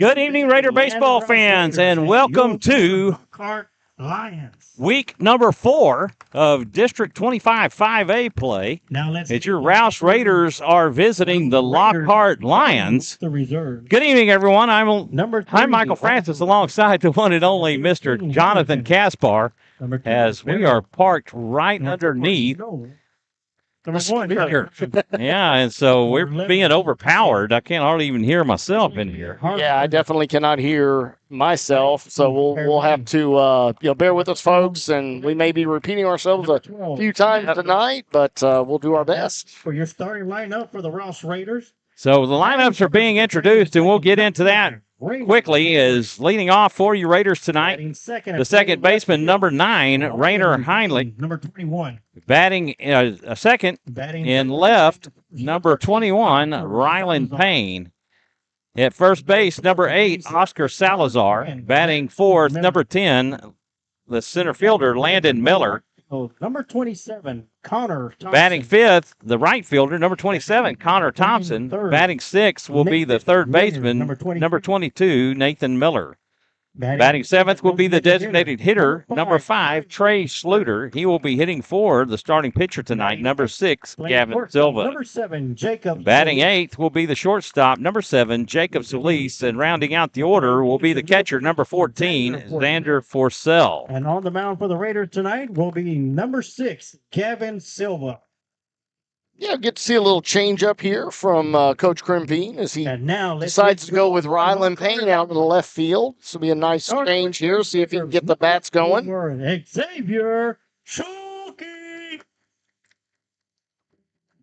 Good evening, Raider baseball fans, and welcome to Lockhart Lions. week number 4 of District 25 5A play. Now let's As your Rouse Raiders are visiting the Lockhart Lions. The reserve. Good evening, everyone. I'm Number Michael Francis, alongside the one and only Mr. Jonathan Kaspar, as we are parked right underneath. Number 1 here. Yeah, and so we're being overpowered. I can't hardly even hear myself in here. Yeah, I definitely cannot hear myself, so we'll have to bear with us, folks, and we may be repeating ourselves a few times tonight, but we'll do our best. For your starting lineup for the Rouse Raiders. So the lineups are being introduced, and we'll get into that quickly. Is leading off for you Raiders tonight, the second baseman, number 9, Rainer Heinlich. Number 21. Batting a second in left, number 21, Ryland Payne. At first base, number 8, Oscar Salazar. Batting fourth, number 10, the center fielder, Landon Miller. Number 27, Connor Thompson. Batting fifth, the right fielder, number 27, Connor Thompson. Batting sixth will be the third baseman, number 22, Nathan Miller. Batting seventh will be the designated hitter, number 5, Trey Schluter. He will be hitting for the starting pitcher tonight, number 6, Gavin Silva. Number 7, Jacob. Batting eighth will be the shortstop, number 7, Jacob Solis. And rounding out the order will be the catcher, number 14, Xander Forcell. And on the mound for the Raiders tonight will be number 6, Gavin Silva. Yeah, get to see a little change up here from Coach Crimpine as he decides to go with Ryland Payne out in the left field. This will be a nice change here. See if he can get the bats going. Xavier Schulte.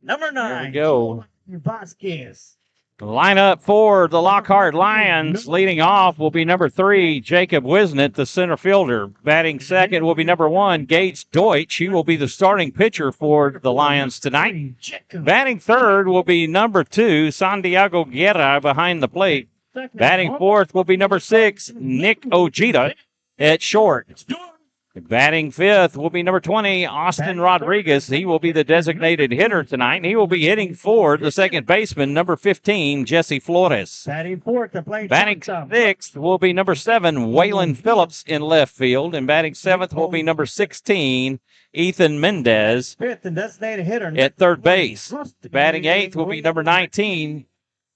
Number 9. There we go. Vasquez. The lineup for the Lockhart Lions, leading off, will be number 3, Jacob Wisnett, the center fielder. Batting second will be number 1, Gates Deutsch. He will be the starting pitcher for the Lions tonight. Batting third will be number 2, Santiago Guerra, behind the plate. Batting fourth will be number 6, Nick Ojeda at short. Batting fifth will be number 20, Austin Rodriguez. He will be the designated hitter tonight. He will be hitting for the second baseman, number 15, Jesse Flores. Batting fourth, batting sixth will be number 7, Waylon Phillips in left field. And batting seventh will be number 16, Ethan Mendez fifth and designated hitter at third base. Batting eighth will be number 19,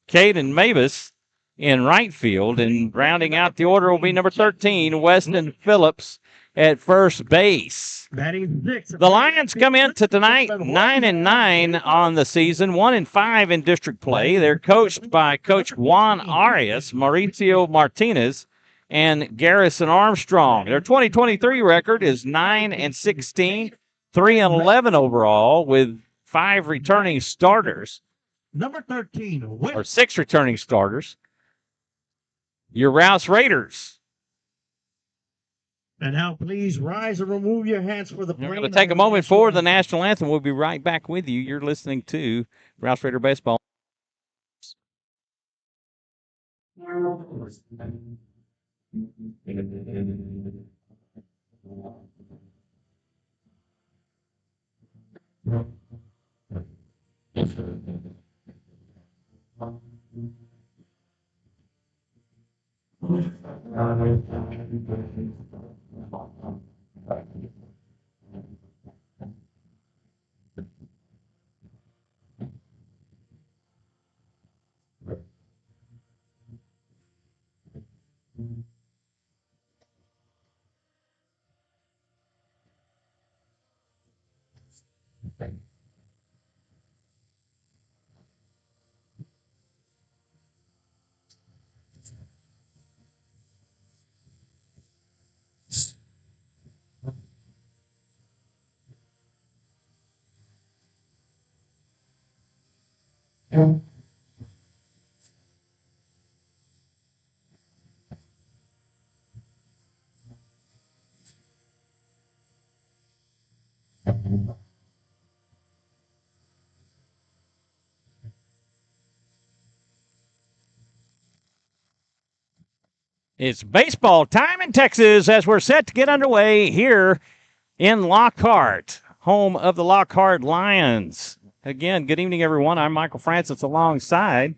Caden Mavis in right field. And rounding out the order will be number 13, Weston Phillips at first base. The Lions come into tonight 9-9 on the season, 1-5 in district play. They're coached by Coach Juan Arias, Mauricio Martinez, and Garrison Armstrong. Their 2023 record is 9-16, 3-11 overall, with 5 returning starters. Number 13, or 6 returning starters. Your Rouse Raiders. And now please rise and remove your hands for the play. We're going to take a moment for the national anthem. We'll be right back with you. You're listening to Rouse Raider Baseball. It's baseball time in Texas as we're set to get underway here in Lockhart, home of the Lockhart Lions. Again, good evening, everyone. I'm Michael Francis alongside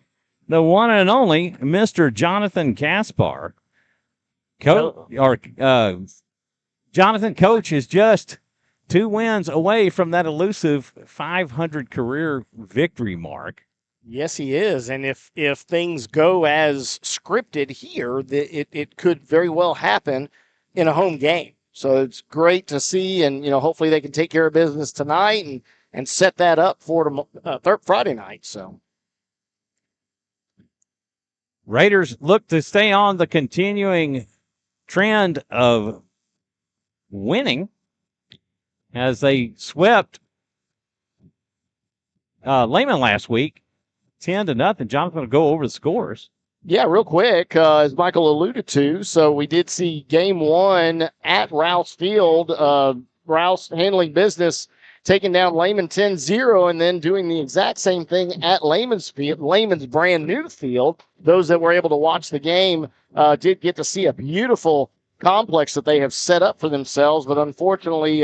the one and only Mr. Jonathan Kaspar. Jonathan Coach is just 2 wins away from that elusive 500 career victory mark. Yes, he is. And if things go as scripted here, it could very well happen in a home game. So it's great to see, and hopefully they can take care of business tonight and set that up for Friday night. So Raiders look to stay on the continuing trend of winning as they swept Lehman last week, 10-0. Jonathan will go over the scores. Yeah, real quick, as Michael alluded to, so we did see game 1 at Rouse Field. Rouse handling business, taking down Lehman 10-0, and then doing the exact same thing at Lehman's brand new field. Those that were able to watch the game did get to see a beautiful complex that they have set up for themselves, but unfortunately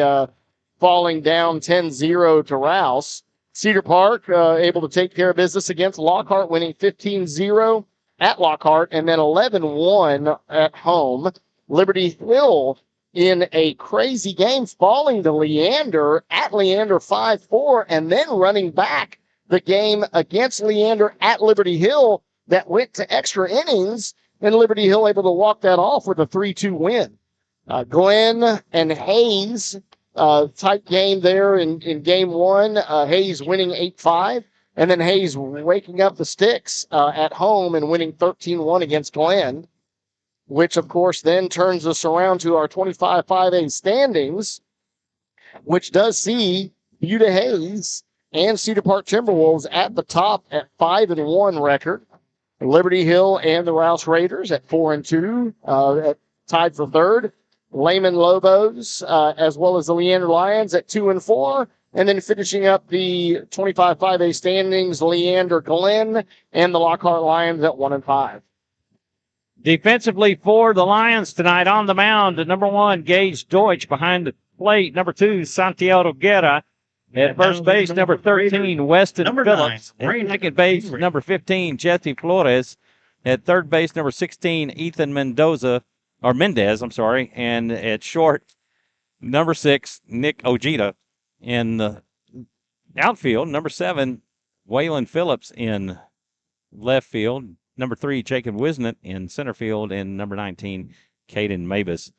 falling down 10-0 to Rouse. Cedar Park able to take care of business against Lockhart, winning 15-0 at Lockhart, and then 11-1 at home. Liberty Hill in a crazy game, falling to Leander at Leander 5-4, and then running back the game against Leander at Liberty Hill that went to extra innings, and Liberty Hill able to walk that off with a 3-2 win. Glenn and Hayes, tight game there in game 1. Hayes winning 8-5. And then Hayes waking up the sticks at home and winning 13-1 against Glenn, which, of course, then turns us around to our 25-5A standings, which does see Buda Hayes and Cedar Park Timberwolves at the top at 5-1 record. Liberty Hill and the Rouse Raiders at 4-2, tied for third. Lehman Lobos, as well as the Leander Lions at 2-4. And then finishing up the 25-5A standings, Leander Glenn and the Lockhart Lions at 1-5. Defensively for the Lions tonight on the mound, number 1, Gage Deutsch behind the plate. Number 2, Santiago Guerra. At first base, number 13, Weston Phillips. At second base, number 15, Jesse Flores. At third base, number 16, Ethan Mendez. And at short, number 6, Nick Ojeda. In the outfield, number 7, Waylon Phillips in left field. Number 3, Jacob Wisnett in center field. And number 19, Caden Mavis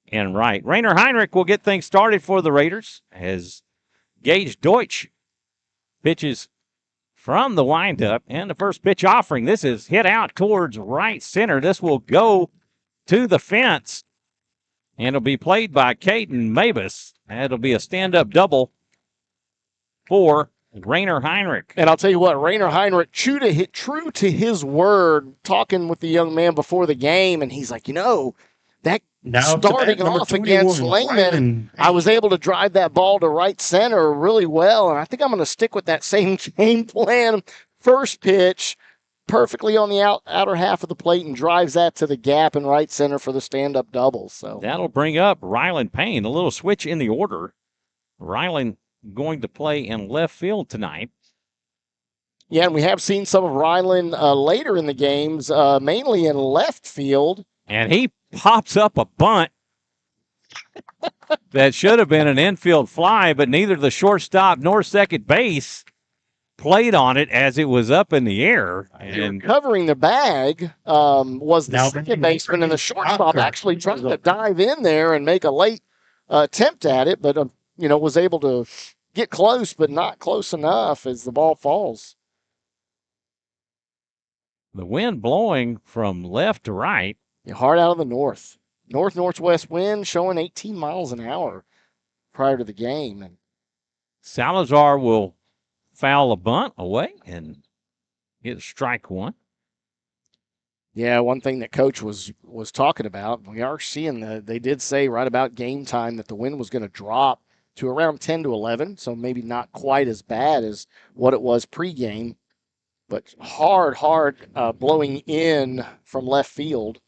in right. Rainer Heinrich will get things started for the Raiders as Gage Deutsch pitches from the windup. And the first pitch offering. This is hit out towards right center. This will go to the fence. And it'll be played by Caden Mavis. It'll be a stand-up double for Rainer Heinrich. And I'll tell you what, Rainer Heinrich, true to his word, talking with the young man before the game, and he's like, that starting off against Lehman, I was able to drive that ball to right center really well, and I think I'm going to stick with that same game plan. First pitch, perfectly on the outer half of the plate, and drives that to the gap in right center for the stand-up double. So that'll bring up Rylan Payne. A little switch in the order. Rylan going to play in left field tonight. Yeah, and we have seen some of Rylan later in the games, mainly in left field. And he pops up a bunt that should have been an infield fly, but neither the shortstop nor second base played on it as it was up in the air. And covering the bag was the second baseman, and the shortstop actually tried to dive in there and make a late attempt at it, but was able to get close, but not close enough as the ball falls. The wind blowing from left to right. Hard out of the north. Northwest wind showing 18 miles an hour prior to the game. And Salazar will foul a bunt away and get strike 1. Yeah, one thing that Coach was talking about, we are seeing they did say right about game time that the wind was going to drop to around 10 to 11, so maybe not quite as bad as what it was pregame, but hard blowing in from left field.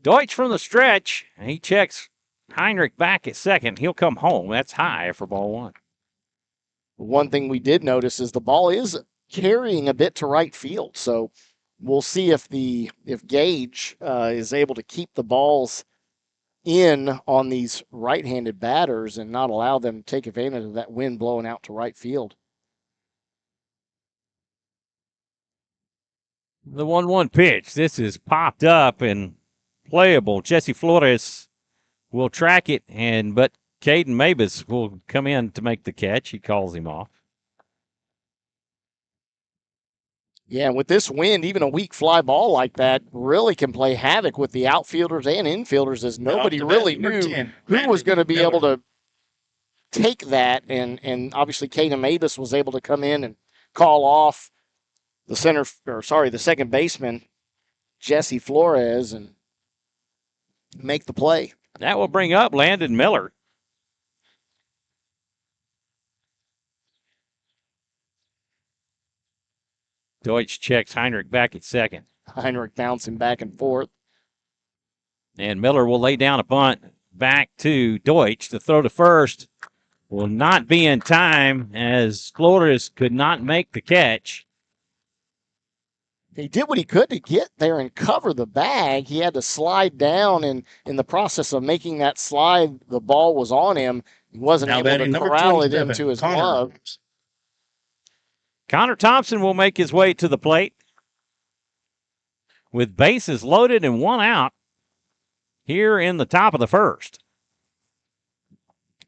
Deutsch from the stretch. He checks Heinrich back at second. He'll come home. That's high for ball 1. One thing we did notice is the ball is carrying a bit to right field. So we'll see if Gage is able to keep the balls in on these right-handed batters and not allow them to take advantage of that wind blowing out to right field. The 1-1 pitch. This is popped up and playable. Jesse Flores will track it, but Caden Mavis will come in to make the catch. He calls him off. Yeah, with this wind, even a weak fly ball like that really can play havoc with the outfielders and infielders, as nobody really knew who was going to be able to take that. And obviously, Caden Mavis was able to come in and call off the second baseman, Jesse Flores, and make the play. That will bring up Landon Miller. Deutsch checks Heinrich back at second. Heinrich bouncing back and forth. And Miller will lay down a bunt back to Deutsch. The throw to first will not be in time as Flores could not make the catch. He did what he could to get there and cover the bag. He had to slide down, and in the process of making that slide, the ball was on him. He wasn't able to corral it into his glove. Connor Thompson will make his way to the plate with bases loaded and one out here in the top of the first.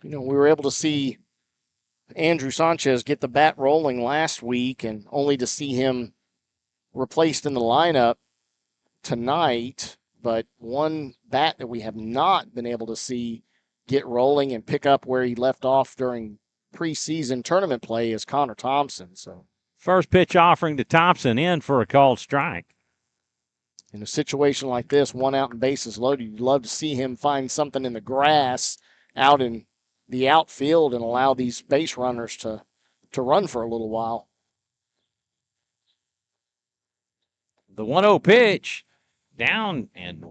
We were able to see Andrew Sanchez get the bat rolling last week, and only to see him replaced in the lineup tonight. But one bat that we have not been able to see get rolling and pick up where he left off during preseason tournament play is Connor Thompson. So first pitch offering to Thompson, in for a called strike. In a situation like this, one out and bases loaded, you'd love to see him find something in the grass out in the outfield and allow these base runners to run for a little while. The 1-0 pitch down and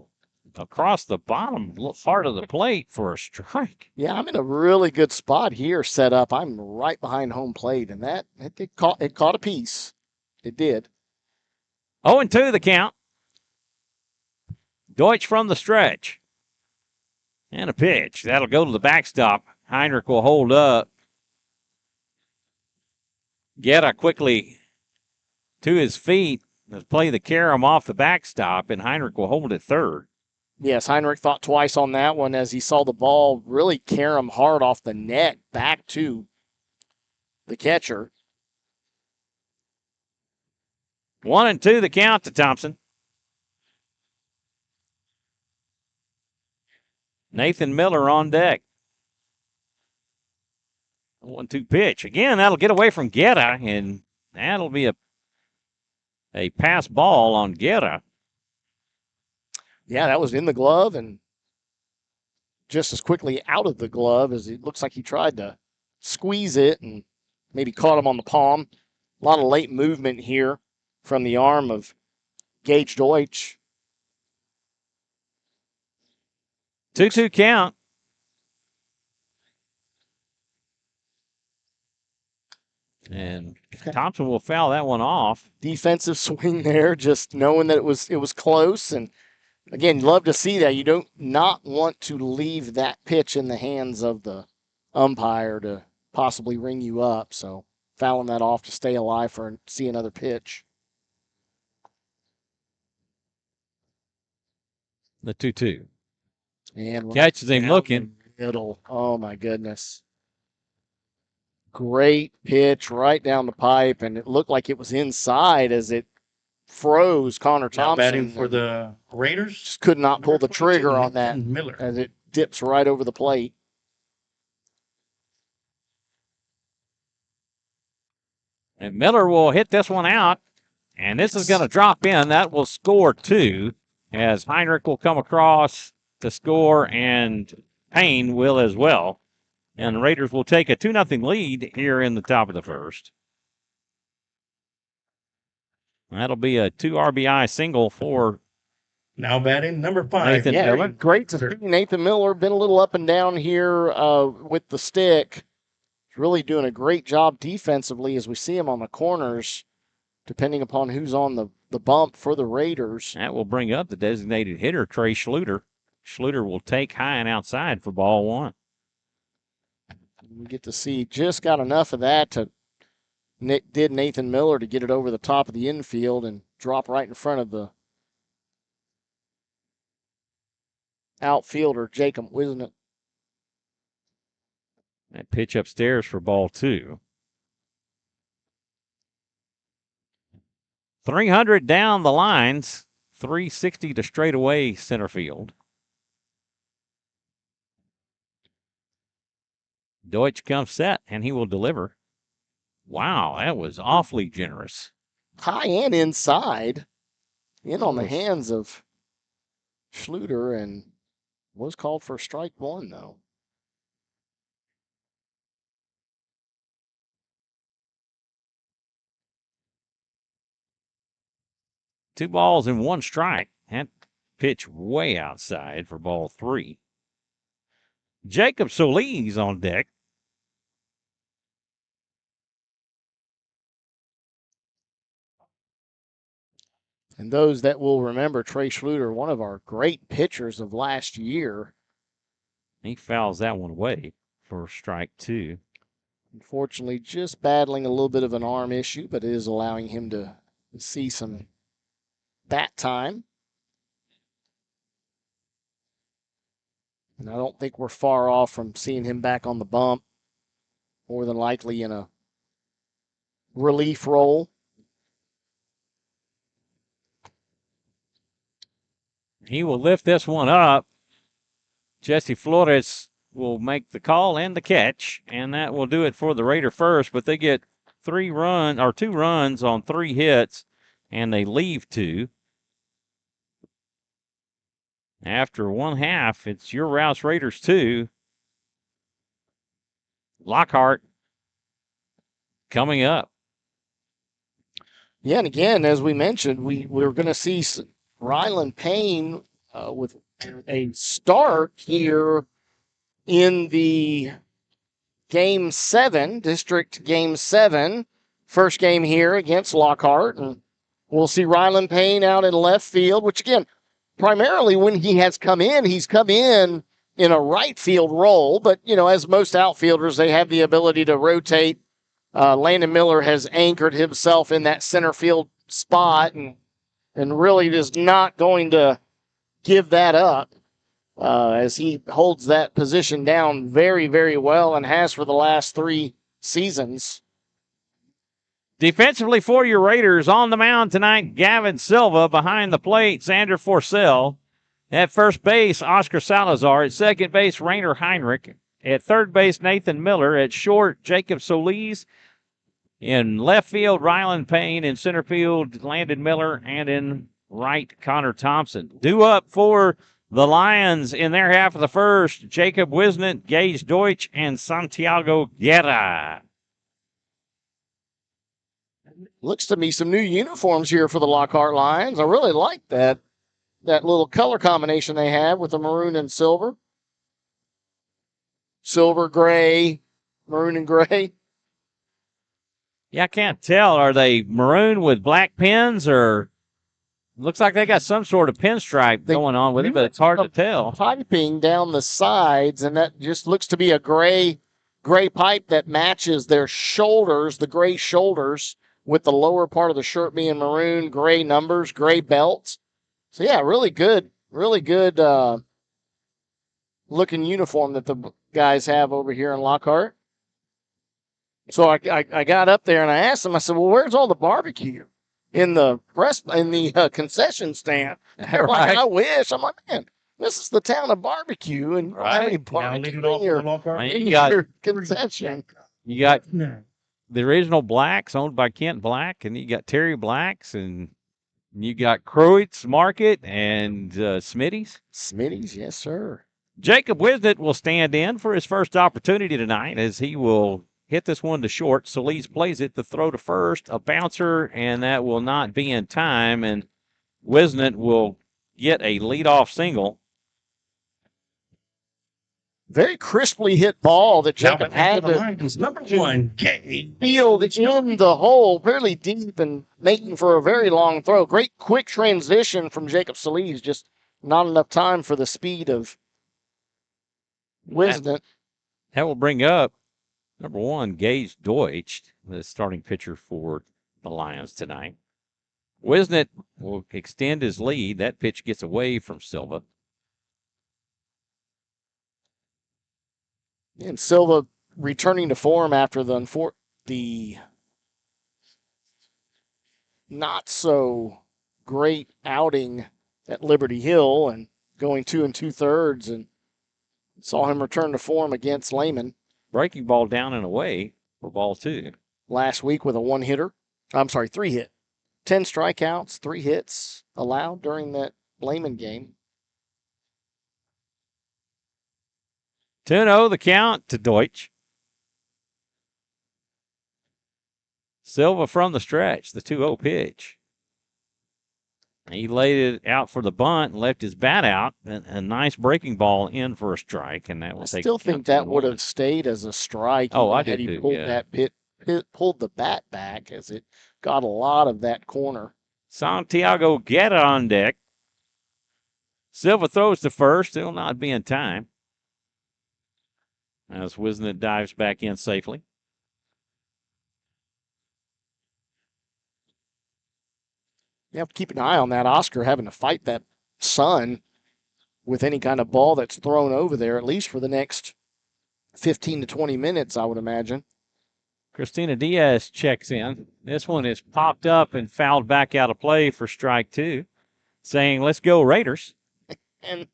across the bottom part of the plate for a strike. Yeah, I'm in a really good spot here set up. I'm right behind home plate, and it caught a piece. It did. 0-2 the count. Deutsch from the stretch. And a pitch. That'll go to the backstop. Heinrich will hold up. Guerra quickly to his feet. Let's play the carom off the backstop, and Heinrich will hold it third. Yes, Heinrich thought twice on that one as he saw the ball really carom hard off the net back to the catcher. 1-2 the count to Thompson. Nathan Miller on deck. 1-2 pitch. Again, that'll get away from Guerra, and that'll be a pass ball on Guerra. Yeah, that was in the glove and just as quickly out of the glove as it looks like he tried to squeeze it and maybe caught him on the palm. A lot of late movement here from the arm of Gage Deutsch. 2-2 count. And Thompson will foul that one off. Defensive swing there, just knowing that it was close. And again, you love to see that. You don't not want to leave that pitch in the hands of the umpire to possibly ring you up. So fouling that off to stay alive for see another pitch. The 2-2. And catches him looking. Middle. Oh my goodness. Great pitch right down the pipe, and it looked like it was inside as it froze Connor Thompson. Batting for the Raiders. Just could not pull the trigger on that Miller as it dips right over the plate. And Miller will hit this one out, and this is going to drop in. That will score 2 as Heinrich will come across to score, and Payne will as well. And the Raiders will take a 2-0 lead here in the top of the first. That'll be a 2 RBI single for now batting number 5. Nathan Miller. Great to see Nathan Miller. Been a little up and down here with the stick. He's really doing a great job defensively as we see him on the corners. depending upon who's on the bump for the Raiders. That will bring up the designated hitter, Trey Schluter. Schluter will take high and outside for ball one. We get to see just got enough of that to did Nathan Miller to get it over the top of the infield and drop right in front of the outfielder, Jacob Wisnett. That pitch upstairs for ball two. 300 down the lines, 360 to straightaway center field. Deutsch comes set, and he will deliver. Wow, that was awfully generous. High and inside, in on the hands of Schluter, and was called for strike one, though. Two balls and one strike. That pitch way outside for ball three. Jacob Solis on deck. And those that will remember Trey Schluter, one of our great pitchers of last year. He fouls that one away for strike two. Unfortunately, just battling a little bit of an arm issue, but it is allowing him to see some bat time. And I don't think we're far off from seeing him back on the bump, more than likely in a relief role. He will lift this one up. Jesse Flores will make the call and the catch, and that will do it for the Raider first, but they get 2 runs on 3 hits, and they leave 2. After 1/2, it's your Rouse Raiders 2. Lockhart coming up. Yeah, and again, as we mentioned, we're going to see Ryland Payne with a start here in the Game 7, District Game 7, first game here against Lockhart. And we'll see Ryland Payne out in left field, which again, primarily when he has come in, he's come in a right field role. But, you know, as most outfielders, they have the ability to rotate. Landon Miller has anchored himself in that center field spot and really is not going to give that up as he holds that position down very, very well and has for the last 3 seasons. Defensively for your Raiders on the mound tonight, Gavin Silva. Behind the plate, Xander Forcell. At first base, Oscar Salazar. At second base, Rainer Heinrich. At third base, Nathan Miller. At short, Jacob Solis. In left field, Ryland Payne. In center field, Landon Miller. And in right, Connor Thompson. Due up for the Lions in their half of the first, Jacob Wisnett, Gage Deutsch, and Santiago Guerra. Looks to me some new uniforms here for the Lockhart Lions. I really like that little color combination they have with the maroon and silver. Silver, gray, maroon and gray. Yeah, I can't tell. Are they maroon with black pins, or looks like they got some sort of pinstripe going on with it, but it's hard to tell. Piping down the sides, and that just looks to be a gray pipe that matches their shoulders, the gray shoulders, with the lower part of the shirt being maroon, gray numbers, gray belts. So yeah, really good looking uniform that the guys have over here in Lockhart. So I got up there and I asked them, I said, well, where's all the barbecue in the concession stand? They're like, I wish. I'm like, man, this is the town of barbecue, and you don't have any barbecue in your concession. You got the original Blacks owned by Kent Black, and you got Terry Blacks, and you got Croyd's Market and Smitty's. Smitty's, yes, sir. Jacob Wisnett will stand in for his first opportunity tonight as he will hit this one to short. Solis plays it to throw to first, a bouncer, and that will not be in time, and Wisnett will get a leadoff single. very crisply hit ball that Now Jacob back had to the to line is number 1, Gage. field in the hole, fairly deep and making for a very long throw. Great quick transition from Jacob Solis, just not enough time for the speed of Wisnett. That will bring up number 1, Gage Deutsch, the starting pitcher for the Lions tonight. Wisnett will extend his lead. That pitch gets away from Silva. And Silva returning to form after the not so great outing at Liberty Hill and going 2 2/3, and saw him return to form against Lehman Breaking ball down and away for ball 2. last week with a 3-hit. 10 strikeouts, 3 hits allowed during that Lehman game. 2-0 the count to Deutsch. Silva from the stretch, the 2-0 pitch. He laid it out for the bunt and left his bat out. A nice breaking ball in for a strike, and that will I take. still think that would have stayed as a strike. Oh, I had did he too, pulled yeah. pulled the bat back, as it got a lot of that corner. Santiago Guerra on deck. Silva throws to first, still not be in time. As Wisnett dives back in safely. You have to keep an eye on that Oscar having to fight that sun with any kind of ball that's thrown over there, at least for the next 15 to 20 minutes, I would imagine. Christina Diaz checks in. This one is popped up and fouled back out of play for strike 2, saying, "Let's go Raiders." And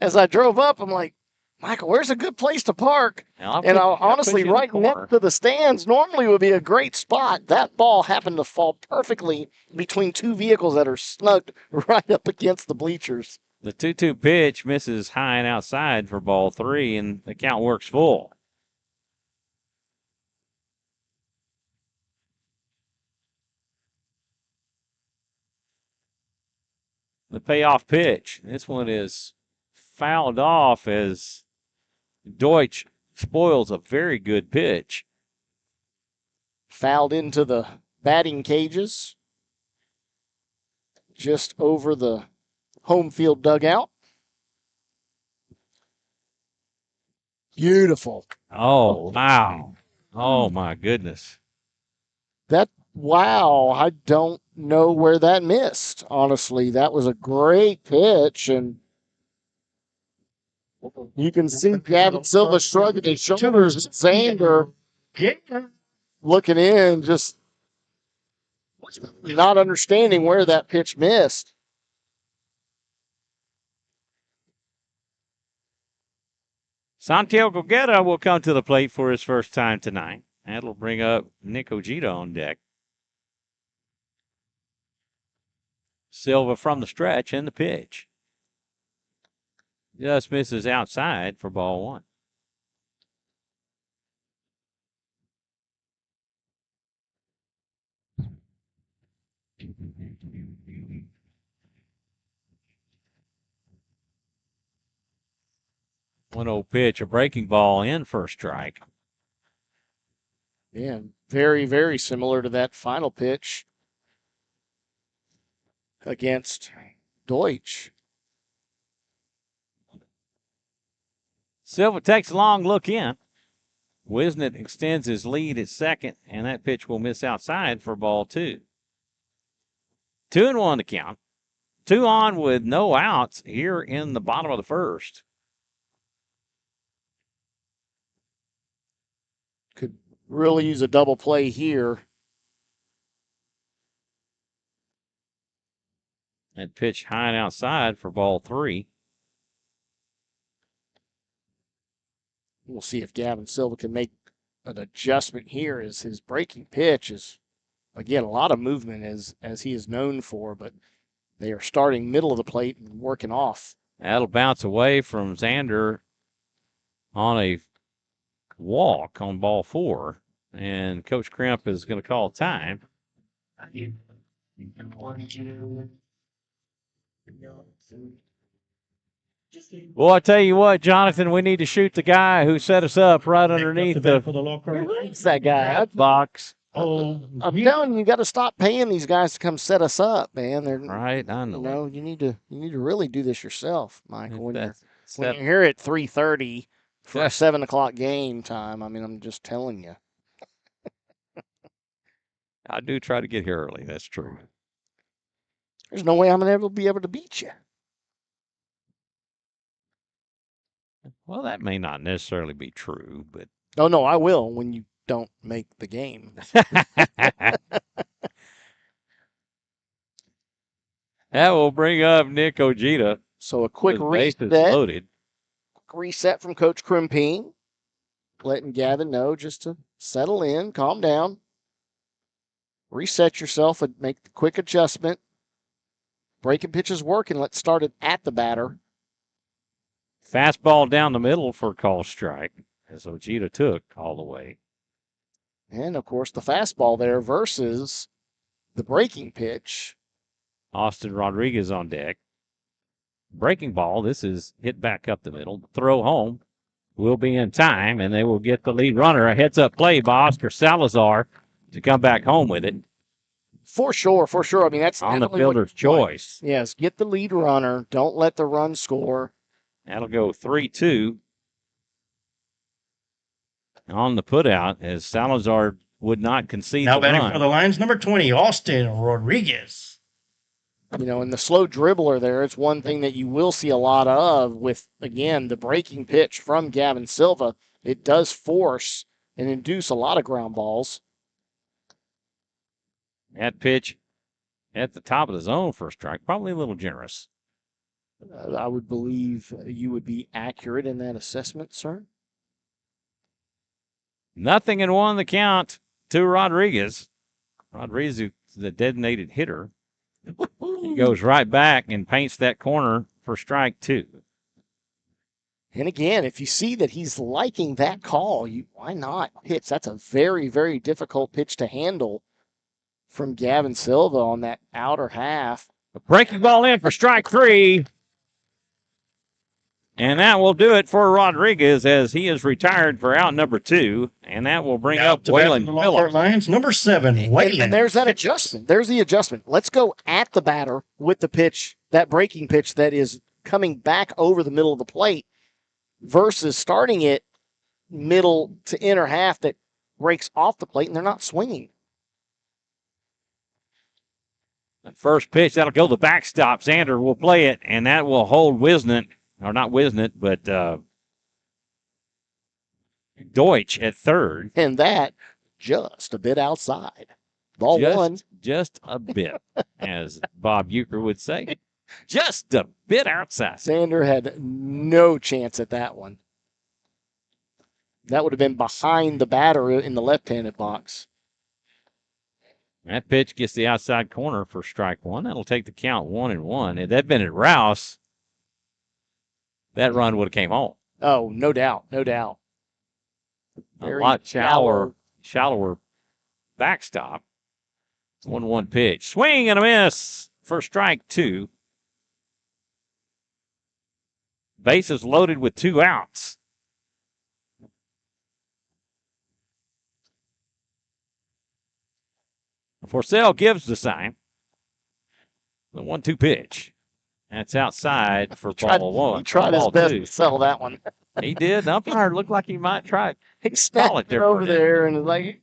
as I drove up, I'm like, Michael, where's a good place to park? And honestly, right next to the stands normally would be a great spot. That ball happened to fall perfectly between 2 vehicles that are snugged right up against the bleachers. The 2-2 pitch misses high and outside for ball 3, and the count works full. The payoff pitch. This one is fouled off as Deutsch spoils a very good pitch. Fouled into the batting cages, just over the home field dugout. Beautiful. Oh, wow. Oh, my goodness. Wow, I don't know where that missed. Honestly, that was a great pitch, and you can see Gavin Silva shrugging his shoulders. Xander looking in, just not understanding where that pitch missed. Santiago Guerra will come to the plate for his first time tonight. That'll bring up Nick Ojeda on deck. Silva from the stretch and the pitch. Just misses outside for ball 1. One old pitch, a breaking ball in for a strike. Yeah, very, very similar to that final pitch against Deutsch. Silva takes a long look in. Wisnett extends his lead at second, and that pitch will miss outside for ball 2. 2-1 to count. 2 on with no outs here in the bottom of the first. Could really use a double play here. That pitch high and outside for ball 3. We'll see if Gavin Silva can make an adjustment here, as his breaking pitch is, again, a lot of movement as he is known for, but they are starting middle of the plate and working off. That'll bounce away from Xander on a walk on ball 4, and Coach Krimp is going to call time. Well, I tell you what, Jonathan, we need to shoot the guy who set us up right underneath for the the Lockhart. Who's that guy? box. Oh, I'm telling you, you got to stop paying these guys to come set us up, man. They're Right, I know. You know, you need to really do this yourself, Michael. When That's- you're that- here at 3:30 for Yeah. a 7 o'clock game time, I mean, I'm just telling you. I do try to get here early. That's true. There's no way I'm gonna ever be able to beat you. Well, that may not necessarily be true, but Oh no, I will when you don't make the game. that will bring up Nick Ojeda. So a quick His bases reset, loaded. from Coach Crimpine, letting Gavin know just to settle in, calm down, reset yourself, and make the quick adjustment. Breaking pitch is working. Let's start it at the batter. Fastball down the middle for a call strike, as Ojeda took all the way. And of course, the fastball there versus the breaking pitch. Austin Rodriguez on deck. Breaking ball. This is hit back up the middle. Throw home will be in time, and they will get the lead runner. A heads-up play by Oscar Salazar to come back home with it. For sure. I mean, that's On the definitely what fielder's you want. choice. Yes, get the lead runner. Don't let the run score. That'll go 3-2 on the putout as Salazar would not concede now the batting run. for the Lions, number 20, Austin Rodriguez. You know, and the slow dribbler there, it's one thing that you will see a lot of with, again, the breaking pitch from Gavin Silva. It does force and induce a lot of ground balls. That pitch at the top of the zone for a strike, probably a little generous. I would believe you would be accurate in that assessment, sir. 0-1 the count to Rodriguez. Rodriguez is the designated hitter. He goes right back and paints that corner for strike 2. And again, if you see that he's liking that call, why not pitch? That's a very, very difficult pitch to handle from Gavin Silva on that outer half. A breaking ball in for strike 3. And that will do it for Rodriguez as he is retired for out number 2. And that will bring Now up to bat for Waylon the Lockhart Phillips. Lions, number 7, Waylon. And there's that adjustment. There's the adjustment. Let's go at the batter with the pitch, that breaking pitch that is coming back over the middle of the plate versus starting it middle to inner half that breaks off the plate and they're not swinging. The first pitch, that'll go the backstop. Xander will play it, and that will hold Wisnant, or not Wisnant, but Deutsch at third. And that just a bit outside. Ball one. Just a bit, as Bob Euchre would say. Just a bit outside. Xander had no chance at that one. That would have been behind the batter in the left-handed box. That pitch gets the outside corner for strike 1. That'll take the count 1-1. If that'd been at Rouse, that run would have came home. Oh, no doubt. A lot shallower backstop. 1-1 pitch. Swing and a miss for strike 2. Bases loaded with 2 outs. Forsell gives the sign. The 1-2 pitch. That's outside for ball 1. He tried his best to sell that one. He did. The umpire looked like he might try. He snapped it over there and was like,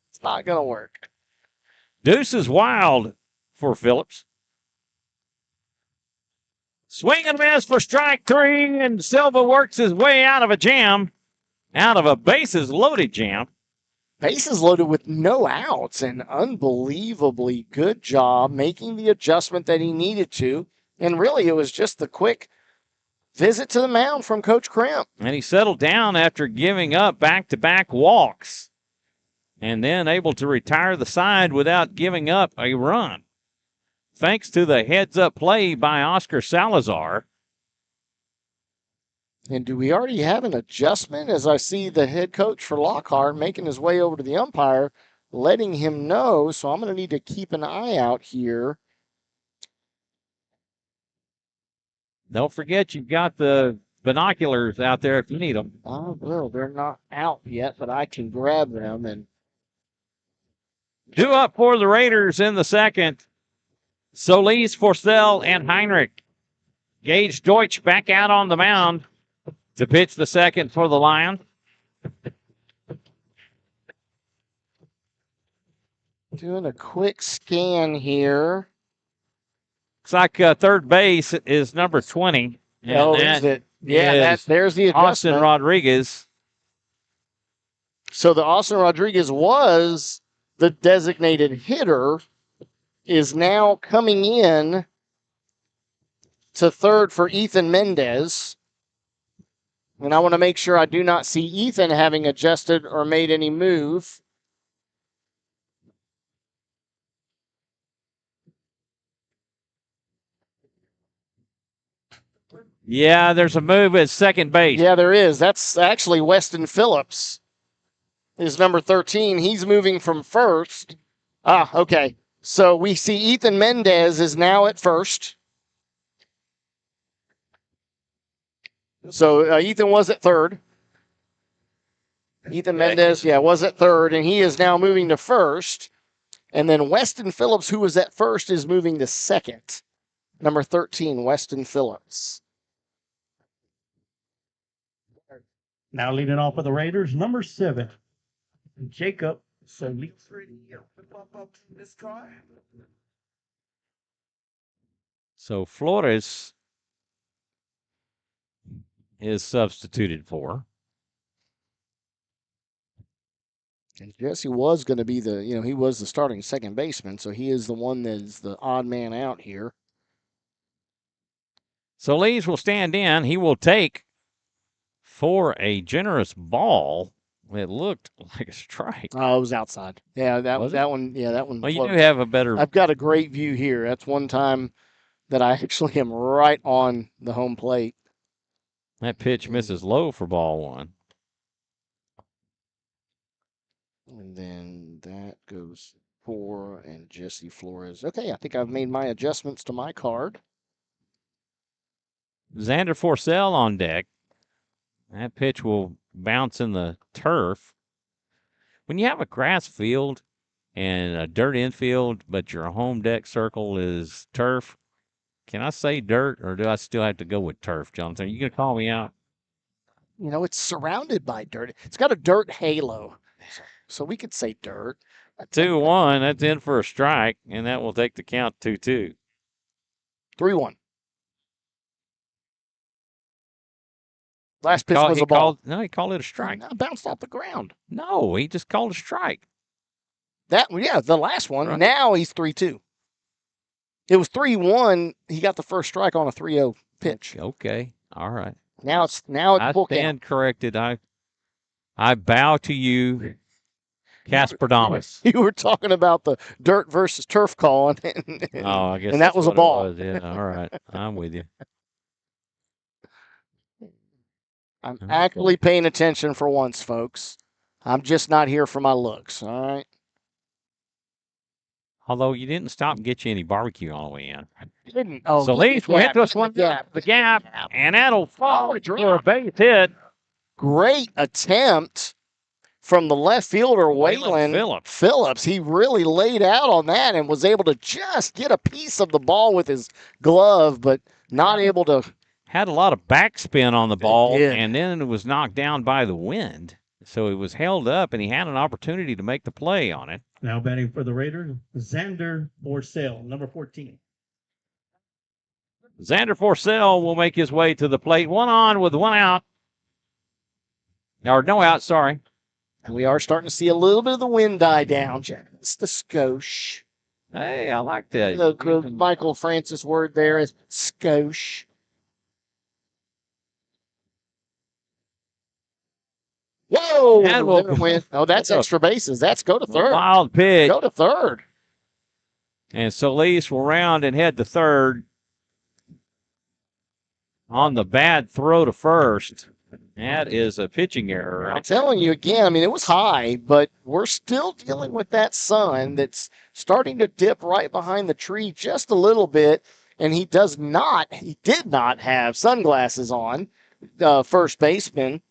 it's not going to work. Deuce is wild for Phillips. Swing and miss for strike 3, and Silva works his way out of a jam, out of a bases loaded jam. Bases loaded with no outs, and unbelievably good job making the adjustment that he needed to. And really, it was just the quick visit to the mound from Coach Crimp. And he settled down after giving up back-to-back walks, and then able to retire the side without giving up a run. Thanks to the heads-up play by Oscar Salazar. And do we already have an adjustment as I see the head coach for Lockhart making his way over to the umpire, letting him know? So I'm going to need to keep an eye out here. Don't forget, you've got the binoculars out there if you need them. Oh, well, they're not out yet, but I can grab them. And 2 up for the Raiders in the second. Solis, Forsell, and Heinrich. Gage Deutsch back out on the mound to pitch the second for the Lions. doing a quick scan here. Looks like third base is number 20. And Oh, that is it? Yeah, is there's the Austin adjustment. Rodriguez. So the Austin Rodriguez was the designated hitter, is now coming in to third for Ethan Mendez. And I want to make sure I do not see Ethan having adjusted or made any move. Yeah, there's a move at second base. Yeah, there is. That's actually Weston Phillips is number 13. He's moving from first. Ah, okay. So we see Ethan Mendez is now at first. So Ethan was at third. Ethan Mendez, was at third, and he is now moving to first. And then Weston Phillips, who was at first, is moving to second. Number 13, Weston Phillips. Now leading off for the Raiders, number 7, Jacob Solis. So Flores is substituted for. And Jesse was going to be he was the starting second baseman, so he is the one that is the odd man out here. Solis will stand in. He will take for a generous ball. It looked like a strike. Oh, it was outside. Yeah, that Was it? that one. Yeah, that one. Well, you floated. do have a better. I've got a great view here. That's one time that I actually am right on the home plate. That pitch misses low for ball 1. And then that goes for and Jesse Flores. Okay, I think I've made my adjustments to my card. Xander Forsell on deck. That pitch will bounce in the turf. When you have a grass field and a dirt infield, but your home deck circle is turf, can I say dirt, or do I still have to go with turf, Jonathan? Are you going to call me out? It's surrounded by dirt. It's got a dirt halo. So we could say dirt. 2-1. That's in for a strike, and that will take the count 2-2. 3-1. Last pitch was a ball. He called it a strike. It bounced off the ground. No, he just called a strike. The last one. Right. Now he's 3-2. It was 3-1. He got the first strike on a 3-0 pitch. Okay. All right. Now it's I full stand count. corrected. I bow to you, Kaspar. You were talking about the dirt versus turf call, Oh, I guess. and that that's was a what it ball. was. Yeah. All right. I'm with you. I'm Okay. actually paying attention for once, folks. I'm just not here for my looks. All right. Although you didn't stop and get you any barbecue on the way in. Didn't. Oh, So Leaf will hit this one. Yeah. The gap, and that'll fall it for a dropped. base hit. Great attempt from the left fielder, Waylon Waylon Phillips. He really laid out on that and was able to just get a piece of the ball with his glove, but not able to. Had a lot of backspin on the ball, did. and then it was knocked down by the wind. So it was held up, and he had an opportunity to make the play on it. Now batting for the Raiders, Xander Forsell, number 14. Xander Forsell will make his way to the plate. 1 on with 1 out. Or no out, sorry. And we are starting to see a little bit of the wind die down. Just a skosh. Hey, I like that. The Michael Francis word there is skosh. Whoa! That will- There it went. Oh, that's extra bases. That's go to third. Wild pitch. Go to third. And Solis will round and head to third on the bad throw to first. That is a pitching error. I'm telling you again, I mean, it was high, but we're still dealing with that sun that's starting to dip right behind the tree just a little bit. and he did not have sunglasses on. First baseman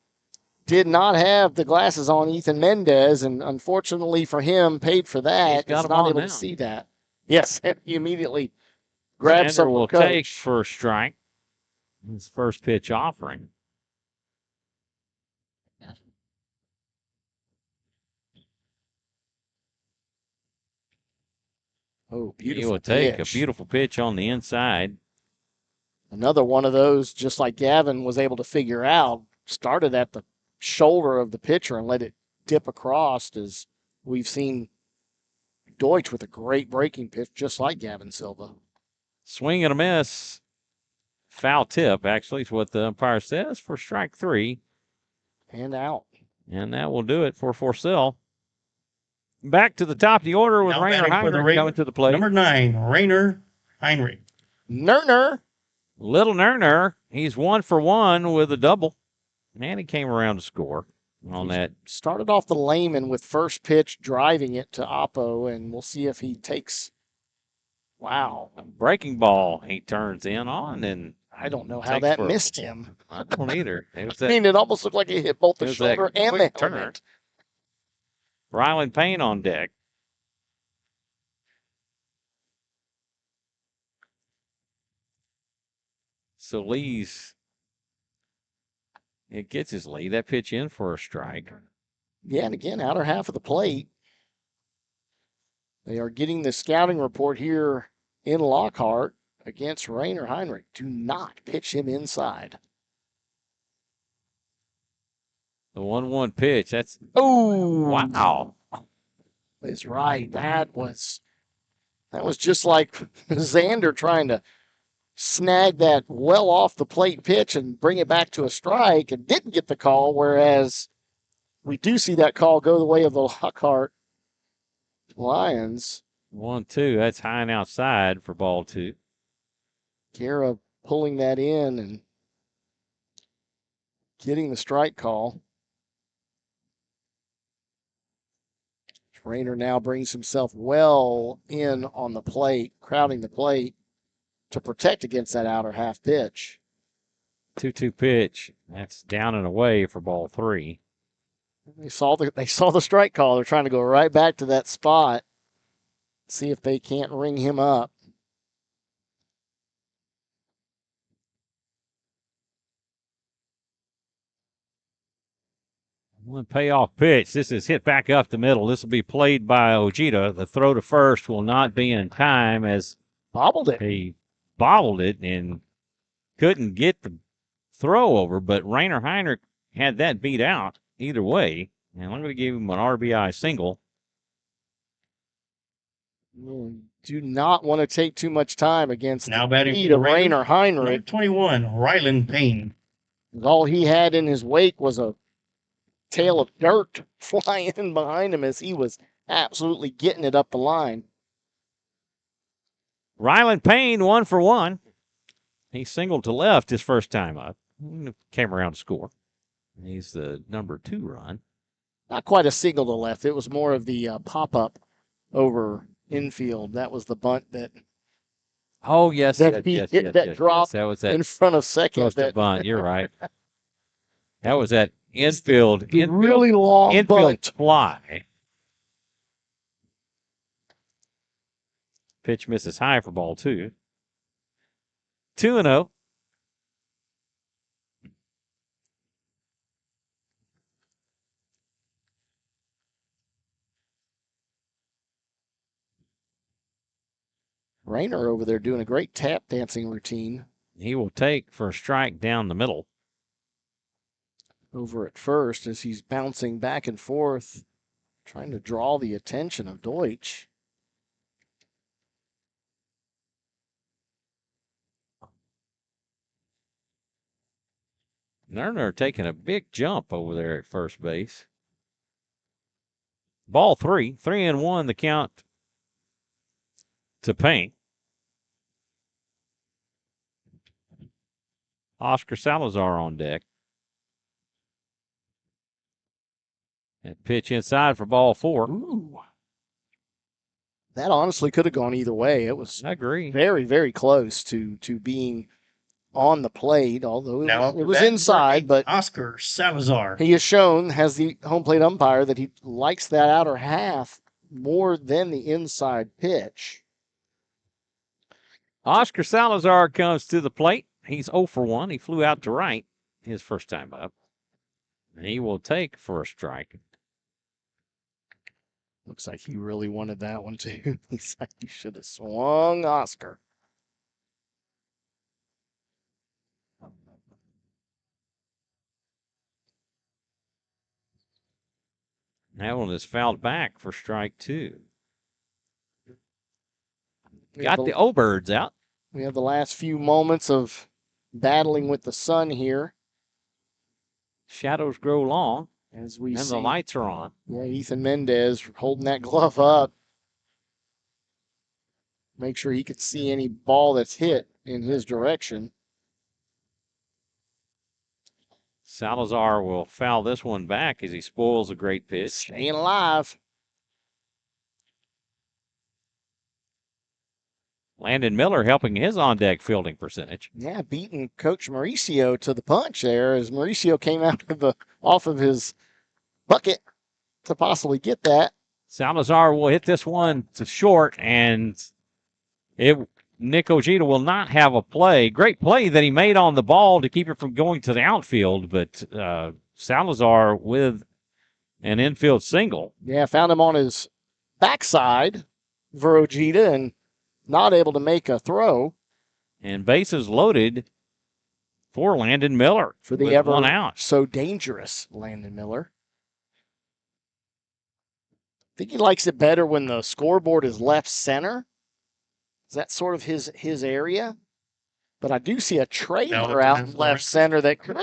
did not have the glasses on, Ethan Mendez, and unfortunately for him, paid for that. He's got Is them not on able now. to see that. Yes, he immediately grabs Sander some will coach. take first strike. His first pitch offering. Oh, He beautiful will take pitch. a beautiful pitch on the inside. Another one of those, just like Gavin was able to figure out, started at the shoulder of the pitcher and let it dip across, as we've seen Deutsch with a great breaking pitch, just like Gavin Silva. Swing and a miss. Foul tip, actually, is what the umpire says for strike 3. And out. And that will do it for Forsyth. Back to the top of the order with Now Rainer batting for the Heinrich Raiders, coming to the plate. Number 9, Rainer Heinrich. Nerner. Little Nerner, he's 1 for 1 with a double. And he came around to score on that. Started off the layman with first pitch, driving it to Oppo, and we'll see if he takes. Wow. Breaking ball he turns in on, and I don't know how takes that for- missed him. I don't either. It was I that mean, it almost looked like it hit both the It was that shoulder and the quick turn. helmet. Ryland Payne on deck. So Lee's, it gets his lead. That pitch in for a strike. Yeah, and again, outer half of the plate. They are getting the scouting report here in Lockhart against Rainer Heinrich. Do not pitch him inside. The 1-1 pitch. That's Oh, wow. Is right. That was just like Xander trying to snag that well off the plate pitch and bring it back to a strike and didn't get the call, whereas we do see that call go the way of the Lockhart Lions. 1-2. That's high and outside for ball 2. Guerra pulling that in and getting the strike call. Rainer now brings himself well in on the plate, crowding the plate to protect against that outer half pitch. 2-2 pitch. That's down and away for ball 3. They saw the strike call. They're trying to go right back to that spot, see if they can't ring him up. One payoff pitch. This is hit back up the middle. This will be played by Ojeda. The throw to first will not be in time as Bobbled it. he bobbled it and couldn't get the throw over, but Rainer Heinrich had that beat out either way. And I'm going to give him an RBI single. Do not want to take too much time against Now the batting speed for the of Raiders, Rainer Number Heinrich. 21, Ryland Payne. All he had in his wake was a tail of dirt flying in behind him as he was absolutely getting it up the line. Ryland Payne 1 for 1. He singled to left his first time up. Came around to score. He's the number 2 run. Not quite a single to left. It was more of the pop-up over infield. That was the bunt that Oh, yes. That he hit that drop That was that in front of second. close to That bunt. You're right. That was that infield really long infield bunt. fly. Pitch misses high for ball 2. 2-0. Rainer over there doing a great tap dancing routine He will take for a strike down the middle. over at first as he's bouncing back and forth, trying to draw the attention of Deutsch. Nerner taking a big jump over there at first base. Ball 3, 3-1 the count to Payne. Oscar Salazar on deck. And pitch inside for ball 4. Ooh. That honestly could have gone either way. It was I agree. very, very close to being on the plate, although Now it was inside, but Oscar Salazar. he has shown, has the home plate umpire, that he likes that outer half more than the inside pitch. Oscar Salazar comes to the plate. He's 0 for 1. He flew out to right his first time up. And he will take for a strike. Looks like he really wanted that one, too. He's like, you should have swung, Oscar. That one is fouled back for strike 2. Got the O-Birds out. We have the last few moments of battling with the sun here. Shadows grow long. As we and see. The lights are on. Yeah, Ethan Mendez holding that glove up. Make sure he could see any ball that's hit in his direction. Salazar will foul this one back as he spoils a great pitch. Staying alive. Landon Miller helping his on-deck fielding percentage. Yeah, beating Coach Mauricio to the punch there as Mauricio came out of off of his bucket to possibly get that. Salazar will hit this one to short, and Nick Ojeda will not have a play. Great play that he made on the ball to keep it from going to the outfield, but Salazar with an infield single. Yeah, found him on his backside for Ojeda and not able to make a throw. And bases loaded for Landon Miller for the ever one out. So dangerous Landon Miller. I think he likes it better when the scoreboard is left center. Is that sort of his area? But I do see a trailer out in left center that could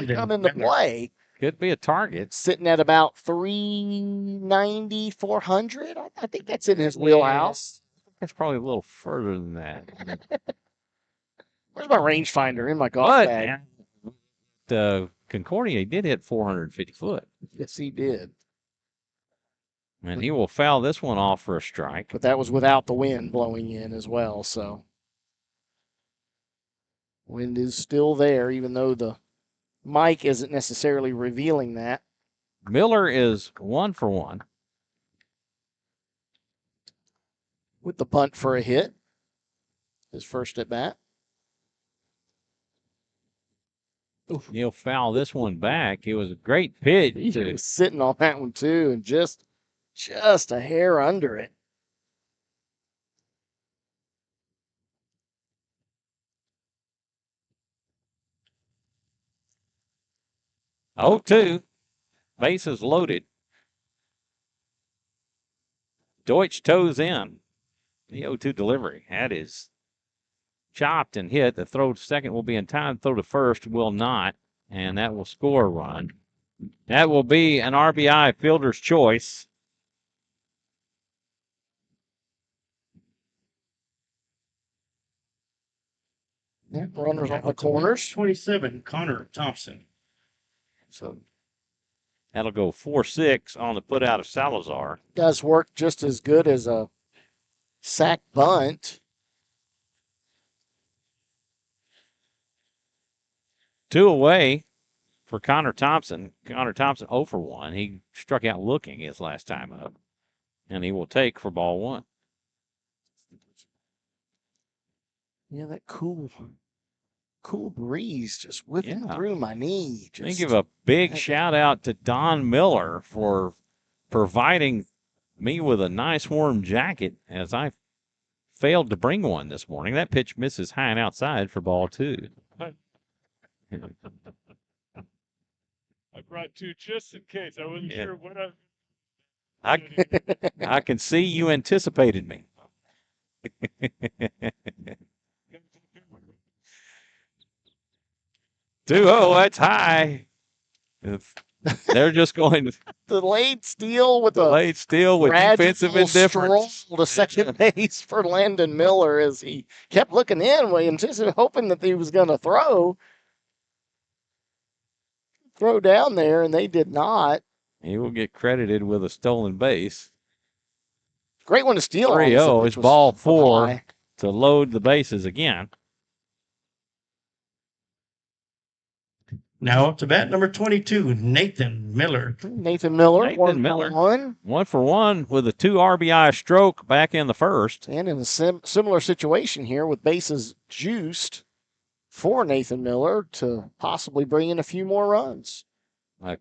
come into play. Could be a target. Sitting at about 390, 400. I think that's in his wheelhouse. That's probably a little further than that. Where's my rangefinder? In my golf bag. The Concordia did hit 450 foot. Yes, he did. And he will foul this one off for a strike. But that was without the wind blowing in as well, so. Wind is still there, even though the mic isn't necessarily revealing that. Miller is 1 for 1. With the punt for a hit. His first at bat. He'll foul this one back. It was a great pitch. He was sitting on that one too, and just a hair under it. Oh, 2. Bases loaded. Deutsch toes in. The 0-2 delivery. That is chopped and hit. The throw to second will be in time. Throw to first will not. And that will score a run. That will be an RBI fielder's choice. Yeah, runners on the corners. 27, Connor Thompson. So that'll go 4-6 on the put out of Salazar. Does work just as good as a sack bunt. 2 away for Connor Thompson. Connor Thompson 0 for 1. He struck out looking his last time up. And he will take for ball 1. Yeah, that cool breeze just whipping through my knee. Let me give a big shout out to Don Miller for providing me with a nice warm jacket as I failed to bring one this morning. That pitch misses high and outside for ball 2. I brought 2 just in case. I wasn't sure what I can see you anticipated me. 2-0, that's high. They're just going to delayed steal with defensive indifference. Stroll to second base for Landon Miller as he kept looking in, hoping that he was going to throw down there, and they did not. He will get credited with a stolen base. Great one to steal. 3-0 is ball 4 to load the bases again. Now up to bat number 22, Nathan Miller. Nathan Miller. Nathan Miller. 1 for 1 with a 2 RBI stroke back in the first. And in a similar situation here with bases juiced for Nathan Miller to possibly bring in a few more runs. A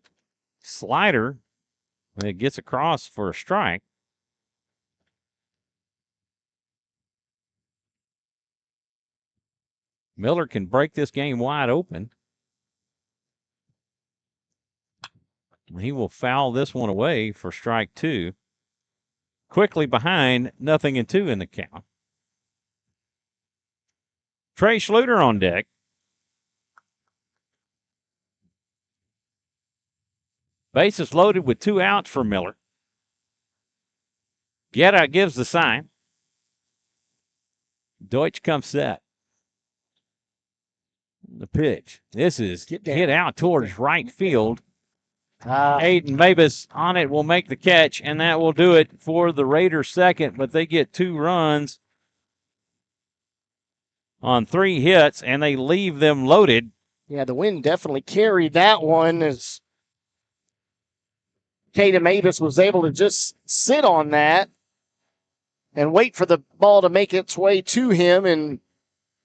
slider that gets across for a strike. Miller can break this game wide open. He will foul this one away for strike 2. Quickly behind, 0-2 in the count. Trey Schluter on deck. Bases loaded with 2 outs for Miller. Guerra gives the sign. Deutsch comes set. The pitch. This is hit out towards right field. Aiden Mavis on it will make the catch, and that will do it for the Raiders' second, but they get 2 runs on 3 hits, and they leave them loaded. Yeah, the wind definitely carried that one as Caden Mavis was able to just sit on that and wait for the ball to make its way to him in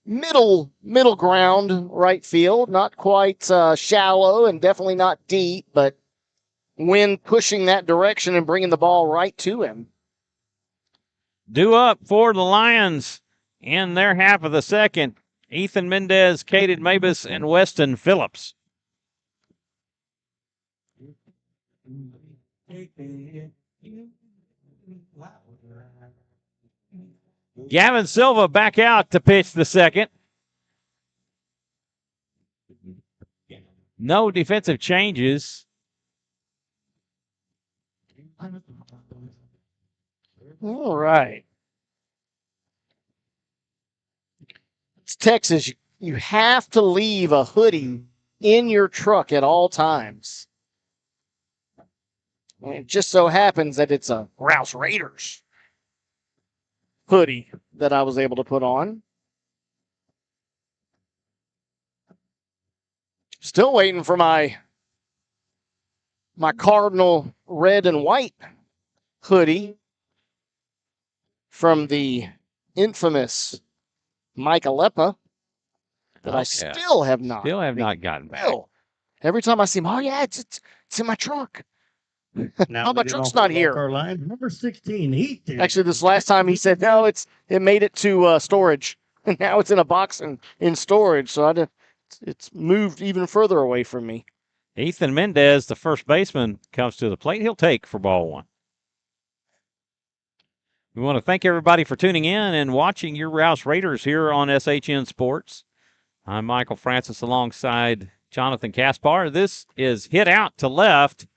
middle ground right field. Not quite shallow and definitely not deep, but wind pushing that direction and bringing the ball right to him. Due up for the Lions in their half of the second. Ethan Mendez, Caden Mavis, and Weston Phillips. Gavin Silva back out to pitch the second. No defensive changes. All right. It's Texas. You have to leave a hoodie in your truck at all times. And it just so happens that it's a Rouse Raiders hoodie that I was able to put on. Still waiting for my Cardinal red and white hoodie from the infamous Mike Alepa that I still have not. Still have not gotten back. Every time I see him, oh yeah, it's in my truck. Now my truck's not here. Our line, number 16, Heath. Actually, this last time he said, no, it made it to storage. And now it's in a box in storage. So it's moved even further away from me. Ethan Mendez, the first baseman, comes to the plate. He'll take for ball 1. We want to thank everybody for tuning in and watching your Rouse Raiders here on SHN Sports. I'm Michael Francis alongside Jonathan Kaspar. This is hit out to left.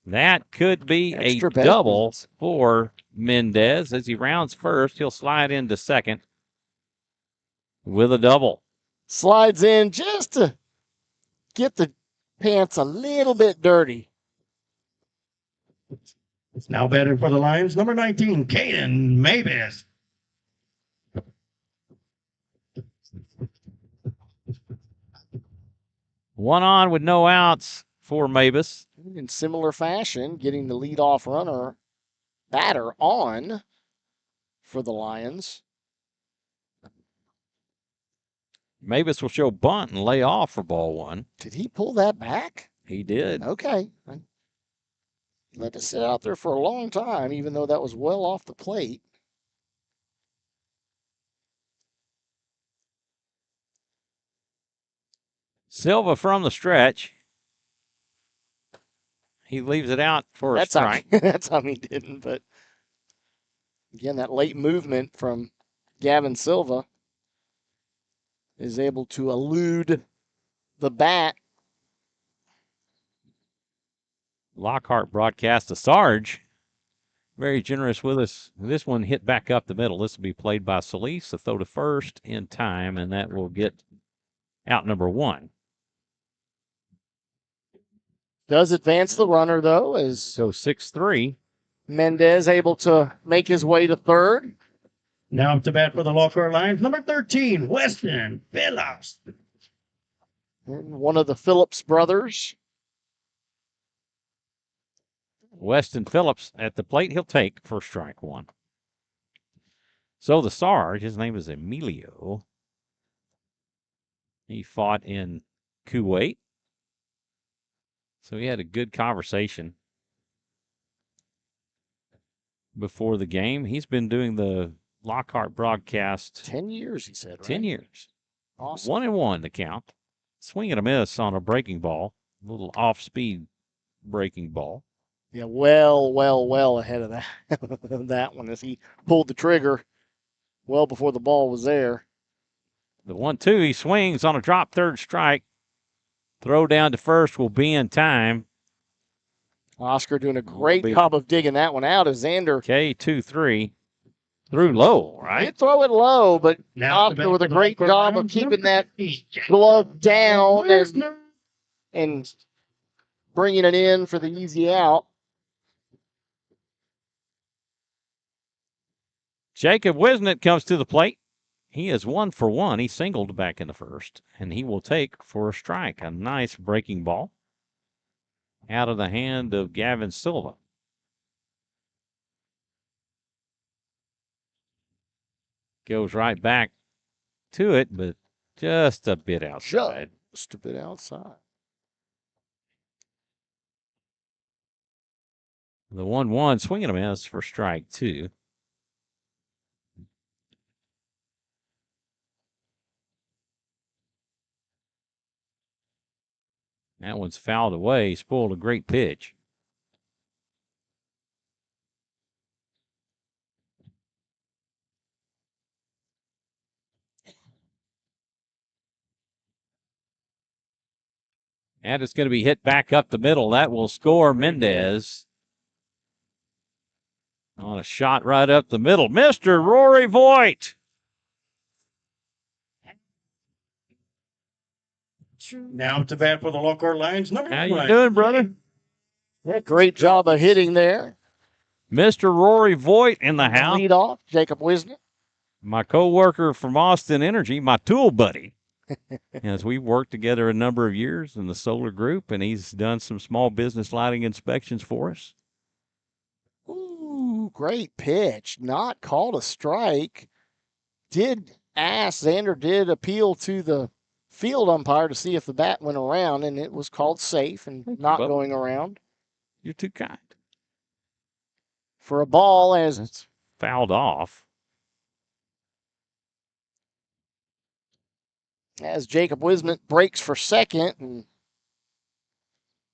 That could be Extra a double for Mendez. As he rounds first, he'll slide into second with a double. Slides in just to get the pants a little bit dirty. It's now batting for the Lions, number 19, Caden Mavis. One on with no outs for Mavis. In similar fashion, getting the leadoff runner batter on for the Lions. Mavis will show bunt and lay off for ball 1. Did he pull that back? He did. Okay. Let it sit out there for a long time, even though that was well off the plate. Silva from the stretch. He leaves it out for a strike. That's how he didn't, but again, that late movement from Gavin Silva is able to elude the bat. Lockhart broadcast to Sarge. Very generous with us. This one hit back up the middle. This will be played by Solis. The throw to first in time, and that will get out number 1. Does advance the runner, though, as So 6-3. Mendez able to make his way to third. Now up to bat for the Lockhart Lions, number 13, Weston Phillips. And one of the Phillips brothers. Weston Phillips at the plate. He'll take for strike one. So the Sarge, his name is Emilio. He fought in Kuwait. So he had a good conversation before the game. He's been doing the Lockhart broadcast 10 years, he said, right? 10 years. Awesome. 1-1 the count. Swing and a miss on a breaking ball. A little off-speed breaking ball. Yeah, well ahead of that, that one as he pulled the trigger well before the ball was there. The 1-2, he swings on a drop third strike. Throw down to first will be in time. Oscar doing a great job of digging that one out as Xander. K2-3. Threw low, right? Did throw it low, but Now Oscar with a great job of keeping that glove down and bringing it in for the easy out. Jacob Wisnett comes to the plate. He is 1 for 1. He singled back in the first, and he will take for a strike. A nice breaking ball out of the hand of Gavin Silva. Goes right back to it, but just a bit outside. Just a bit outside. The 1-1 swing and a miss for strike two. That one's fouled away. He's pulled a great pitch. And it's going to be hit back up the middle. That will score Mendez on a shot right up the middle. Mr. Rory Voigt. Now up to bat for the Lockhart Lions, number How 1. you doing, brother? Yeah, great job of hitting there. Mr. Rory Voigt in the house. Lead off, Jacob Wisnett. My co-worker from Austin Energy, my tool buddy. As we've worked together a number of years in the solar group, and he's done some small business lighting inspections for us. Ooh, great pitch. Not called a strike. Xander did appeal to the field umpire to see if the bat went around, and it was called safe and not going around. You're too kind. For a ball as it's Fouled off. As Jacob Wisnett breaks for second, and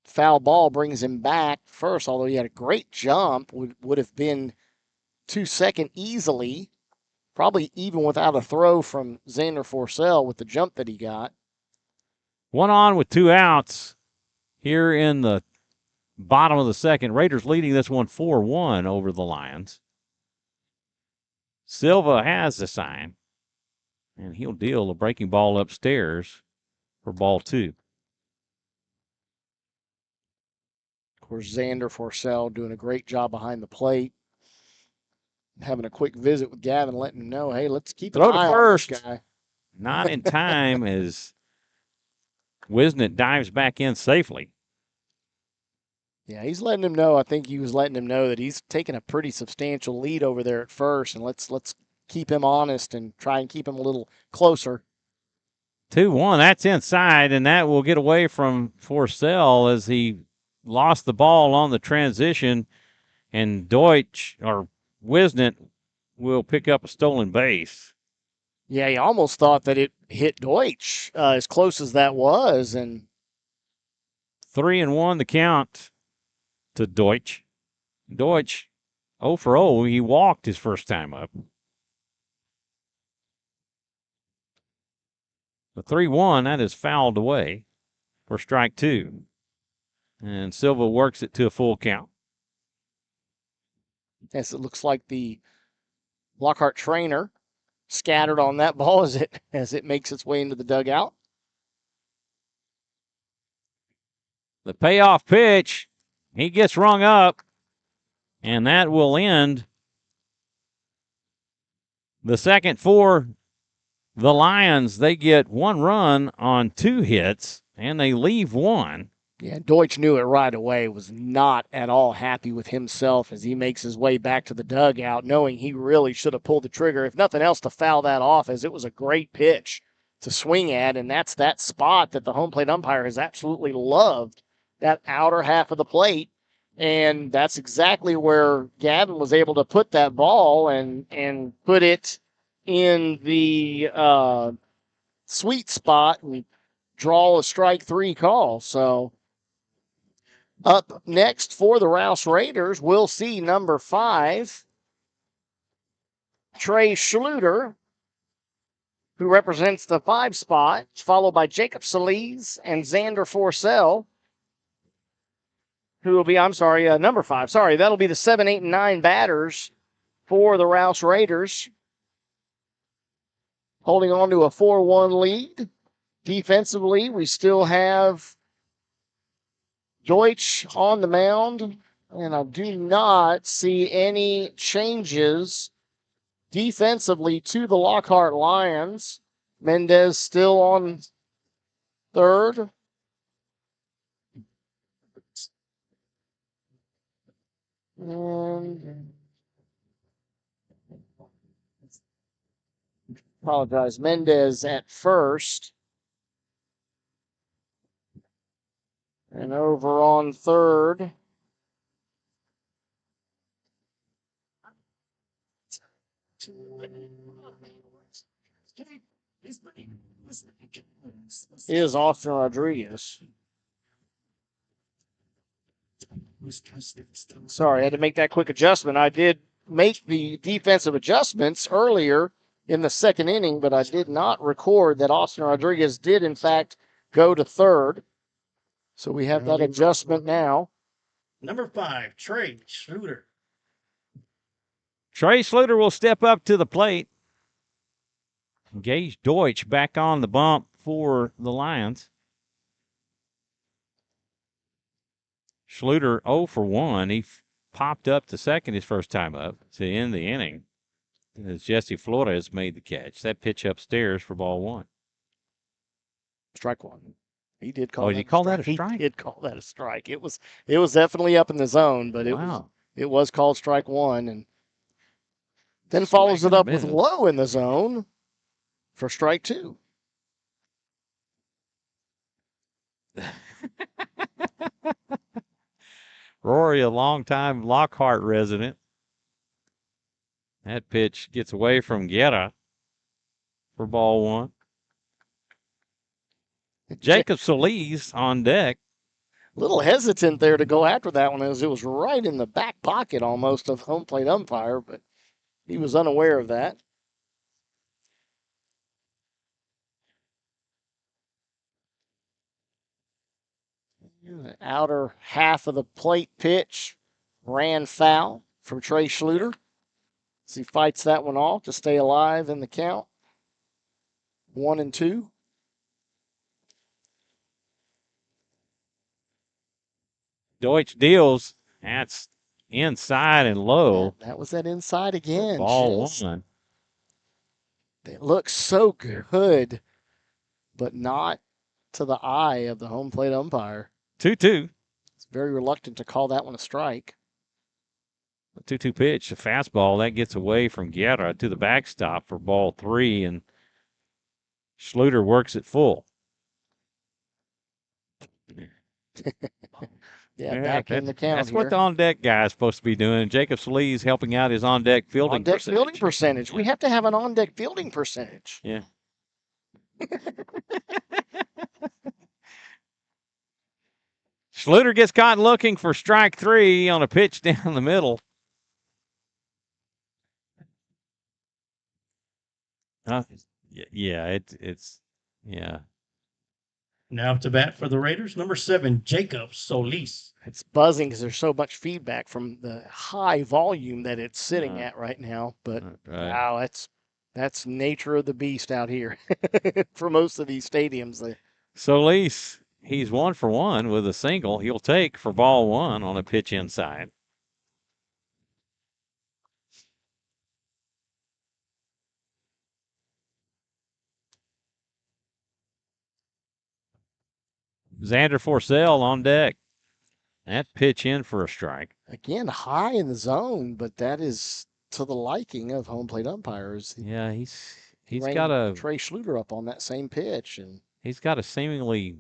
foul ball brings him back first, although he had a great jump, would have been to second easily, probably even without a throw from Xander Forcell with the jump that he got. 1 on with 2 outs here in the bottom of the second. Raiders leading this one 4-1 over the Lions. Silva has the sign, and he'll deal a breaking ball upstairs for ball 2. Of course, Xander Forcell doing a great job behind the plate. Having a quick visit with Gavin, letting him know, hey, let's keep an Throw to eye on first. this guy. Not in time as Wisnett dives back in safely. Yeah, he's letting him know. I think he was letting him know that he's taking a pretty substantial lead over there at first, and let's keep him honest and try and keep him a little closer. 2-1, that's inside, and that will get away from Forcell as he lost the ball on the transition, and Wisnett will pick up a stolen base. Yeah, he almost thought that it hit Deutsch as close as that was, and 3-1 the count to Deutsch. Deutsch 0 for 0. He walked his first time up. The 3-1, that is fouled away for strike 2. And Silva works it to a full count. as it looks like the Lockhart trainer scattered on that ball as it makes its way into the dugout. The payoff pitch, he gets rung up. And that will end the second for the Lions. They get 1 run on 2 hits, and they leave 1. Yeah, Deutsch knew it right away, was not at all happy with himself as he makes his way back to the dugout, knowing he really should have pulled the trigger, if nothing else, to foul that off, as it was a great pitch to swing at, and that's that spot that the home plate umpire has absolutely loved, that outer half of the plate, and that's exactly where Gavin was able to put that ball and put it in the sweet spot and draw a strike 3 call. So up next for the Rouse Raiders, we'll see number 5, Trey Schluter, who represents the 5 spot, followed by Jacob Solis and Xander Forcell, who will be, number 5. Sorry, that'll be the 7, 8, and 9 batters for the Rouse Raiders. Holding on to a 4-1 lead. Defensively, we still have Deutsch on the mound, and I do not see any changes defensively to the Lockhart Lions. Mendez still on third. And apologize, Mendez at first. And over on third, is Austin Rodriguez. Sorry, I had to make that quick adjustment. I did make the defensive adjustments earlier in the second inning, but I did not record that Austin Rodriguez did, in fact, go to third. So we have that adjustment now. Number 5, Trey Schluter. Trey Schluter will step up to the plate. Gage Deutsch back on the bump for the Lions. Schluter 0 for 1. He popped up to second his first time up to end the inning, as Jesse Flores made the catch. That pitch upstairs for ball 1. Strike 1. He did call. Oh, did he call that a strike? He did call that a strike. It was definitely up in the zone, but it was called strike 1, and then follows it up with low in the zone for strike 2. Rory, a longtime Lockhart resident. That pitch gets away from Guerra for ball 1. Jacob Solis on deck. A little hesitant there to go after that one, as it was right in the back pocket almost of home plate umpire, but he was unaware of that. The outer half of the plate pitch ran foul from Trey Schluter. As he fights that one off to stay alive in the count. 1-2. Deutsch deals. That's inside and low. That was that inside again. Ball 1. It looks so good, but not to the eye of the home plate umpire. 2-2. He's very reluctant to call that one a strike. A 2-2 pitch, a fastball. That gets away from Guerra to the backstop for ball 3, and Schluter works it full. Back in the count. That's here. what the on-deck guy is supposed to be doing. Jacob Solis helping out his on-deck fielding percentage. Fielding percentage. We have to have an on-deck fielding percentage. Yeah. Schluter gets caught looking for strike 3 on a pitch down the middle. Yeah. Now to bat for the Raiders, number 7, Jacob Solis. It's buzzing because there's so much feedback from the high volume that it's sitting at right now. But wow, that's nature of the beast out here for most of these stadiums. Solis, he's 1 for 1 with a single. He'll take for ball 1 on a pitch inside. Xander Forsell on deck. That pitch in for a strike. Again, high in the zone, but that is to the liking of home plate umpires. Yeah, he's Rang got a Trey Schluter up on that same pitch, and he's got a seemingly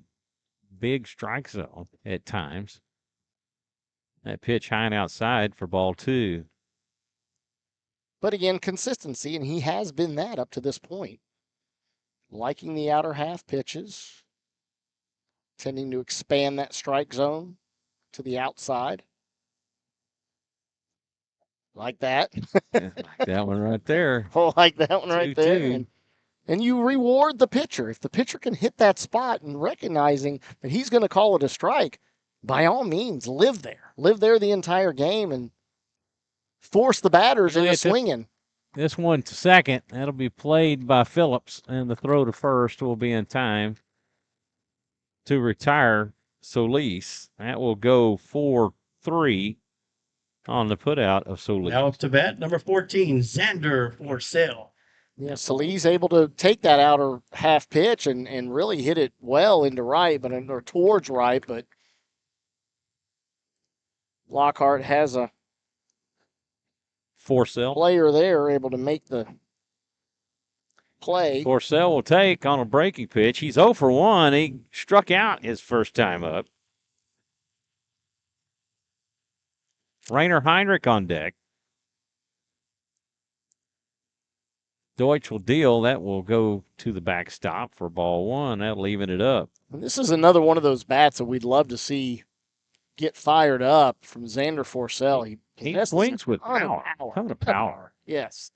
big strike zone at times. That pitch high and outside for ball 2. but again, consistency, and he has been that up to this point. Liking the outer half pitches, tending to expand that strike zone to the outside. Like that. Yeah, like that one right there. Oh, like that one right 2-2. there. And you reward the pitcher. If the pitcher can hit that spot and recognizing that he's going to call it a strike, by all means, live there. Live there the entire game and force the batters into swinging. This one to second. That'll be played by Phillips, and the throw to first will be in time to retire Solis. That will go 4-3 on the putout of Solis. Now up to bat, number 14, Xander Forsell. Yeah, Solis able to take that outer half pitch and really hit it well into right, or towards right, but Lockhart has a Forsell. player there able to make the play. Forsell will take on a breaking pitch. He's 0 for 1. He struck out his first time up. Rainer Heinrich on deck. Deutsch will deal. That will go to the backstop for ball 1. That'll even it up. And this is another one of those bats that we'd love to see get fired up from Xander Forsell. He swings with power. Ton of power. Yes.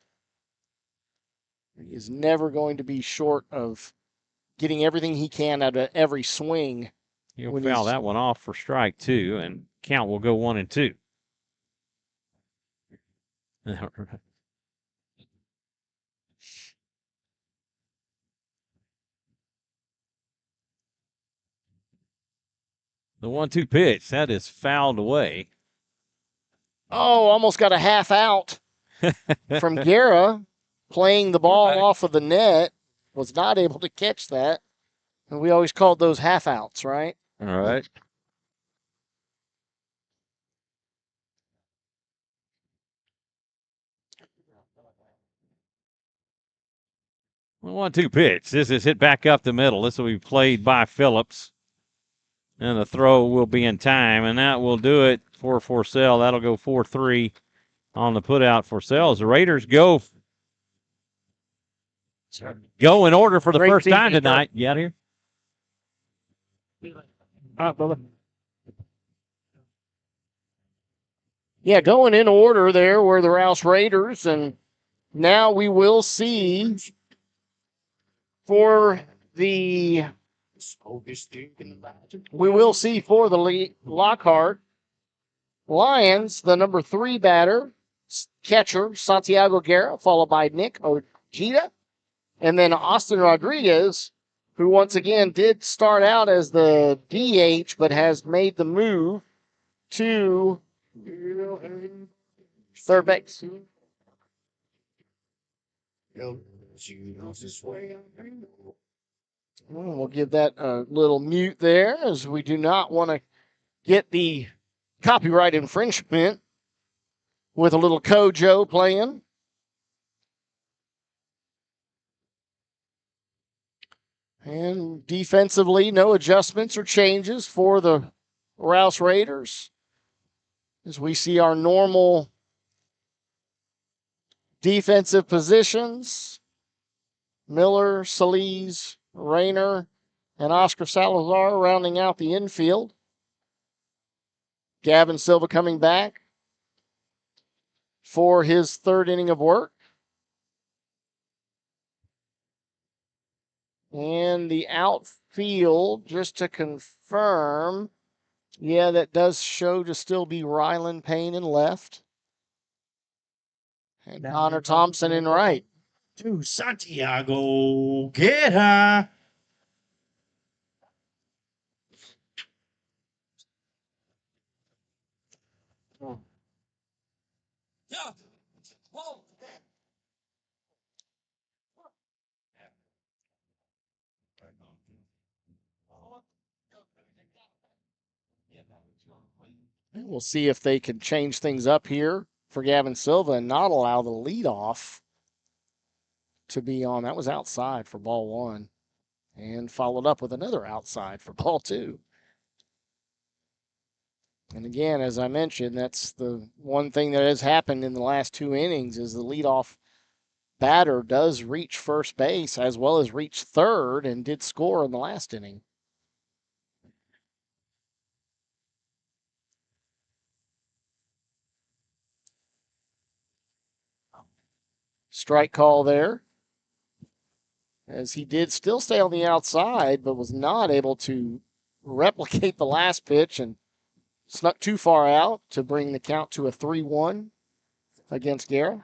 He is never going to be short of getting everything he can out of every swing. He'll foul that one off for strike 2, and count will go 1-2. The 1-2 pitch, that is fouled away. Oh, almost got a half out from Guerra, playing the ball off of the net. Was not able to catch that. And we always called those half outs, right? All right. The 1-2 pitch. This is hit back up the middle. This will be played by Phillips. And the throw will be in time, and that will do it for Forsell. That'll go 4-3 on the putout. Forsell as the Raiders go in order for the first time tonight. You out here? Yeah, going in order there were the Rouse Raiders, and now we will see for the Lockhart Lions, the number 3 batter, catcher, Santiago Guerra, followed by Nick Ojeda, and then Austin Rodriguez, who once again did start out as the DH, but has made the move to third base. We'll give that a little mute there, as we do not want to get the copyright infringement with a little Kojo playing. And defensively, no adjustments or changes for the Rouse Raiders, as we see our normal defensive positions. Miller, Solis, Rayner, and Oscar Salazar rounding out the infield. Gavin Silva coming back for his third inning of work. And the outfield, just to confirm, yeah, that does show to still be Ryland Payne in left. And Connor Thompson in right. To Santiago Guerra. We'll see if they can change things up here for Gavin Silva and not allow the leadoff to be on. That was outside for ball one, and followed up with another outside for ball two. And again, as I mentioned, that's the one thing that has happened in the last 2 innings is the leadoff batter does reach first base as well as reach third and did score in the last inning. Strike call there, as he did still stay on the outside, but was not able to replicate the last pitch and snuck too far out to bring the count to a 3-1 against Guerra.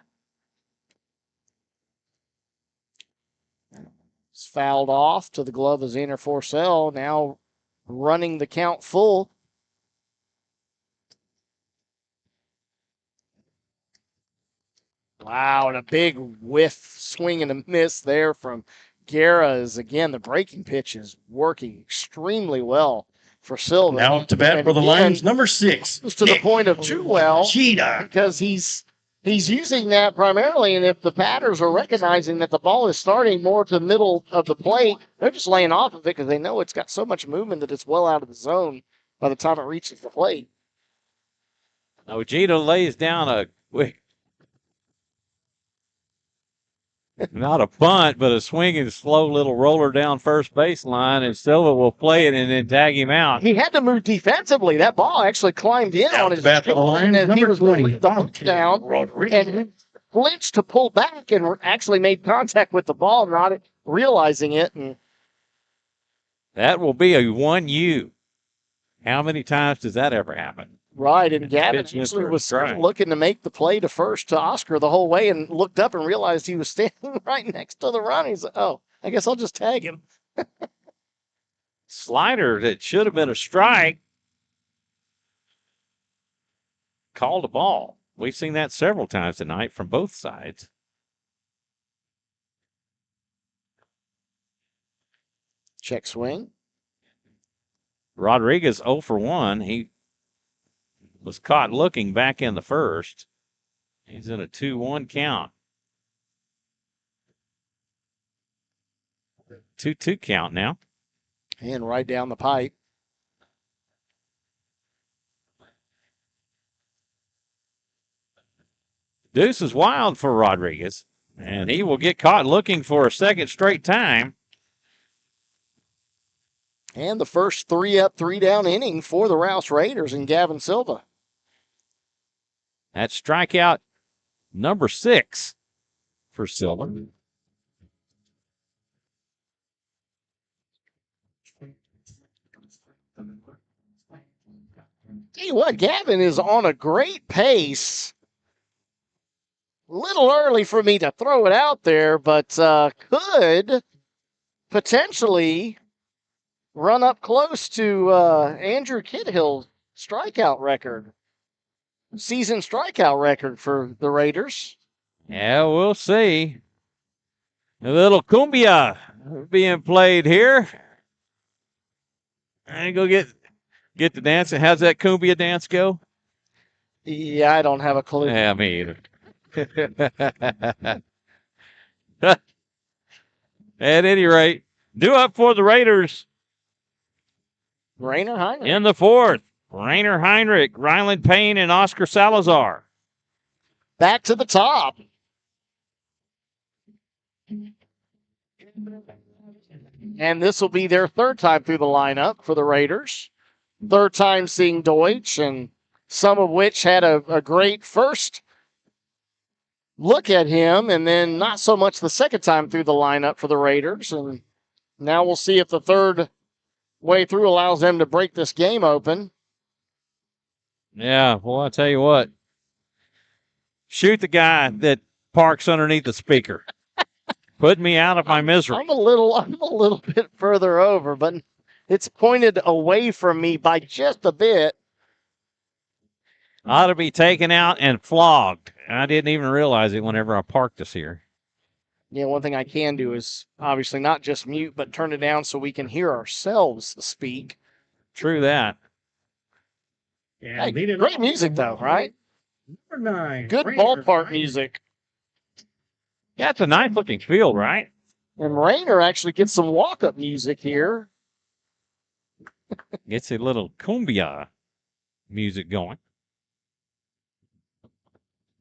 It's fouled off to the glove of Xander Forcell, now running the count full. Wow, and a big whiff, swing and a miss there from Guerra. As again, the breaking pitch is working extremely well for Silva. Now up to bat for the Lions, number 6. To the point of too well, Cheetah. because he's using that primarily, and if the batters are recognizing that the ball is starting more to the middle of the plate, they're just laying off of it because they know it's got so much movement that it's well out of the zone by the time it reaches the plate. Ojeda lays down a quick, not a bunt, but a swinging slow little roller down first baseline, and Silva will play it and then tag him out. He had to move defensively. That ball actually climbed in on his bat for the Lions, and he number was 20. down and flinched to pull back and actually made contact with the ball, not realizing it. And that will be a 1U. How many times does that ever happen? right, and Gavin Pitch in actually for a was strike. looking to make the play to first to Oscar the whole way and looked up and realized he was standing right next to the run. He's like, oh, I guess I'll just tag him. Slider that should have been a strike. Called a ball. We've seen that several times tonight from both sides. Check swing. Rodriguez 0 for 1. He was caught looking back in the first. He's in a 2-1 count. 2-2 count now. And right down the pipe. Deuce is wild for Rodriguez, and he will get caught looking for a second straight time. And the first 3 up, 3 down inning for the Rouse Raiders and Gavin Silva. That's strikeout number 6 for Silva. Tell you what, Gavin is on a great pace. A little early for me to throw it out there, but could potentially run up close to Andrew Kidhill's strikeout record. Season strikeout record for the Raiders. Yeah, we'll see. A little cumbia being played here. I go get the dance. How's that cumbia dance go? Yeah, I don't have a clue. Yeah, me either. At any rate, due up for the Raiders Rainer Heinrich. in the 4th. Rainer Heinrich, Ryland Payne, and Oscar Salazar. Back to the top. And this will be their 3rd time through the lineup for the Raiders. 3rd time seeing Deutsch, and some of which had a great first look at him, and then not so much the 2nd time through the lineup for the Raiders. And now we'll see if the 3rd way through allows them to break this game open. Yeah, well, I'll tell you what. Shoot the guy that parks underneath the speaker. Put me out of my misery. I'm a little bit further over, but it's pointed away from me by just a bit. Ought to be taken out and flogged. I didn't even realize it whenever I parked this here. Yeah, one thing I can do is obviously not just mute, but turn it down so we can hear ourselves speak. True that. And Hey, leading great off music, with though, right? Number 9. Good Rainer. ballpark music. Yeah, it's a nice looking field, right? And Rainer actually gets some walk-up music here. Gets a little cumbia music going.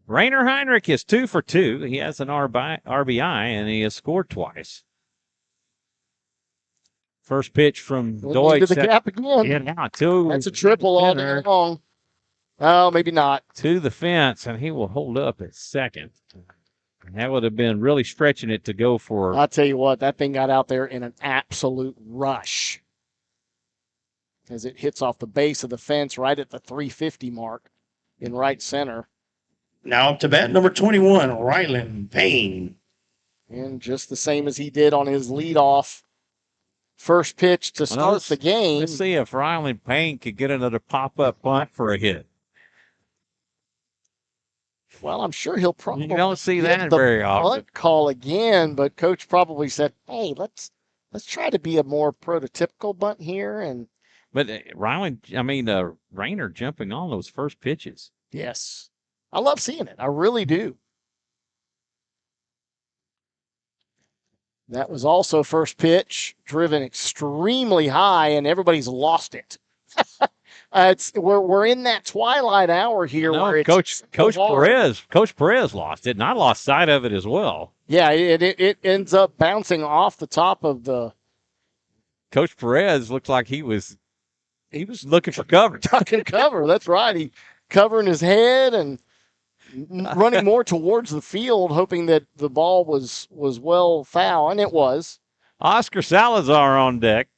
Rainer Heinrich is 2 for 2. He has an RBI, and he has scored twice. First pitch from Deutsch. Into the gap again. Yeah, now two. That's a triple all day long. Oh, maybe not. To the fence, and he will hold up at second. And that would have been really stretching it to go for. I'll tell you what, that thing got out there in an absolute rush as it hits off the base of the fence right at the 350 mark in right center. Now up to bat, number 21, Ryland Payne. And just the same as he did on his leadoff first pitch to start the game. Let's see if Ryland Payne could get another pop-up bunt for a hit. Well, I'm sure he'll probably You don't see get that the very often. bunt call again, but coach probably said, "Hey, let's try to be a more prototypical bunt here." And But Rainer jumping on those first pitches. yes, I love seeing it. I really do. That was also first pitch, driven extremely high, and everybody's lost it. We're in that twilight hour here. No, where it's Coach hard. Perez lost it, and I lost sight of it as well. Yeah, it ends up bouncing off the top of the. Coach Perez looked like he was looking for cover. Ducking cover. That's right. He covering his head and running more towards the field, hoping that the ball was well foul, and it was. Oscar Salazar on deck.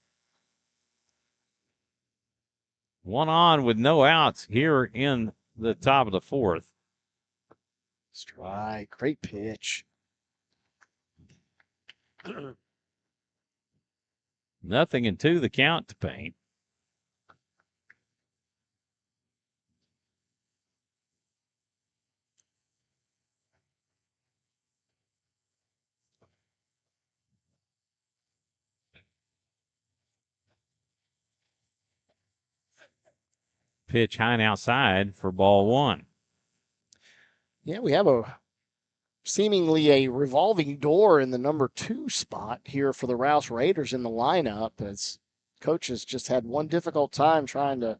One on with no outs here in the top of the fourth. Strike. Great pitch. Nothing and 2 the count to Payne. Pitch high and outside for ball 1. Yeah, we have seemingly a revolving door in the number 2 spot here for the Rouse Raiders in the lineup, as coach has just had one difficult time trying to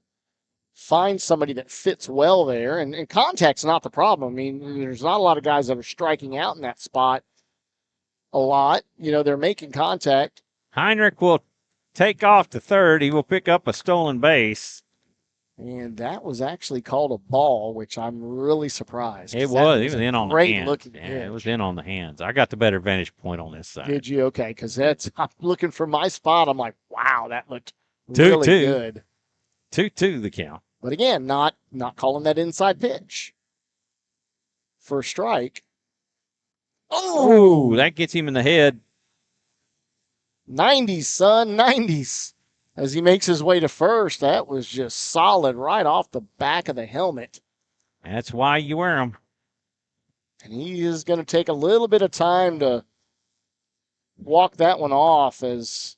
find somebody that fits well there. And contact's not the problem. I mean, there's not a lot of guys that are striking out in that spot a lot. You know, they're making contact. Heinrich will take off to third. He will pick up a stolen base. And that was actually called a ball, which I'm really surprised. It was. It was in on the hands. Great looking pitch. Yeah, it was in on the hands. I got the better vantage point on this side. Did you? Okay, because I'm looking for my spot. I'm like, wow, that looked 2-2. really good. 2-2 the count. But again, not calling that inside pitch for a strike. Oh, that gets him in the head. 90s, son, 90s. As he makes his way to first, that was just solid right off the back of the helmet. That's why you wear them. And he is going to take a little bit of time to walk that one off, as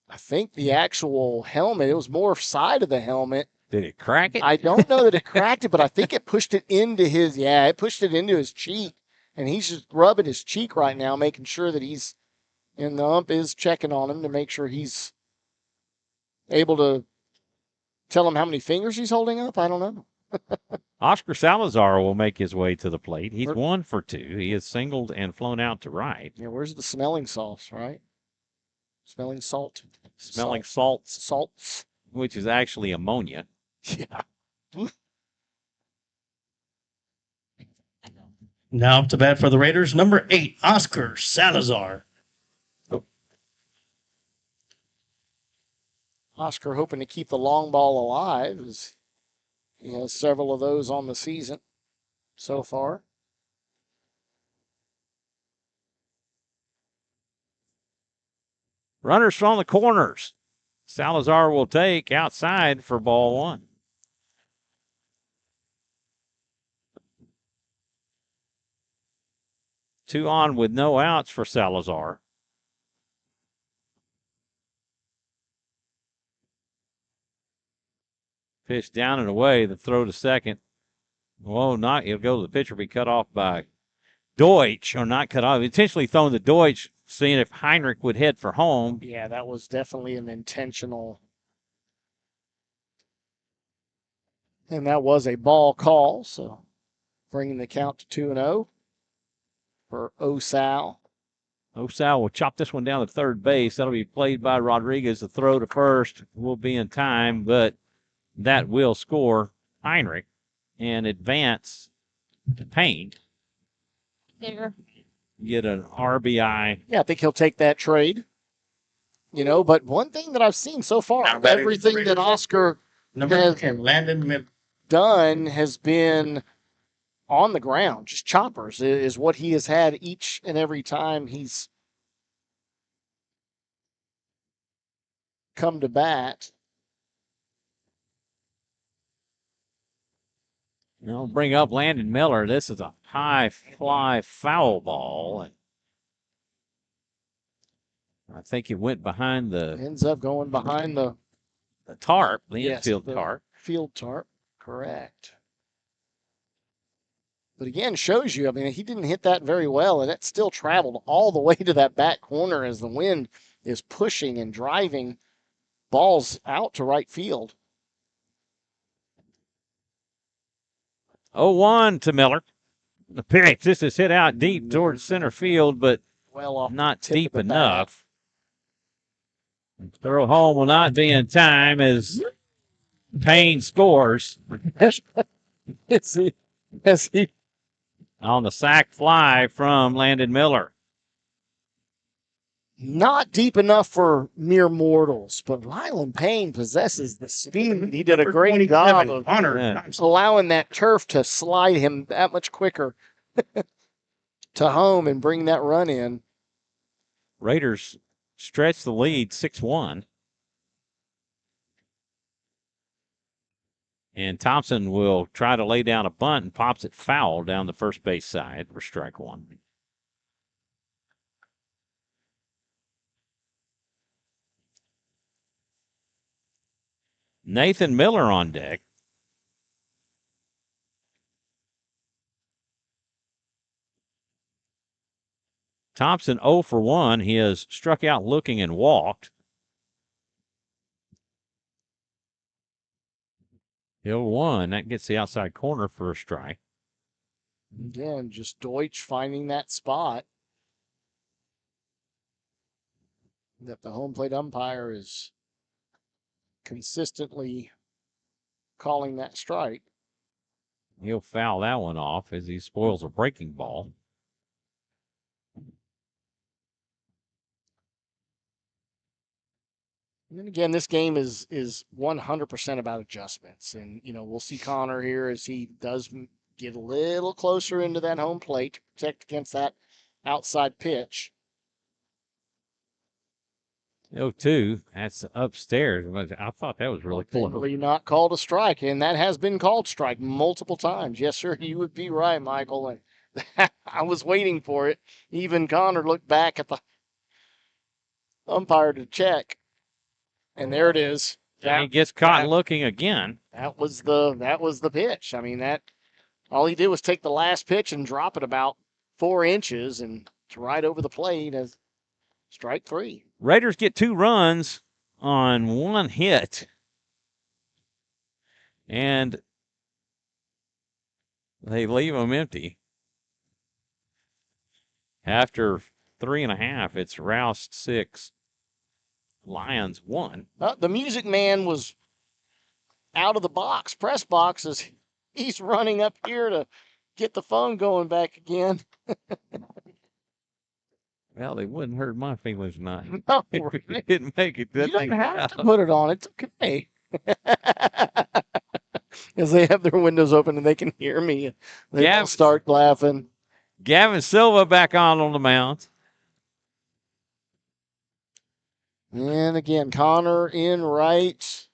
I think the actual helmet, it was more side of the helmet. Did it crack it? I don't know that it cracked it, but I think it pushed it into his cheek. And he's just rubbing his cheek right now, making sure that and the ump is checking on him to make sure he's able to tell him how many fingers he's holding up. I don't know. Oscar Salazar will make his way to the plate. He's 1 for 2. He is singled and flown out to right. Yeah, where's the smelling salts, right? Smelling salt. Smelling salts. Salts. Which is actually ammonia. Yeah. Now up to bat for the Raiders, number 8, Oscar Salazar. Oscar hoping to keep the long ball alive, as he has several of those on the season so far. Runners from the corners. Salazar will take outside for ball 1. Two on with no outs for Salazar. Pitch down and away. The throw to second. Whoa, not. He'll go to the pitcher, be cut off by Deutsch, or not cut off. Intentionally thrown to Deutsch, seeing if Heinrich would head for home. Yeah, that was definitely an intentional. And that was a ball call, so bringing the count to 2-0 for Osal. Osal will chop this one down to third base. That'll be played by Rodriguez. The throw to first will be in time, but that will score Heinrich and advance to Payne. There. Get an RBI. Yeah, I think he'll take that trade. You know, but one thing that I've seen so far, Now batting everything for that Oscar Number has 10, Landon Miller. done has been on the ground, just choppers is what he has had each and every time he's come to bat. I'll bring up Landon Miller. This is a high fly foul ball. And I think it went behind the Ends up going behind the tarp, the yes, infield the tarp. Field tarp, correct. But again, shows you, I mean, he didn't hit that very well, and it still traveled all the way to that back corner as the wind is pushing and driving balls out to right field. 0-1 to Miller. The pitch. This is hit out deep towards center field, but Well off not tip deep of the bat. enough. Throw home will not be in time as Payne scores As he on the sac fly from Landon Miller. not deep enough for mere mortals, but Ryland Payne possesses the speed. He did a great job of allowing that turf to slide him that much quicker to home and bring that run in. Raiders stretch the lead 6-1. And Thompson will try to lay down a bunt and pops it foul down the first base side for strike one. Nathan Miller on deck. Thompson 0 for 1. He has struck out looking and walked. Hill 1. That gets the outside corner for a strike. Again, just Deutsch finding that spot that the home plate umpire is consistently calling that strike. He'll foul that one off as he spoils a breaking ball. And then again, this game is 100% about adjustments. And, you know, we'll see Connor here as he does get a little closer into that home plate to protect against that outside pitch. 0-2. That's upstairs. I thought that was really cool. Ultimately not called a strike, and that has been called strike multiple times. Yes, sir, you would be right, Michael. And I was waiting for it. Even Connor looked back at the umpire to check. And there it is. He gets caught looking again. That was the pitch. I mean, that all he did was take the last pitch and drop it about 4 inches and it's right over the plate as strike 3. Raiders get 2 runs on 1 hit. And they leave them empty. After 3.5, it's Rouse 6, Lions 1. The music man was out of the box, press box, as he's running up here to get the phone going back again. Well, they wouldn't hurt my feelings not. No, If right? it didn't make it. That You don't thing have out. to put it on. It's okay. As they have their windows open and they can hear me, they Yeah. all start laughing. Gavin Silva back on the mound. And again, Connor in right.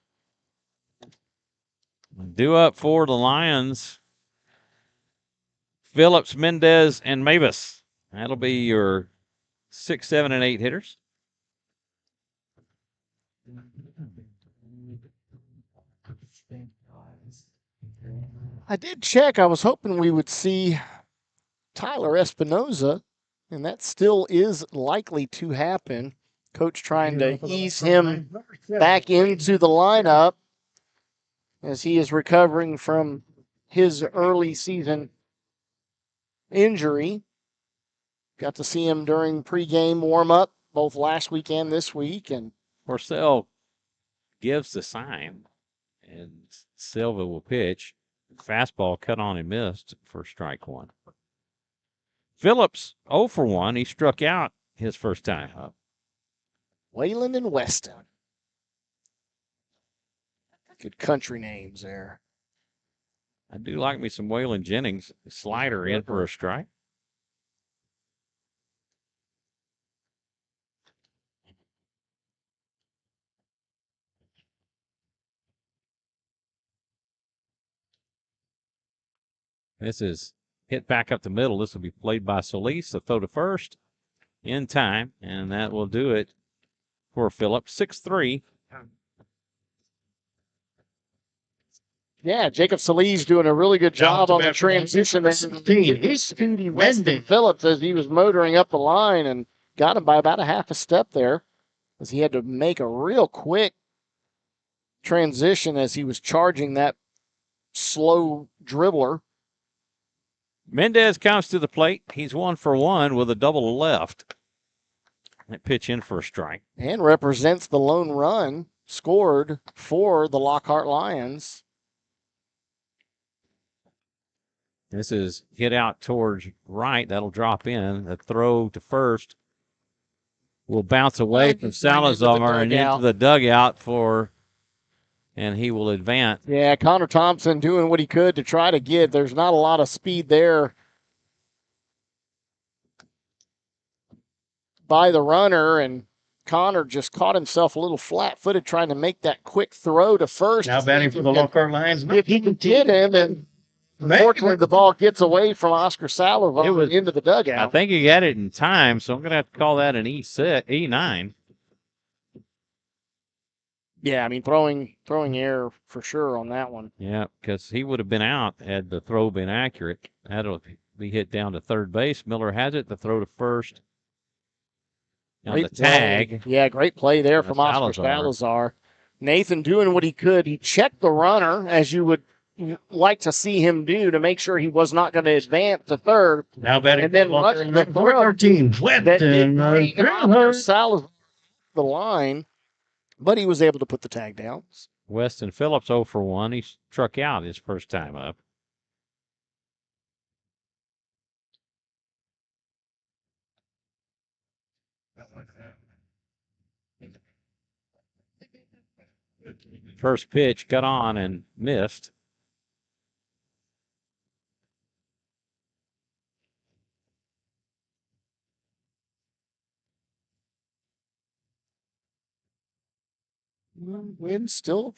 Due up for the Lions. Phillips, Mendez, and Mavis. That'll be your 6, 7, and 8 hitters. I did check. I was hoping we would see Tyler Espinoza, and that still is likely to happen. Coach trying to ease him back into the lineup as he is recovering from his early season injury. Got to see him during pregame warm-up both last week and this week. And Porcel gives the sign, and Silva will pitch. Fastball cut on and missed for strike one. Phillips 0 for 1. He struck out his first time up. Wayland and Weston. Good country names there. I do like me some Waylon Jennings. Slider in for a strike. This is hit back up the middle. This will be played by Solis. The throw to first in time, and that will do it for Phillips. 6-3. Yeah, Jacob Solis doing a really good job on the transition. Speedy Weston Phillips as he was motoring up the line and got him by about a half a step there as he had to make a real quick transition as he was charging that slow dribbler. Mendez comes to the plate. He's 1 for 1 with a double left. That pitch in for a strike. And represents the lone run scored for the Lockhart Lions. This is hit out towards right. That'll drop in. The throw to first will bounce away from Salazar and into the dugout and he will advance. Yeah, Connor Thompson doing what he could to try to get. There's not a lot of speed there by the runner, and Connor just caught himself a little flat-footed trying to make that quick throw to first. Now batting for the Lockhart Lions. If he can get him, and unfortunately the ball gets away from Oscar Salazar into the dugout. I think he got it in time, so I'm going to have to call that an E9. Yeah, I mean, throwing error for sure on that one. Yeah, because he would have been out had the throw been accurate. That'll be hit down to third base. Miller has it. The throw to first. On the tag. Yeah, great play there from Oscar Salazar. Nathan doing what he could. He checked the runner, as you would like to see him do, to make sure he was not going to advance to third. Now batting and then for the throw team. Salazar the line, but he was able to put the tag down. Weston Phillips 0 for 1. He struck out his first time up. First pitch got on and missed. Wynn still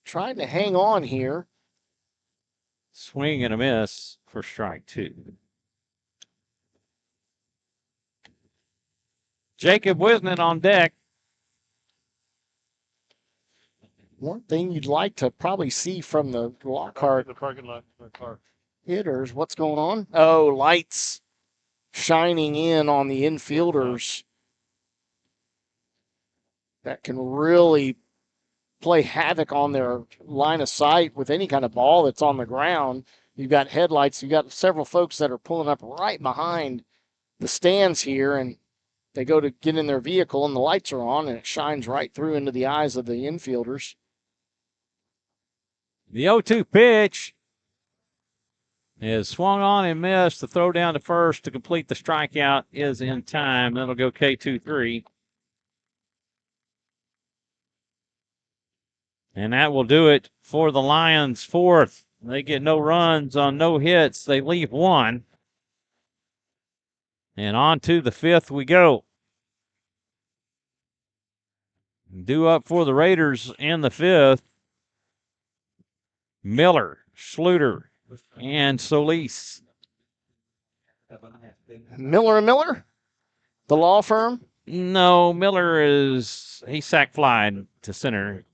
trying to hang on here. Swing and a miss for strike 2. Jacob Wisnett on deck. One thing you'd like to probably see from the Lockhart parking lot car hitters, what's going on? Oh, lights shining in on the infielders. That can really play havoc on their line of sight with any kind of ball that's on the ground. You've got headlights. You've got several folks that are pulling up right behind the stands here, and they go to get in their vehicle, and the lights are on, and it shines right through into the eyes of the infielders. The 0-2 pitch is swung on and missed. The throw down to first to complete the strikeout is in time. That'll go K2-3. And that will do it for the Lions. Fourth. They get no runs on no hits. They leave one. And on to the fifth we go. Due up for the Raiders in the fifth. Miller, Schluter, and Solis. Miller and Miller, the law firm? No, Miller he sack flied to center.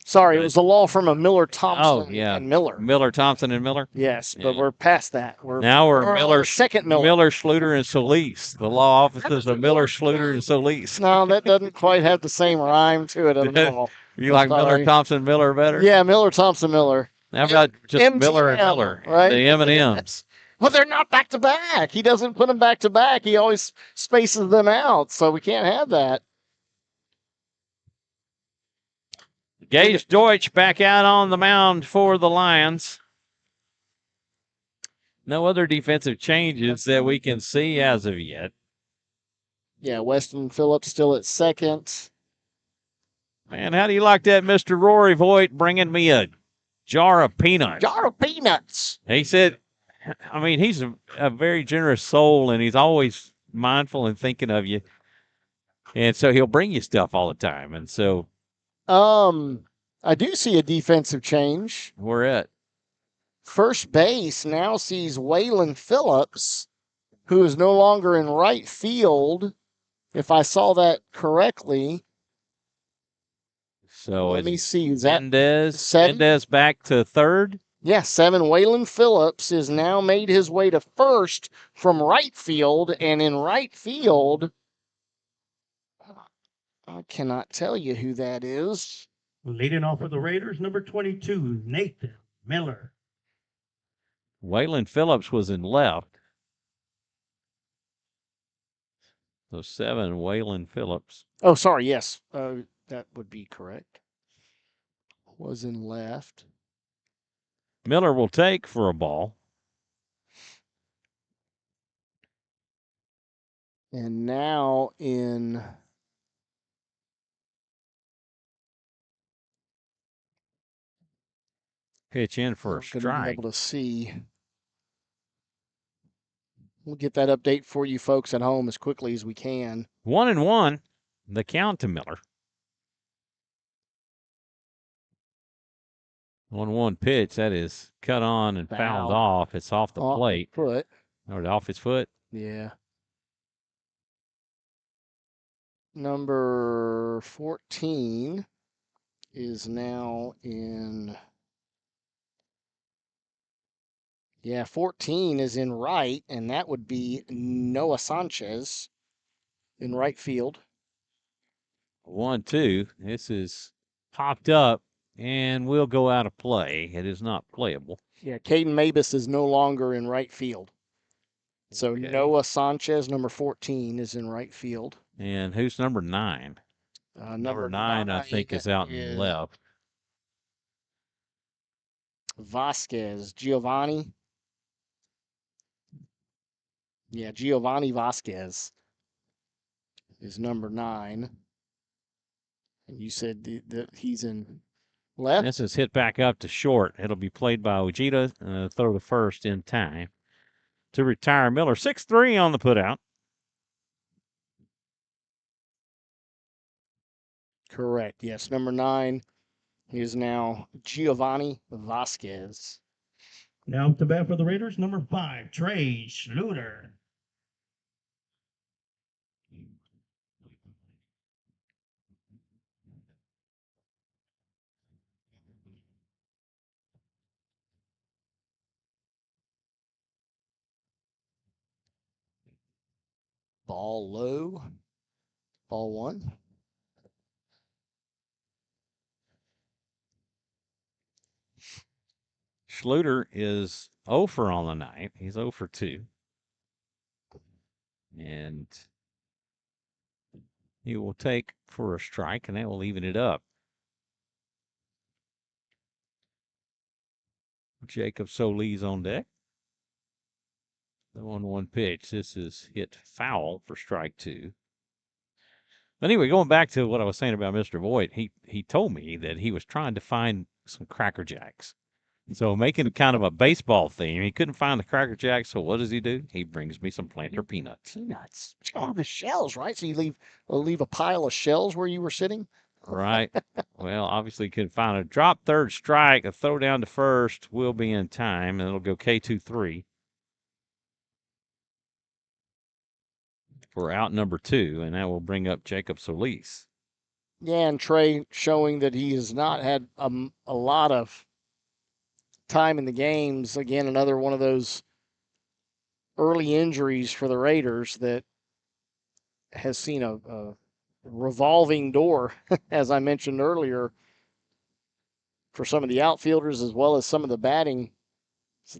Sorry, it was the law firm of Miller, Thompson, yeah. and Miller. Miller, Thompson, and Miller. Yes, but Yeah. we're past that. We're Miller, on the second Miller. Miller, Schluter, and Solis. The law offices of Miller, Schluter, and Solis. No, that doesn't quite have the same rhyme to it at all. You like Sorry. Miller, Thompson, Miller better? Yeah, Miller, Thompson, Miller. How about just MTM, Miller and Miller? right? The M&Ms. Well, they're not back to back. He doesn't put them back to back. He always spaces them out, so we can't have that. Gage Deutsch back out on the mound for the Lions. No other defensive changes that we can see as of yet. Yeah, Weston Phillips still at second. Man, how do you like that, Mr. Rory Voigt, bringing me a jar of peanuts? Jar of peanuts. He said, I mean, he's a very generous soul, and he's always mindful and thinking of you. And so he'll bring you stuff all the time. And so I do see a defensive change. we're at. First base now sees Waylon Phillips, who is no longer in right field, if I saw that correctly. So Let me see. Is that Mendez back to third. Yeah, 7. Waylon Phillips is now made his way to first from right field, and in right field, I cannot tell you who that is. Leading off for the Raiders, number 22, Nathan Miller. Waylon Phillips was in left. So 7, Waylon Phillips. Oh, sorry, yes. That would be correct. Was in left. Miller will take for a ball. And now in Pitch in for a I'm gonna strike. be able to see. We'll get that update for you folks at home as quickly as we can. 1-1, the count to Miller. 1-1 pitch, that is cut on and fouled off. It's off the plate. Foot. Or off his foot. Yeah. Number 14 is now in. Yeah, 14 is in right, and that would be Noah Sanchez in right field. 1-2. This is popped up and will go out of play. It is not playable. Yeah, Caden Mabus is no longer in right field. So Okay. Noah Sanchez, number 14, is in right field. And who's number 9? Number 9, I think, is out in left. Vasquez, Giovanni. Yeah, Giovanni Vasquez is number 9. And you said that he's in left? This is hit back up to short. It'll be played by Ojeda, throw to first in time to retire Miller. 6-3 on the putout. Correct. Yes, number 9 is now Giovanni Vasquez. Now up to bat for the Raiders, number 5, Trey Schluter. Ball low. Ball 1. Schluter is 0 for on the night. He's 0 for 2. And he will take for a strike, and that will even it up. Jacob Solis on deck. The 1-1 pitch. This is hit foul for strike 2. Anyway, going back to what I was saying about Mr. Voigt, he told me that he was trying to find some Cracker Jacks. So making kind of a baseball theme, he couldn't find the Cracker Jacks, so what does he do? He brings me some planter peanuts. Peanuts. Oh, the shells, right? So you leave a pile of shells where you were sitting? Right. Well, obviously couldn't find a drop third strike, a throw down to first will be in time, and it'll go K2-3 for out number 2, and that will bring up Jacob Solis. Yeah, and Trey showing that he has not had a lot of time in the games. Again, another one of those early injuries for the Raiders that has seen a revolving door, as I mentioned earlier, for some of the outfielders as well as some of the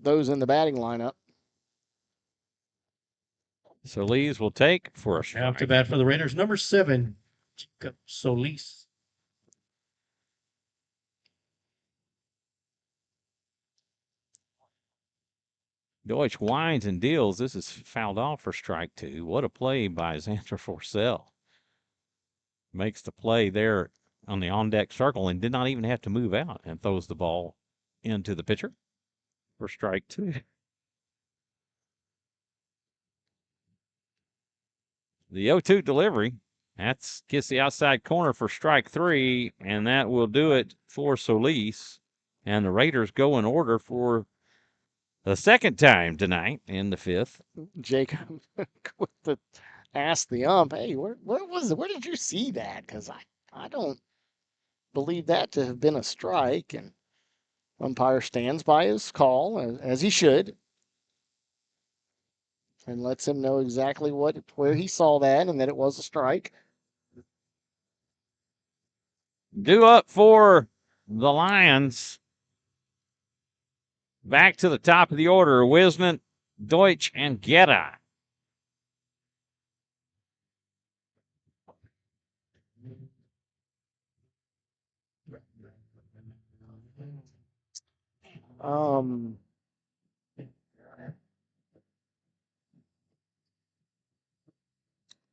those in the batting lineup. So Lees will take for a Now strike. to bat for the Raiders, number 7, Jacob Solis. Deutsch winds and deals. This is fouled off for strike 2. What a play by Xander Forcell. Makes the play there on the on-deck circle and did not even have to move out and throws the ball into the pitcher for strike 2. The 0-2 delivery. That gets the outside corner for strike 3, and that will do it for Solis. And the Raiders go in order for the second time tonight in the 5th. Jacob asked the ump, hey, where was it? Where did you see that? Because I don't believe that to have been a strike. And umpire stands by his call, as he should, and lets him know exactly where he saw that and that it was a strike. Due up for the Lions. Back to the top of the order, Wisnant, Deutsch, and Guerra.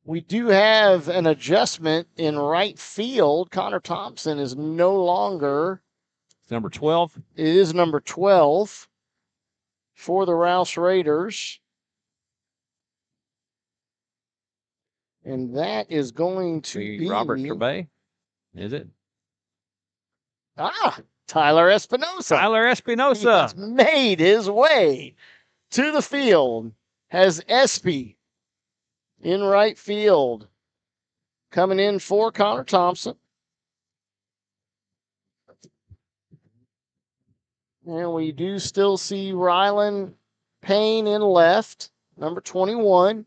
We do have an adjustment in right field. Connor Thompson is no longer. It's number 12. It is number 12 for the Rouse Raiders. And that is going to be Robert Turbay. Is it? Tyler Espinosa. Tyler He Espinosa. has made his way to the field. Has Espy in right field. Coming in for Connor Thompson. And we do still see Rylan Payne in left, number 21.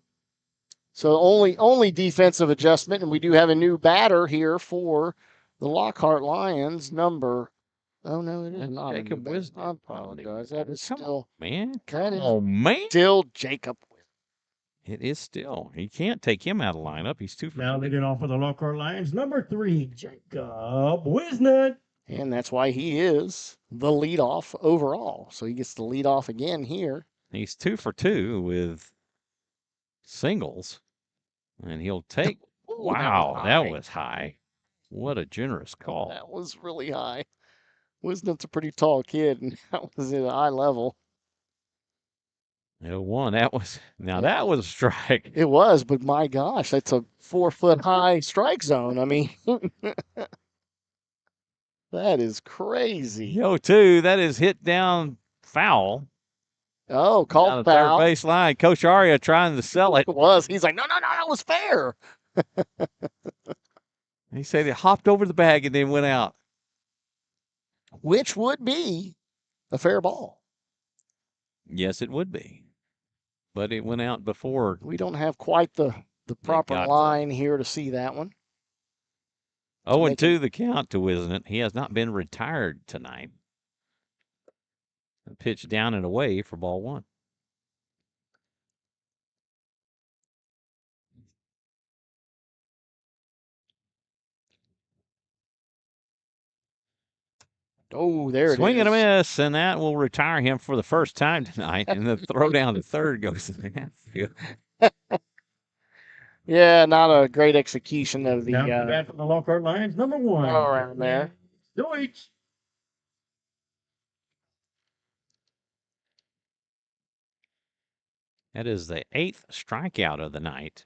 So only defensive adjustment, and we do have a new batter here for the Lockhart Lions, number. Oh no, it is not Jacob Wisnot. I apologize. That is still Man. that is Man. still Jacob Wisnot. It is still. You can't take him out of lineup. He's 2 for Now 2. leading off for the Lockhart Lions, number 3, Jacob Wisnant. And that's why he is the leadoff overall. So he gets the lead off again here. He's 2 for 2 with singles. And he'll take. Ooh, Wow, that high. was high. What a generous call. That was really high. Wisnot's a pretty tall kid, and that was at a high level. 0-1. That was a strike. It was, but my gosh, that's a 4-foot high strike zone. I mean, that is crazy. 0-2. That is hit down foul. Oh, Down called the third foul. base line. Coach Aria trying to sell it. It was. He's like, no, that was fair. He said he hopped over the bag and then went out. Which would be a fair ball. Yes, it would be. But it went out before. We don't have quite the proper got line here to see that one. 0-2 the count to Wisnant. He has not been retired tonight. A pitch down and away for ball 1. Oh, there it is. Swing and a miss, and that will retire him for the first time tonight. And the throw down to third goes to the outfield. Yeah, not a great execution of the Now to bat for the Lockhart Lions, number 1. all around there. Deutsch. That is the 8th strikeout of the night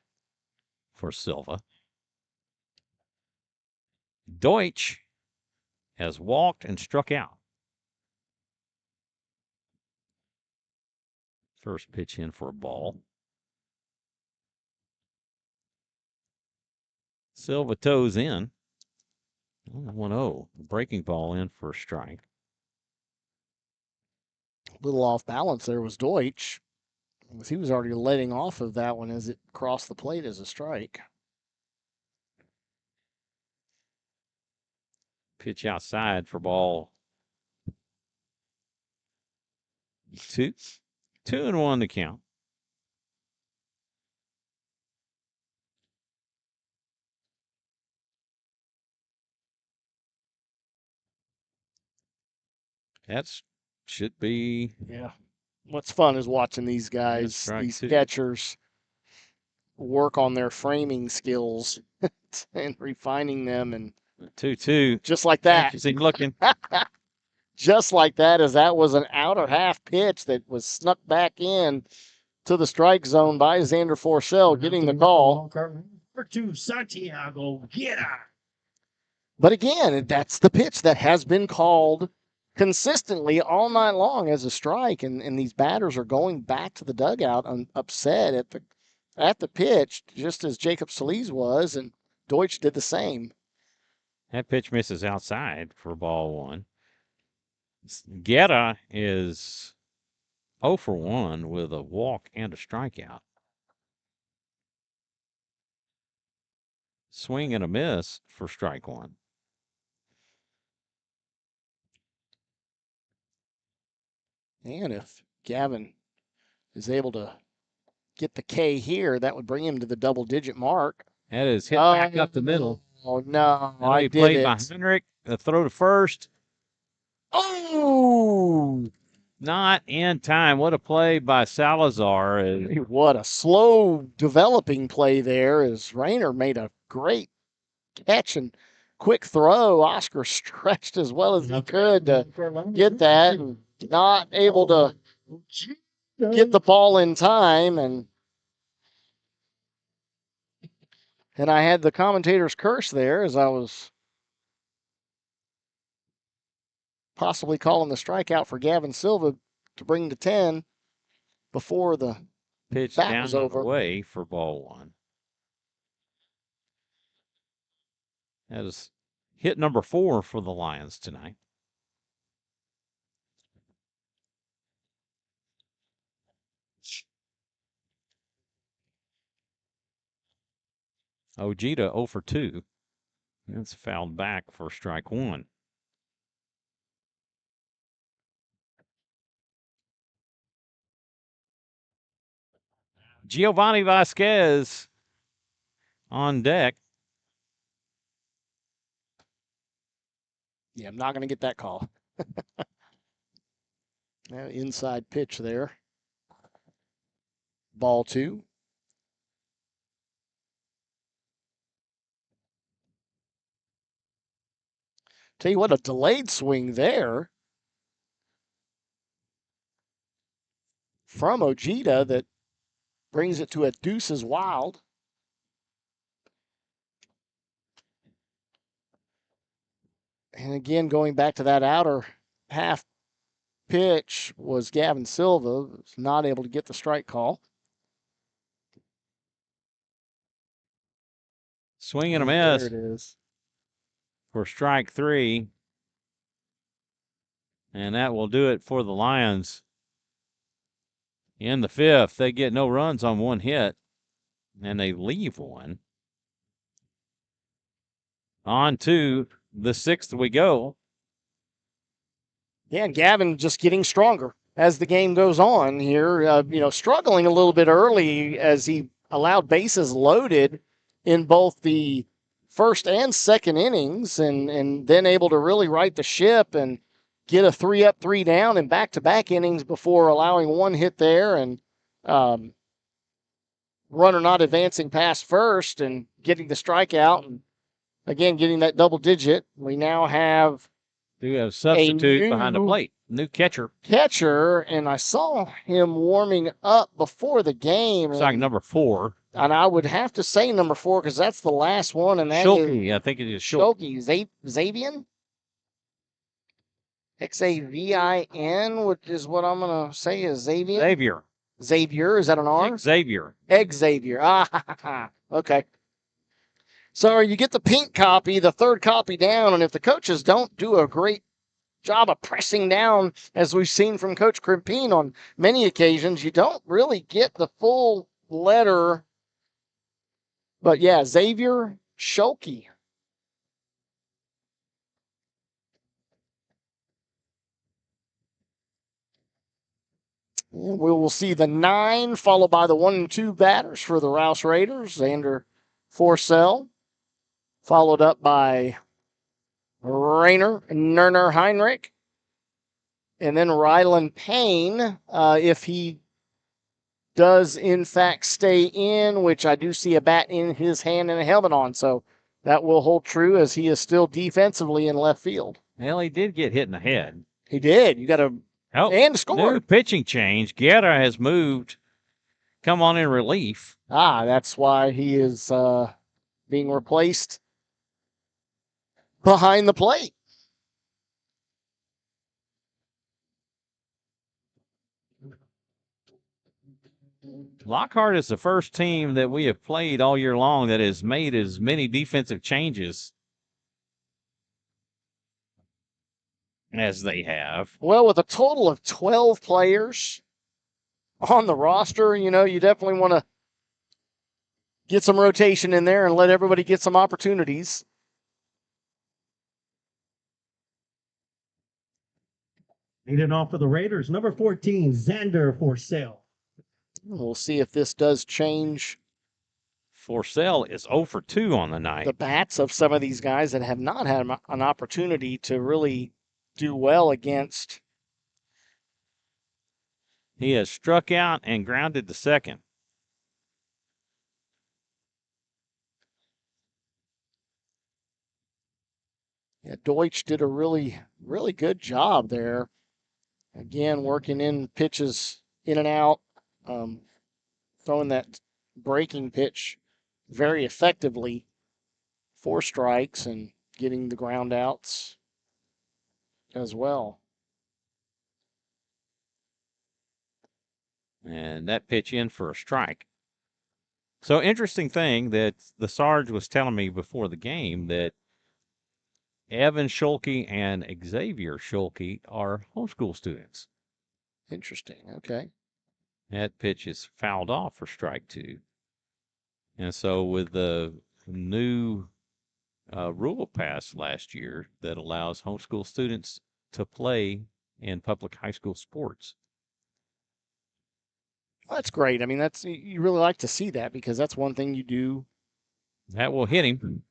for Silva. Deutsch has walked and struck out. First pitch in for a ball. Silva toes in. 1-0. Breaking ball in for a strike. A little off balance there was Deutsch. He was already letting off of that one as it crossed the plate as a strike. Pitch outside for ball 2. 2-1 to count. That should be. Yeah. What's fun is watching these guys, these catchers, work on their framing skills and refining them, and 2-2. just like that. Is he looking? Just like that, as that was an outer half pitch that was snuck back in to the strike zone by Xander Forcell, getting the call. Number 2, Santiago, get out. But again, that's the pitch that has been called consistently all night long as a strike, and these batters are going back to the dugout upset at the pitch, just as Jacob Solis was, and Deutsch did the same. That pitch misses outside for ball 1. Guerra is 0 for 1 with a walk and a strikeout. Swing and a miss for strike 1. And if Gavin is able to get the K here, that would bring him to the double-digit mark. That is hit back up the middle. Oh, no. I played by Henrik. The throw to first. Oh! Not in time. What a play by Salazar. What a slow developing play there, as Rayner made a great catch and quick throw. Oscar stretched as well as he could to get that, and not able to get the ball in time, and I had the commentator's curse there as I was possibly calling the strikeout for Gavin Silva to bring to 10 before the pitch bat down was over. Away for ball 1. That is hit number 4 for the Lions tonight. Ojeda 0 for 2. That's fouled back for strike 1. Giovanni Vasquez on deck. Yeah, I'm not going to get that call. Inside pitch there. Ball 2. Tell you what, a delayed swing there from Ojeda that brings it to a deuces wild. And again, going back to that outer half pitch was Gavin Silva, was not able to get the strike call. Swing and a miss. There it is. For strike 3. And that will do it for the Lions. In the 5th, they get no runs on 1 hit, and they leave 1. On to the 6th we go. Yeah, and Gavin just getting stronger as the game goes on here. Struggling a little bit early as he allowed bases loaded in both the first and second innings, and then able to really right the ship and get a 3-up, 3-down in back-to-back innings before allowing 1 hit there, and runner not advancing past first and getting the strikeout, and again getting that double digit. We now have a substitute behind the plate, new catcher, and I saw him warming up before the game. It's like number 4. And I would have to say number 4 because that's the last one, and that Schulke, I think it is Schulke. Xavian? Xavin, which is what I'm going to say is Xavian. Xavier, is that an R? Xavier. Xavier. Ah, okay. So you get the pink copy, the third copy down, and if the coaches don't do a great job of pressing down, as we've seen from Coach Crimpine on many occasions, you don't really get the full letter. But yeah, Xavier Schulke. We will see the 9 followed by the 1 and 2 batters for the Rouse Raiders. Xander Forsell, followed up by Rainer Nerner Heinrich, and then Rylan Payne, if he does in fact stay in, which I do see a bat in his hand and a helmet on. So that will hold true as he is still defensively in left field. Well, he did get hit in the head. He did. You got to, and score. New pitching change. Guerra has moved. Come on in relief. That's why he is being replaced behind the plate. Lockhart is the first team that we have played all year long that has made as many defensive changes as they have. Well, with a total of 12 players on the roster, you definitely want to get some rotation in there and let everybody get some opportunities. Leading off for the Raiders, number 14, Xander Forsell. We'll see if this does change. Forsell is 0 for 2 on the night. The bats of some of these guys that have not had an opportunity to really do well against. He has struck out and grounded to second. Yeah, Deutsch did a really, really good job there. Again, working in pitches in and out, throwing that breaking pitch very effectively. 4 strikes and getting the ground outs as well. And that pitch in for a strike. So interesting thing that the Sarge was telling me before the game that Evan Schulke and Xavier Schulke are homeschool students. Interesting. Okay. That pitch is fouled off for strike 2. And so with the new rule passed last year that allows homeschool students to play in public high school sports. Well, that's great. I mean, you really like to see that because that's one thing you do. That will hit him.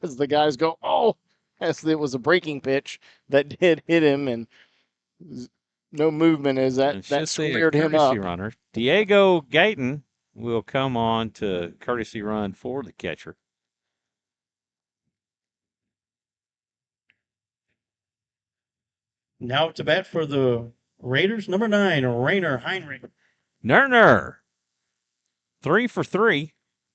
As the guys go, as it was a breaking pitch that did hit him, and no movement as that squared him up. Runner. Diego Gayton will come on to courtesy run for the catcher. Now to bat for the Raiders, number 9, Rainer Heinrich. Nerner, 3 for 3.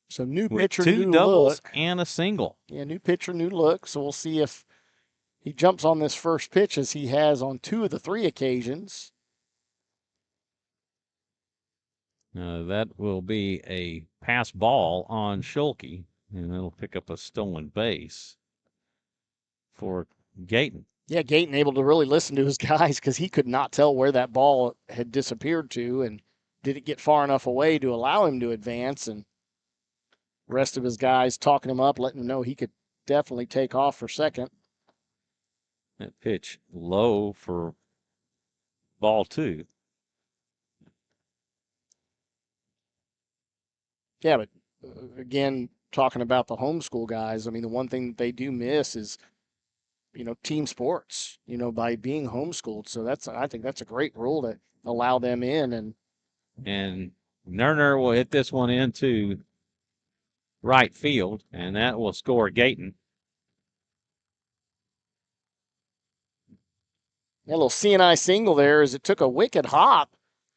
So new with pitcher, 2 new doubles look. and a single. Yeah, new pitcher, new look. So we'll see if he jumps on this first pitch as he has on 2 of the 3 occasions. That will be a pass ball on Schulke, and it'll pick up a stolen base for Gayton. Yeah, Gayton able to really listen to his guys because he could not tell where that ball had disappeared to, and did it get far enough away to allow him to advance, and the rest of his guys talking him up, letting him know he could definitely take off for second. That pitch low for ball 2. Yeah, but again, talking about the homeschool guys, I mean, the one thing that they do miss is, team sports, by being homeschooled. So I think that's a great rule to allow them in. And Nerner will hit this one into right field, and that will score Gayton. A little CNI single there as it took a wicked hop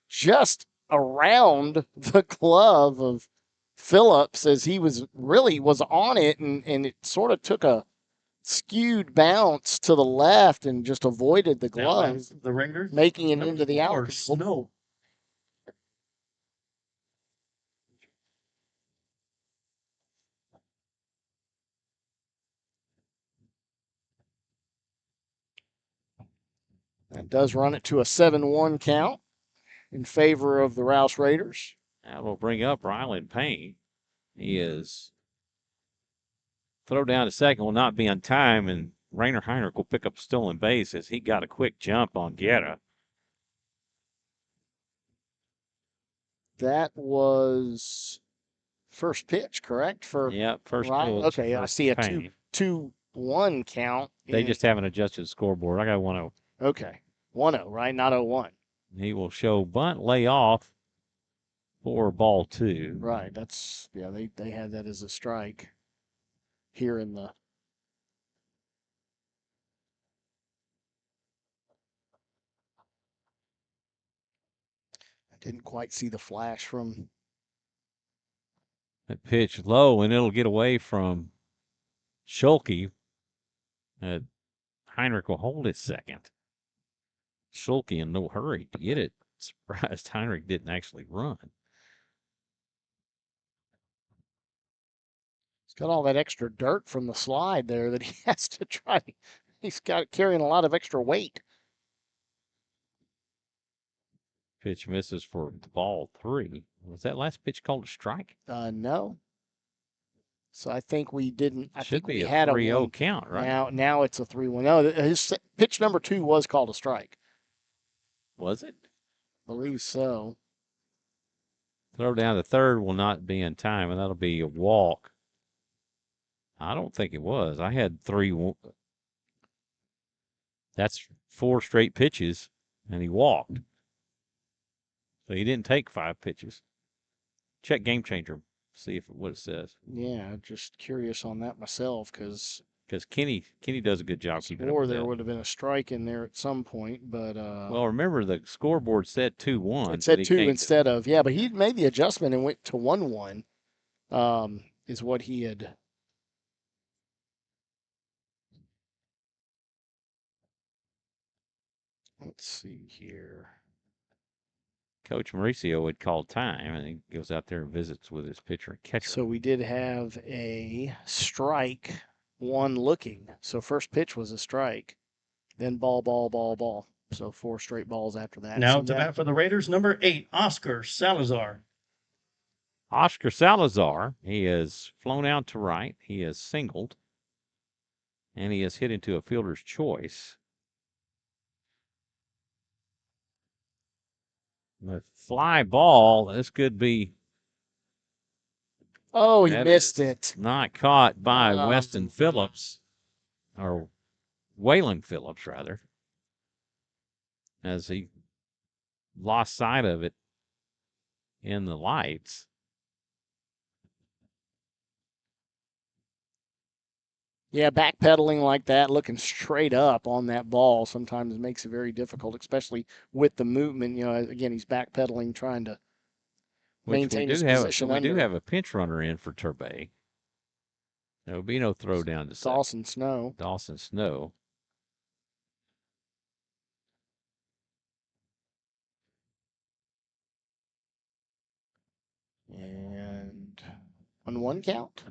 just around the glove of Phillips as he was on it, and it sort of took a skewed bounce to the left and just avoided the glove, the Raiders, making it into the outfield. No. That does run it to a 7-1 count in favor of the Rouse Raiders. That will bring up Ryland Payne. He is throw down to second will not be on time, and Rainer Heinrich will pick up a stolen base as he got a quick jump on Guerra. That was first pitch, correct? First right? pitch. Okay, I see a Payne. 2-1 count. They just haven't adjusted the scoreboard. I got 1-0. Okay. 1-0, right? Not 0-1. He will show bunt lay off for ball 2. Right. They had that as a strike here in the. I didn't quite see the flash from. That pitch low, and it'll get away from Schulke. Heinrich will hold it second. Schulke in no hurry to get it. Surprised Heinrich didn't actually run. He's got all that extra dirt from the slide there that he has to try. He's got carrying a lot of extra weight. Pitch misses for ball 3. Was that last pitch called a strike? No. So I think we didn't. I Should think be we a had 3-0 count, right? Now it's a 3-1. No, his pitch number 2 was called a strike. Was it? I believe so. Throw down the third will not be in time, and that'll be a walk. I don't think it was. I had 3. That's 4 straight pitches, and he walked. So he didn't take 5 pitches. Check Game Changer, see what it says. Yeah, just curious on that myself because Kenny does a good job keeping up or with there that. would have been a strike in there at some point, but Well, remember the scoreboard said 2-1. it said 2 instead of but he made the adjustment and went to 1-1. Is what he had. Let's see here. Coach Mauricio had called time, and he goes out there and visits with his pitcher and catcher. So we did have a strike, 1 looking. So first pitch was a strike, then ball. So 4 straight balls after that. Now So to bat for the Raiders, number 8, Oscar Salazar. Oscar Salazar, he has flown out to right. He has singled, and he has hit into a fielder's choice. The fly ball, this could be. Oh, he missed it. Not caught by Weston Phillips, or Waylon Phillips, rather, as he lost sight of it in the lights. Yeah, backpedaling like that, looking straight up on that ball sometimes makes it very difficult, especially with the movement. Again, he's backpedaling, trying to maintain his position. We do have a pinch runner in for Turbay. There will be no throw down to Dawson Snow. Dawson Snow. And on 1 count.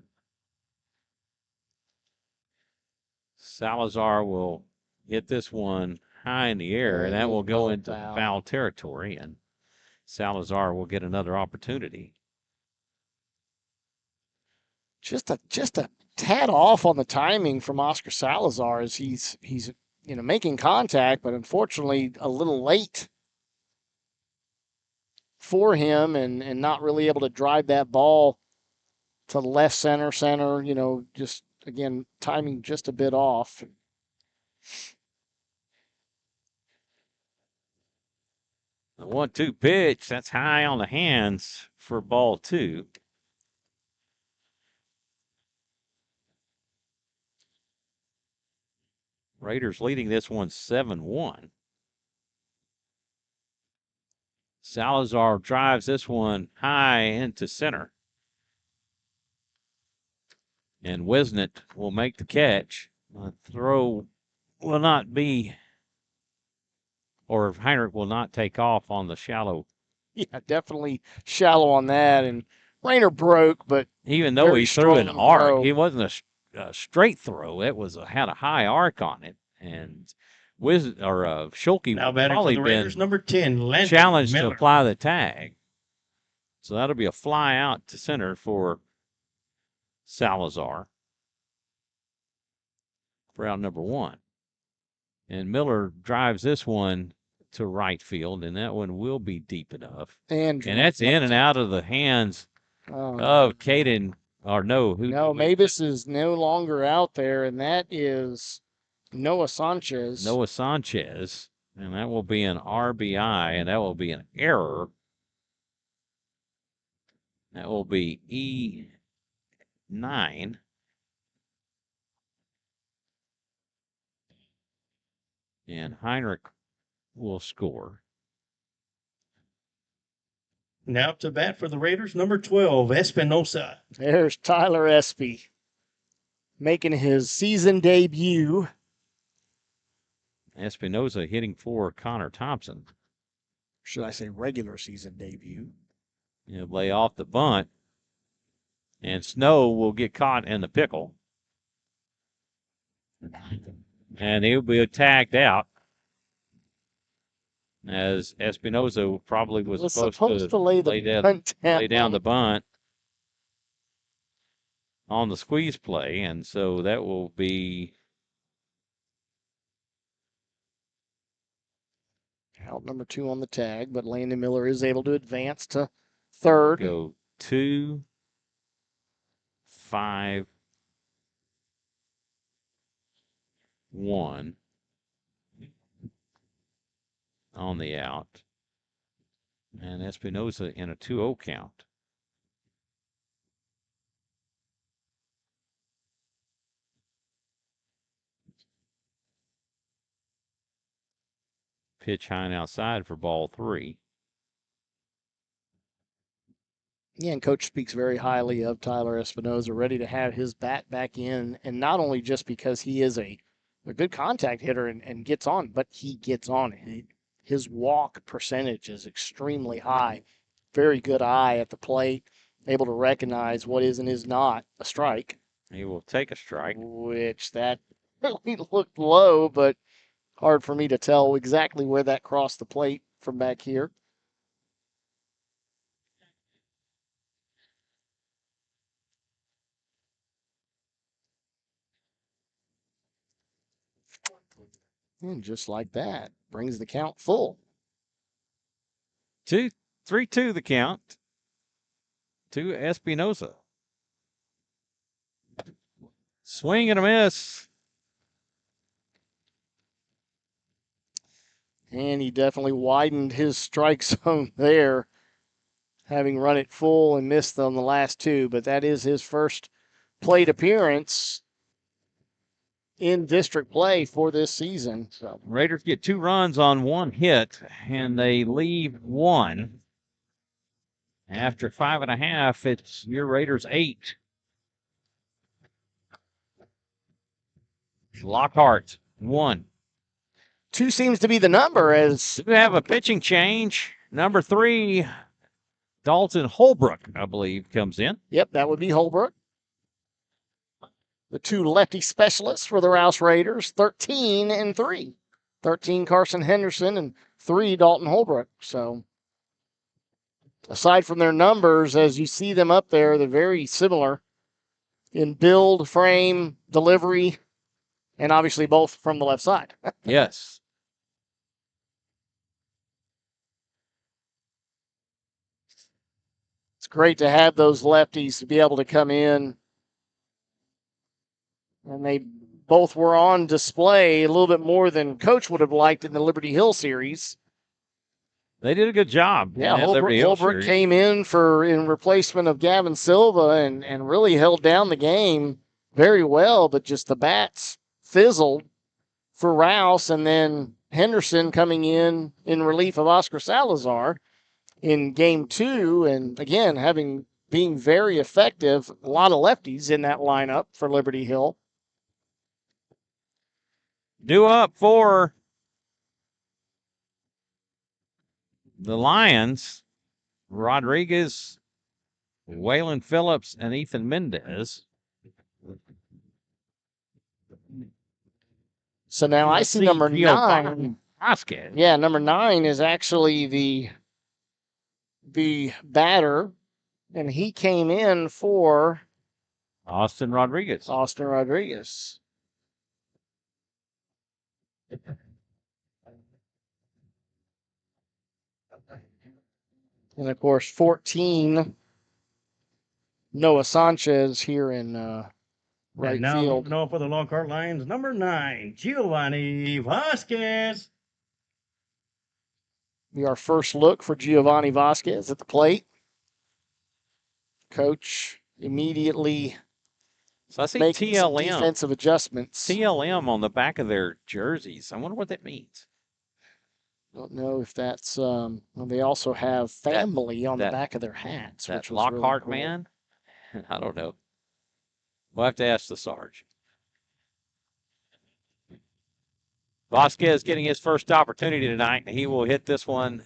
Salazar will hit this one high in the air, and that will go into foul territory, and Salazar will get another opportunity. Just a tad off on the timing from Oscar Salazar as he's making contact, but unfortunately a little late for him and not really able to drive that ball to the left center, just again, timing just a bit off. The 1-2 pitch, that's high on the hands for ball 2. Raiders leading this one 7-1. Salazar drives this one high into center. And Wisnett will make the catch. The throw will not be, or Heinrich will not take off on the shallow. Yeah, definitely shallow on that. And Rainer broke, but even though he threw an arc, throw. it wasn't a straight throw. It had a high arc on it. And Schulke Now batting for probably the been Raiders, number 10, Landon challenged to Miller. apply the tag. So that'll be a fly out to center for Salazar for out number 1. And Miller drives this one to right field, and that one will be deep enough. And that's in and out of the hands of Caden. Or no, Mavis is no longer out there, and that is Noah Sanchez. And that will be an RBI, and that will be an error. That will be E9. And Heinrich will score. Now to bat for the Raiders, number 12, Espinosa. There's Tyler Espy making his season debut. Espinosa hitting for Connor Thompson. Should I say regular season debut? He'll lay off the bunt, and Snow will get caught in the pickle. And he'll be tagged out, as Espinosa probably was supposed to lay down the bunt on the squeeze play, and so that will be out number 2 on the tag, but Landon Miller is able to advance to third. Go 2, 5, 1 on the out, and Espinosa in a 2-0 count. Pitch high and outside for ball 3. Yeah, and Coach speaks very highly of Tyler Espinosa, ready to have his bat back in, and not only just because he is a good contact hitter and gets on, but he gets on. His walk percentage is extremely high. Very good eye at the plate, able to recognize what is and is not a strike. He will take a strike. Which that really looked low, but hard for me to tell exactly where that crossed the plate from back here. And just like that, brings the count full. 3-2 the count to Espinosa. Swing and a miss. And he definitely widened his strike zone there, having run it full and missed on the last 2. But that is his first plate appearance in district play for this season. So Raiders get 2 runs on 1 hit, and they leave 1. After 5.5, it's your Raiders 8. Lockhart 1. 2 seems to be the number, as we have a pitching change. Number 3, Dalton Holbrook, I believe, comes in. Yep, that would be Holbrook. The 2 lefty specialists for the Rouse Raiders, 13 and 3. 13 Carson Henderson and 3 Dalton Holbrook. So aside from their numbers, as you see them up there, they're very similar in build, frame, delivery, and obviously both from the left side. Yes. It's great to have those lefties to be able to come in. And they both were on display a little bit more than Coach would have liked in the Liberty Hill series. They did a good job. Yeah, Holbrook came in replacement of Gavin Silva and really held down the game very well, but just the bats fizzled for Rouse, and then Henderson coming in relief of Oscar Salazar in game 2, and again being very effective. A lot of lefties in that lineup for Liberty Hill. Due up for the Lions, Rodriguez, Waylon Phillips, and Ethan Mendez. So now I see number 9. Vasquez. Yeah, number 9 is actually the batter, and he came in for Austin Rodriguez. Austin Rodriguez. And of course, 14, Noah Sanchez here in right And now field. moving on for the Lockhart Lions, number 9, Giovanni Vasquez. Be our first look for Giovanni Vasquez at the plate. Coach immediately So I see making some TLM. defensive adjustments. TLM on the back of their jerseys. I wonder what that means. Don't know if that's well, they also have family on the back of their hats. That which was Lockhart really cool. man? I don't know. We'll have to ask the Sarge. Vasquez getting his first opportunity tonight, and he will hit this one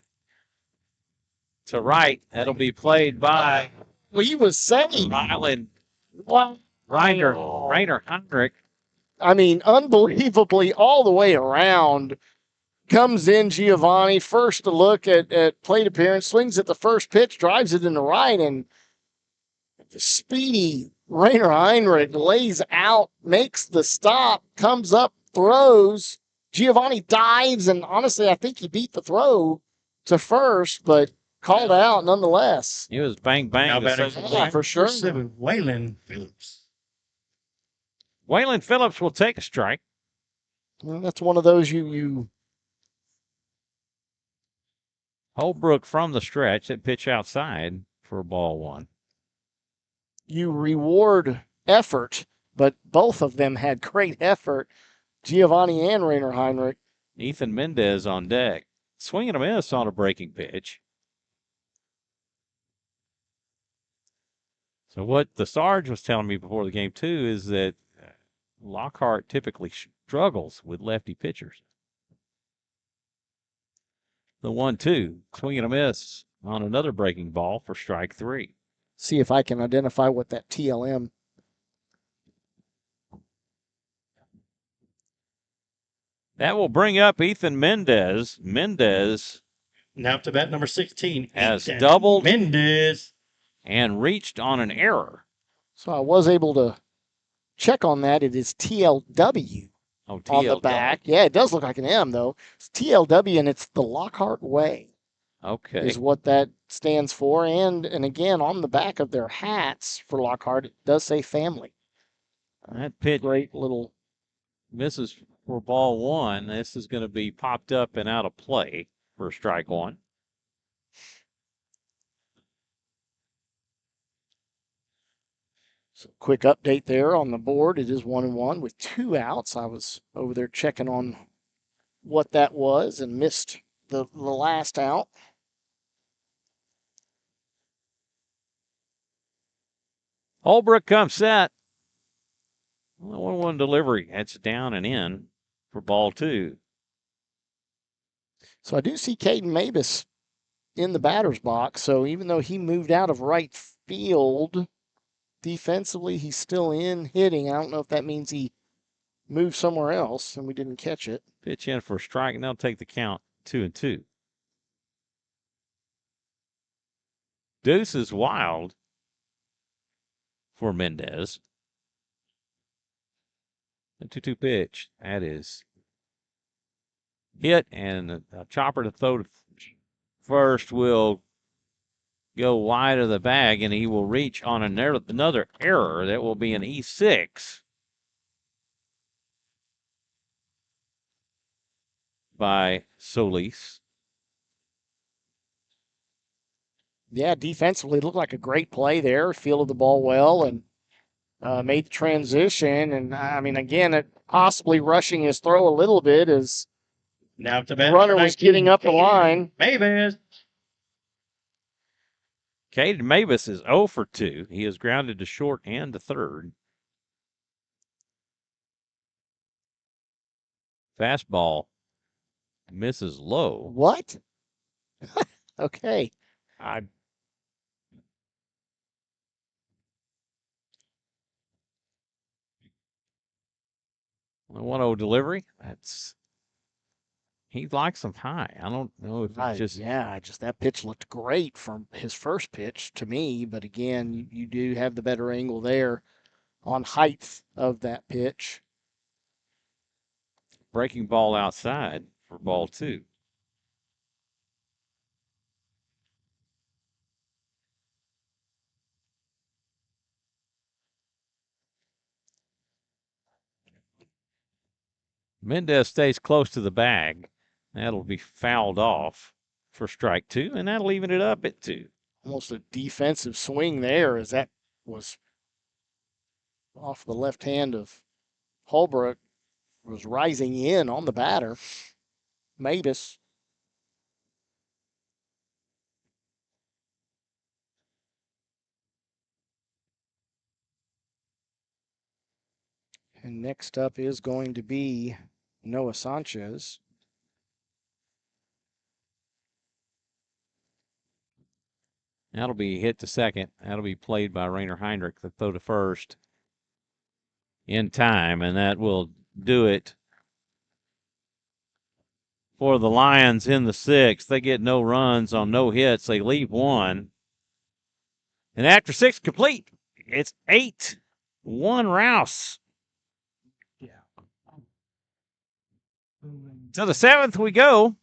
to right. That'll be played by Well, he was saying, Ryland wow. Rainer Heinrich. I mean, unbelievably all the way around. Comes in Giovanni, first to look at plate appearance, swings at the first pitch, drives it in the right, and the speedy Rainer Heinrich lays out, makes the stop, comes up, throws. Giovanni dives, and honestly, I think he beat the throw to first, but called out nonetheless. It was bang, bang. Now batting Yeah, for sure. 7, Waylon Phillips. Waylon Phillips will take a strike. Well, that's one of those you Holbrook from the stretch, that pitch outside for ball 1. you reward effort, but both of them had great effort, Giovanni and Rainer Heinrich. Ethan Mendez on deck. Swing and a miss on a breaking pitch. So what the Sarge was telling me before the game, too, is that Lockhart typically struggles with lefty pitchers. The 1-2, swing and a miss on another breaking ball for strike 3. See if I can identify what that TLM. That will bring up Ethan Mendez. Mendez Now to bat number 16, has Ethan doubled Mendez. and reached on an error. So I was able to check on that. It is TLW Oh, on the back. Yeah, it does look like an M, though. It's TLW, and it's the Lockhart Way Okay. is what that stands for. And again, on the back of their hats for Lockhart, it does say family. That pitch Great little. misses for ball 1. This is going to be popped up and out of play for strike 1. So quick update there on the board. It is 1-1 with 2 outs. I was over there checking on what that was and missed the last out. Holbrook comes set. 1-1 delivery. That's down and in for ball 2. So I do see Caden Mabus in the batter's box. So even though he moved out of right field, defensively he's still in hitting. I don't know if that means he moved somewhere else and we didn't catch it. Pitch in for a strike, and they'll take the count 2-2. Deuce is wild for Mendez. The 2-2 pitch. That is hit, and a chopper to throw to first will go wide of the bag, and he will reach on another error. That will be an E6 by Solis. Yeah, defensively looked like a great play there. Fielded the ball well and made the transition. And I mean, again, it possibly rushing his throw a little bit as Now to the bat runner number was getting 19, up the line. Mavis. Caden Mavis is 0 for 2. He is grounded to short and to third. Fastball misses low. What? Okay. The 1-0 delivery. He likes them high. I don't know if it's just. Yeah, just that pitch looked great from his first pitch to me. But again, you do have the better angle there on height of that pitch. Breaking ball outside for ball 2. Mendez stays close to the bag. That'll be fouled off for strike 2, and that'll even it up at 2. Almost a defensive swing there as that was off the left hand of Holbrook, was rising in on the batter, Mavis. And next up is going to be Noah Sanchez. That'll be hit to second. That'll be played by Rainer Heinrich, the throw to first in time, and that will do it for the Lions in the 6th. They get no runs on no hits. They leave 1. And after 6 complete, it's 8-1 Rouse. To the 7th we go.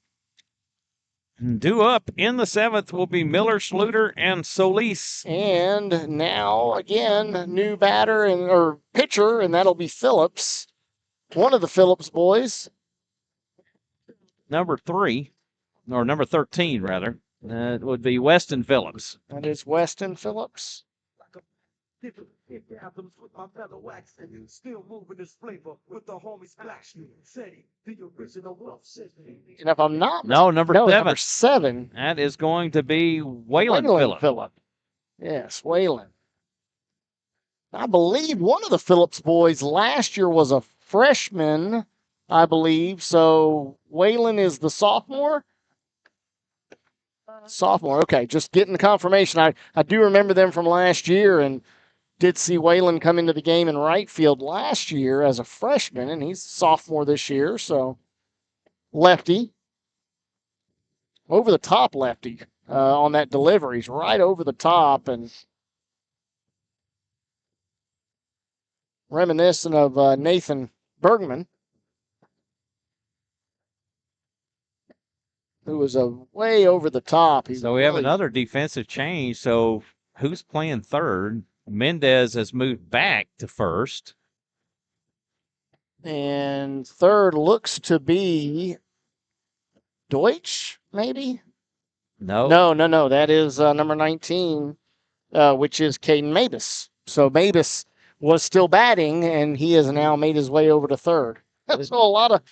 Due up in the 7th will be Miller, Schluter, and Solis. And now, again, new batter or pitcher, and that'll be Phillips. One of the Phillips boys. Number 3, or number 13, rather. It would be Weston Phillips. That is Weston Phillips. And if I'm not number 7. Number 7. That is going to be Waylon Phillip. Yes, Waylon. I believe one of the Phillips boys last year was a freshman, I believe. So Waylon is the sophomore. Sophomore. Okay, just getting the confirmation. I do remember them from last year and did see Waylon come into the game in right field last year as a freshman, and he's sophomore this year. So lefty. Over the top lefty on that delivery. He's right over the top and reminiscent of Nathan Bergman, who was way over the top. So we have another defensive change. So who's playing third? Mendez has moved back to first. And third looks to be Deutsch, maybe? No. That is number 19, which is Caden Mavis. So Mavis was still batting, and he has now made his way over to third. So a lot of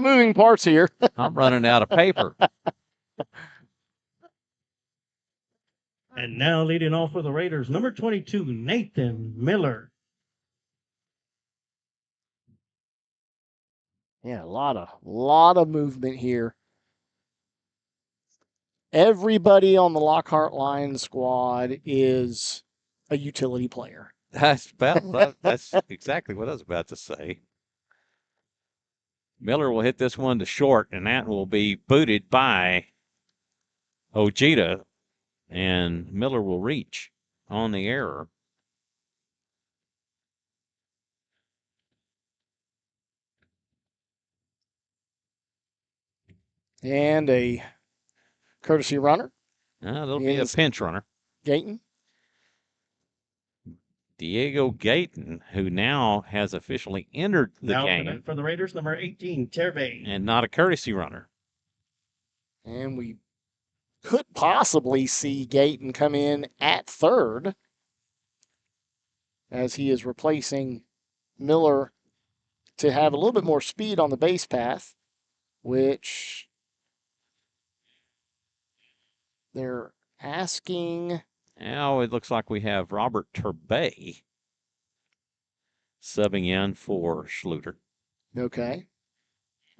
moving parts here. I'm running out of paper. And now leading off for the Raiders, number 22, Nathan Miller. Yeah, a lot of movement here. Everybody on the Lockhart line squad is a utility player. That's exactly what I was about to say. Miller will hit this one to short, and that will be booted by Ojeda, and Miller will reach on the error. And a courtesy runner. It'll be a pinch runner. Gayton. Diego Gayton, who now has officially entered the game. For the Raiders, number 18, Terve. And not a courtesy runner. And we could possibly see Gayton come in at third as he is replacing Miller to have a little bit more speed on the base path, which they're asking. Now it looks like we have Robert Turbay subbing in for Schluter. Okay.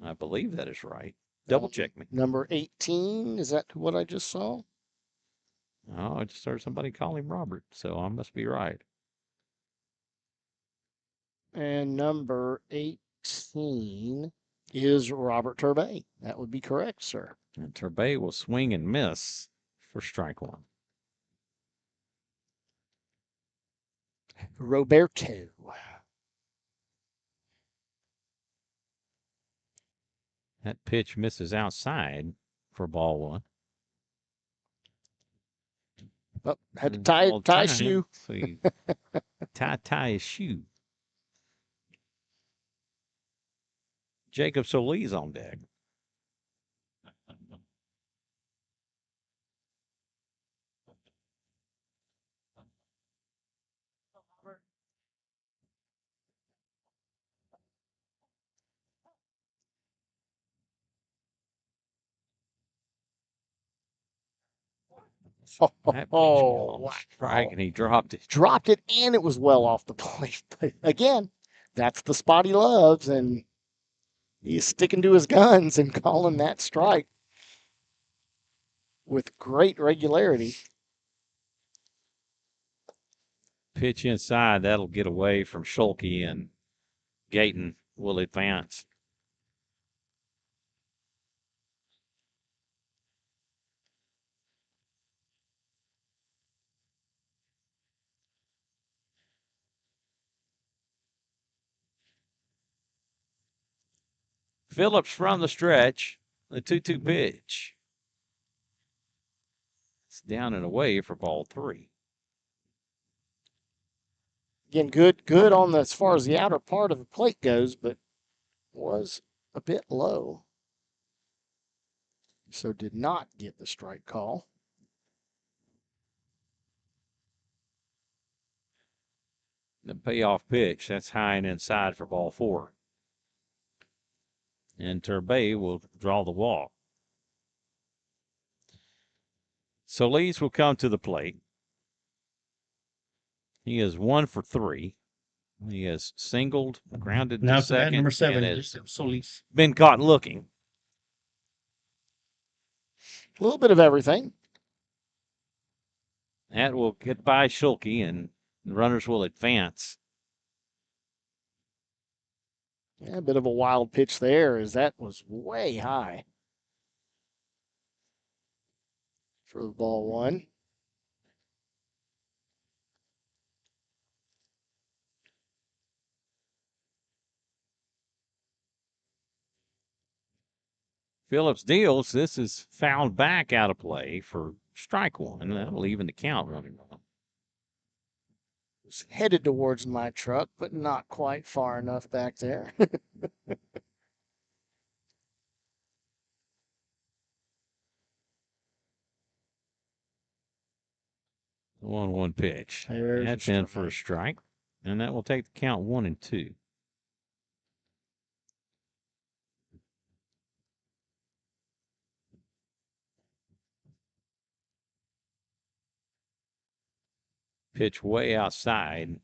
I believe that is right. Double check me. Number 18, is that what I just saw? Oh, I just heard somebody call him Robert, so I must be right. And number 18 18 is Robert Turbay. That would be correct, sir. And Turbay will swing and miss for strike one. Roberto. That pitch misses outside for ball one. Oh, had to And tie ball tie time. shoe. So you tie his shoe. Jacob Solis on deck. That pitch Oh, called strike, and he dropped it. dropped it, and it was well off the plate. But again, that's the spot he loves, and he's sticking to his guns and calling that strike with great regularity. Pitch inside, that'll get away from Schulke, and Gayton will advance. Phillips from the stretch, the 2-2 pitch. It's down and away for ball three. Again, good on the, as far as the outer part of the plate goes, but was a bit low. So did not get the strike call. The payoff pitch, that's high and inside for ball four. And Turbay will draw the walk. Solis will come to the plate. He is 1 for 3. He has singled, grounded Now to to that second, number 7, and has Solis. been caught looking. A little bit of everything. That will get by Schulke, and the runners will advance. Yeah, a bit of a wild pitch there, as that was way high for ball one. Phillips deals. This is fouled back out of play for strike one. That'll even the count running on. Was headed towards my truck, but not quite far enough back there. 1-1 pitch. There's That's a in for a strike, and that will take the count 1-2. Pitch way outside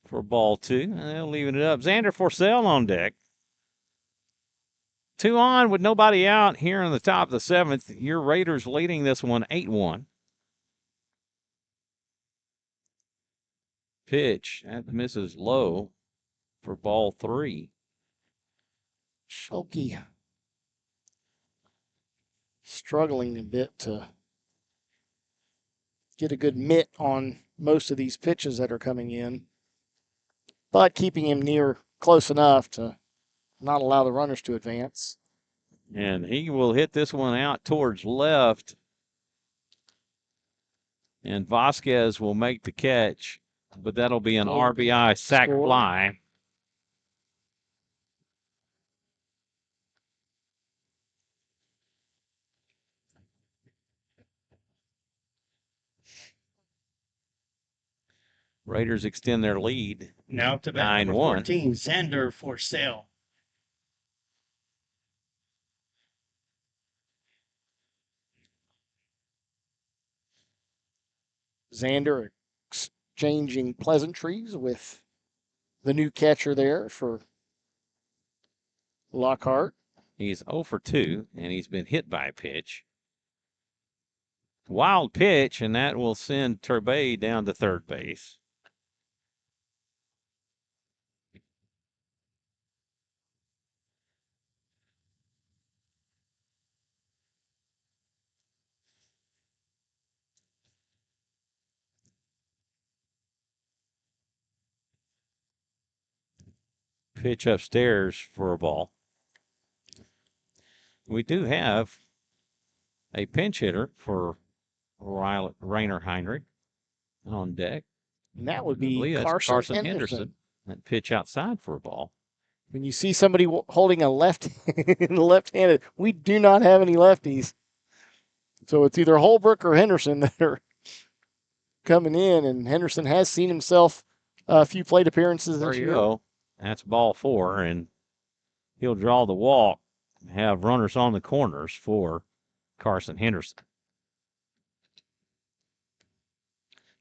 for ball two, and they'll leaving it up. Xander Forcell on deck. 2 on with nobody out here in the top of the 7th. Your Raiders leading this one 8-1. Pitch, that misses low for ball 3. Schulke struggling a bit to get a good mitt on most of these pitches that are coming in, but keeping him near close enough to not allow the runners to advance. And he will hit this one out towards left. And Vasquez will make the catch, but that'll be an RBI sac fly. Raiders extend their lead. Now to bat number 9-1. 14, Xander Forcell. Xander exchanging pleasantries with the new catcher there for Lockhart. He's 0 for 2, and he's been hit by a pitch. Wild pitch, and that will send Turbay down to third base. Pitch upstairs for a ball. We do have a pinch hitter for Rainer Heinrich on deck. And that would I be believe that's Carson Henderson. That pitch outside for a ball. When you see somebody holding a left-handed, we do not have any lefties. So it's either Holbrook or Henderson that are coming in, and Henderson has seen himself a few plate appearances There this you year. go. That's ball 4, and he'll draw the walk and have runners on the corners for Carson Henderson.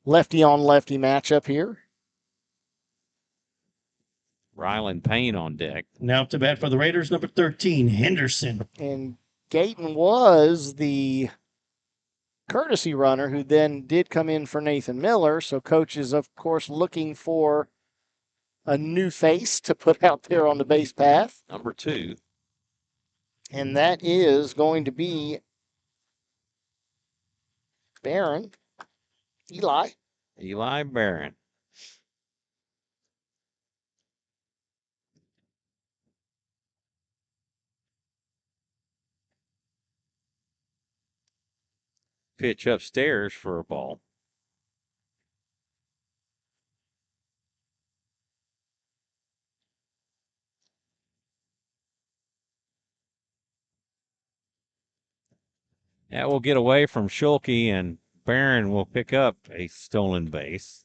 Lefty on lefty matchup here. Ryland Payne on deck. Now up to bat for the Raiders, number 13, Henderson. And Gayton was the courtesy runner who then did come in for Nathan Miller. So coach is, of course, looking for a new face to put out there on the base path. Number 2. And that is going to be Eli Barron. Pitch upstairs for a ball. That will get away from Schulke, and Barron will pick up a stolen base.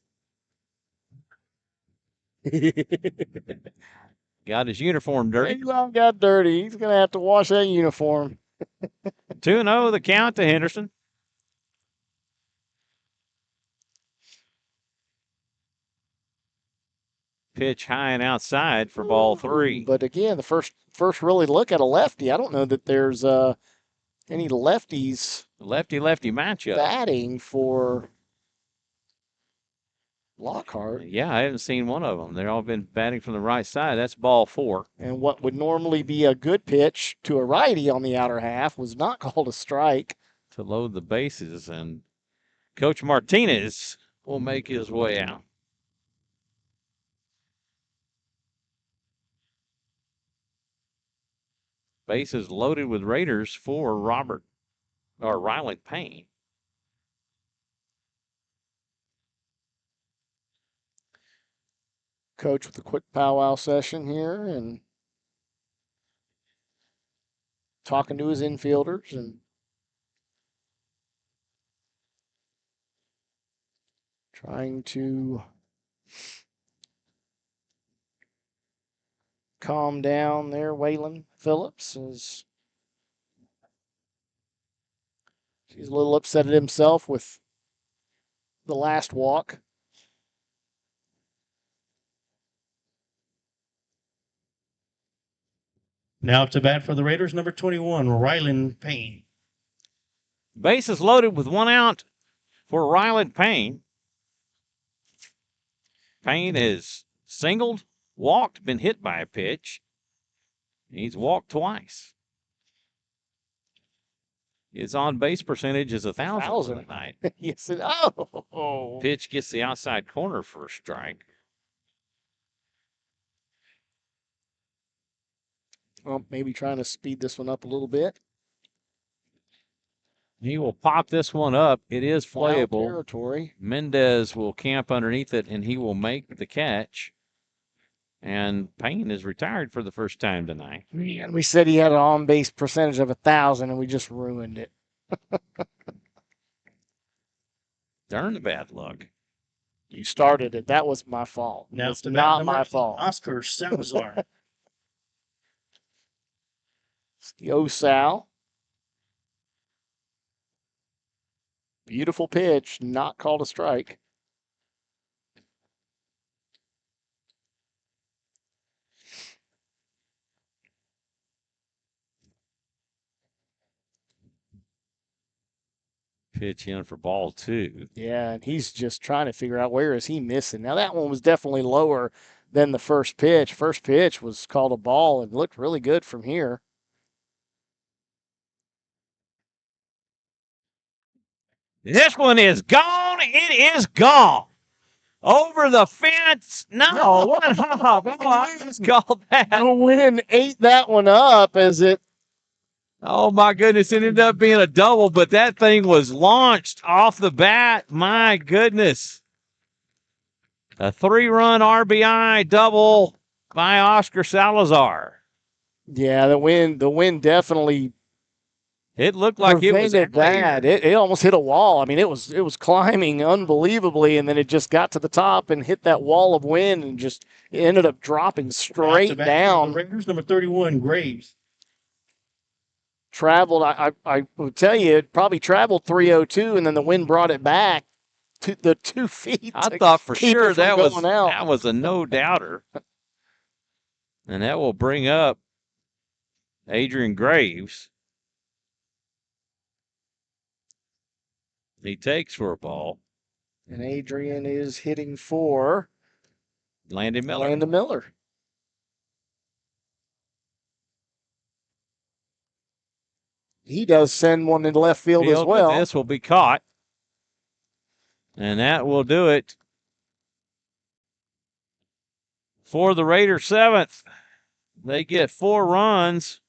Got his uniform dirty. Eli got dirty. He's going to have to wash that uniform. 2-0 the count to Henderson. Pitch high and outside for ball 3. But again, the first really look at a lefty. I don't know that there's any lefties Lefty-lefty matchup. batting for Lockhart. Yeah, I haven't seen one of them. They've all been batting from the right side. That's ball 4. And what would normally be a good pitch to a righty on the outer half was not called a strike. To load the bases, and Coach Martinez will make his way out. Bases loaded with Raiders for Ryland Payne. Coach with a quick powwow session here and talking to his infielders and trying to calm down there. Waylon Phillips is he's a little upset at himself with the last walk. Now up to bat for the Raiders, number 21, Ryland Payne. Bases loaded with 1 out for Ryland Payne. Payne has singled, walked, been hit by a pitch. He's walked twice. His on-base percentage is 1,000 tonight. Yes, Pitch gets the outside corner for a strike. Well, maybe trying to speed this one up a little bit. He will pop this one up. It is Foul playable. territory. Mendez will camp underneath it, and he will make the catch. And Payne is retired for the first time tonight. Man, we said he had an on-base percentage of 1,000, and we just ruined it. Darn the bad luck. You started it. That was my fault. Now It's up to bat, not number my fault. Oscar Salazar. It's the Osal. Beautiful pitch, not called a strike. Pitch in for ball 2. Yeah, and he's just trying to figure out where is he missing. Now, that one was definitely lower than the first pitch. First pitch was called a ball and looked really good from here. This one is gone. It is gone. Over the fence. No, what hop? Oh, I just called that. The wind ate that one up as it. Oh, my goodness. It ended up being a double, but that thing was launched off the bat. My goodness. A 3-run RBI double by Oscar Salazar. Yeah, the wind definitely. It looked like it was bad. It almost hit a wall. I mean, it was climbing unbelievably, and then it just got to the top and hit that wall of wind, and just it ended up dropping straight down. Raiders, number 31, Graves. Traveled. I will tell you, it probably traveled 302, and then the wind brought it back to the 2 feet. I thought for sure that was a no doubter, and that will bring up Adrian Graves. He takes for a ball. And Adrian is hitting for Landon Miller. He does send one into left field as well. This will be caught. And that will do it for the Raiders' 7th. They get 4 runs.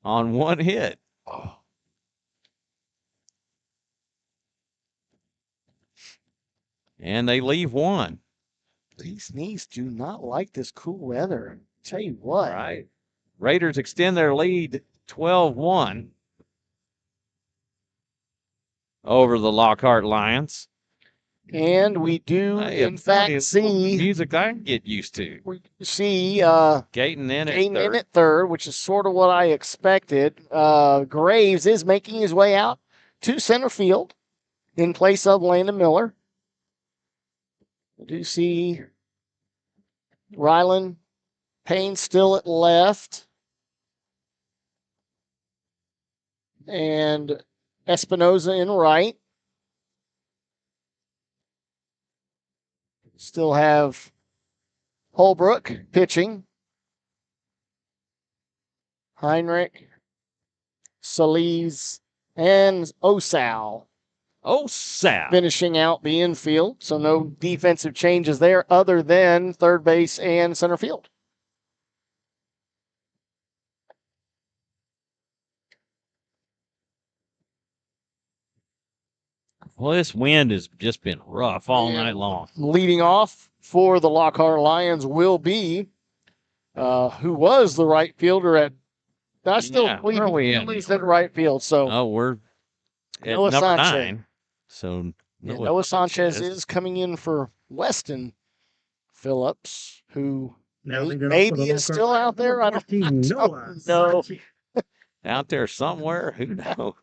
On 1 hit. And they leave 1. These knees do not like this cool weather. Tell you what. Right. Raiders extend their lead 12-1 over the Lockhart Lions. And we do, in fact, see music I can get used to. We see Gayton in at third, which is sort of what I expected. Graves is making his way out to center field in place of Landon Miller. I do see Rylan Payne still at left. And Espinoza in right. Still have Holbrook pitching. Heinrich, Solis, and Osal finishing out the infield. So no defensive changes there other than third base and center field. Well, this wind has just been rough all night long. Leading off for the Lockhart Lions will be who was the right fielder at. I still believe he's at right field. So we're at Noah number Sanchez. 9. So Noah Sanchez is coming in for Weston Phillips, who maybe is still out there. I don't know. Out there somewhere, who knows?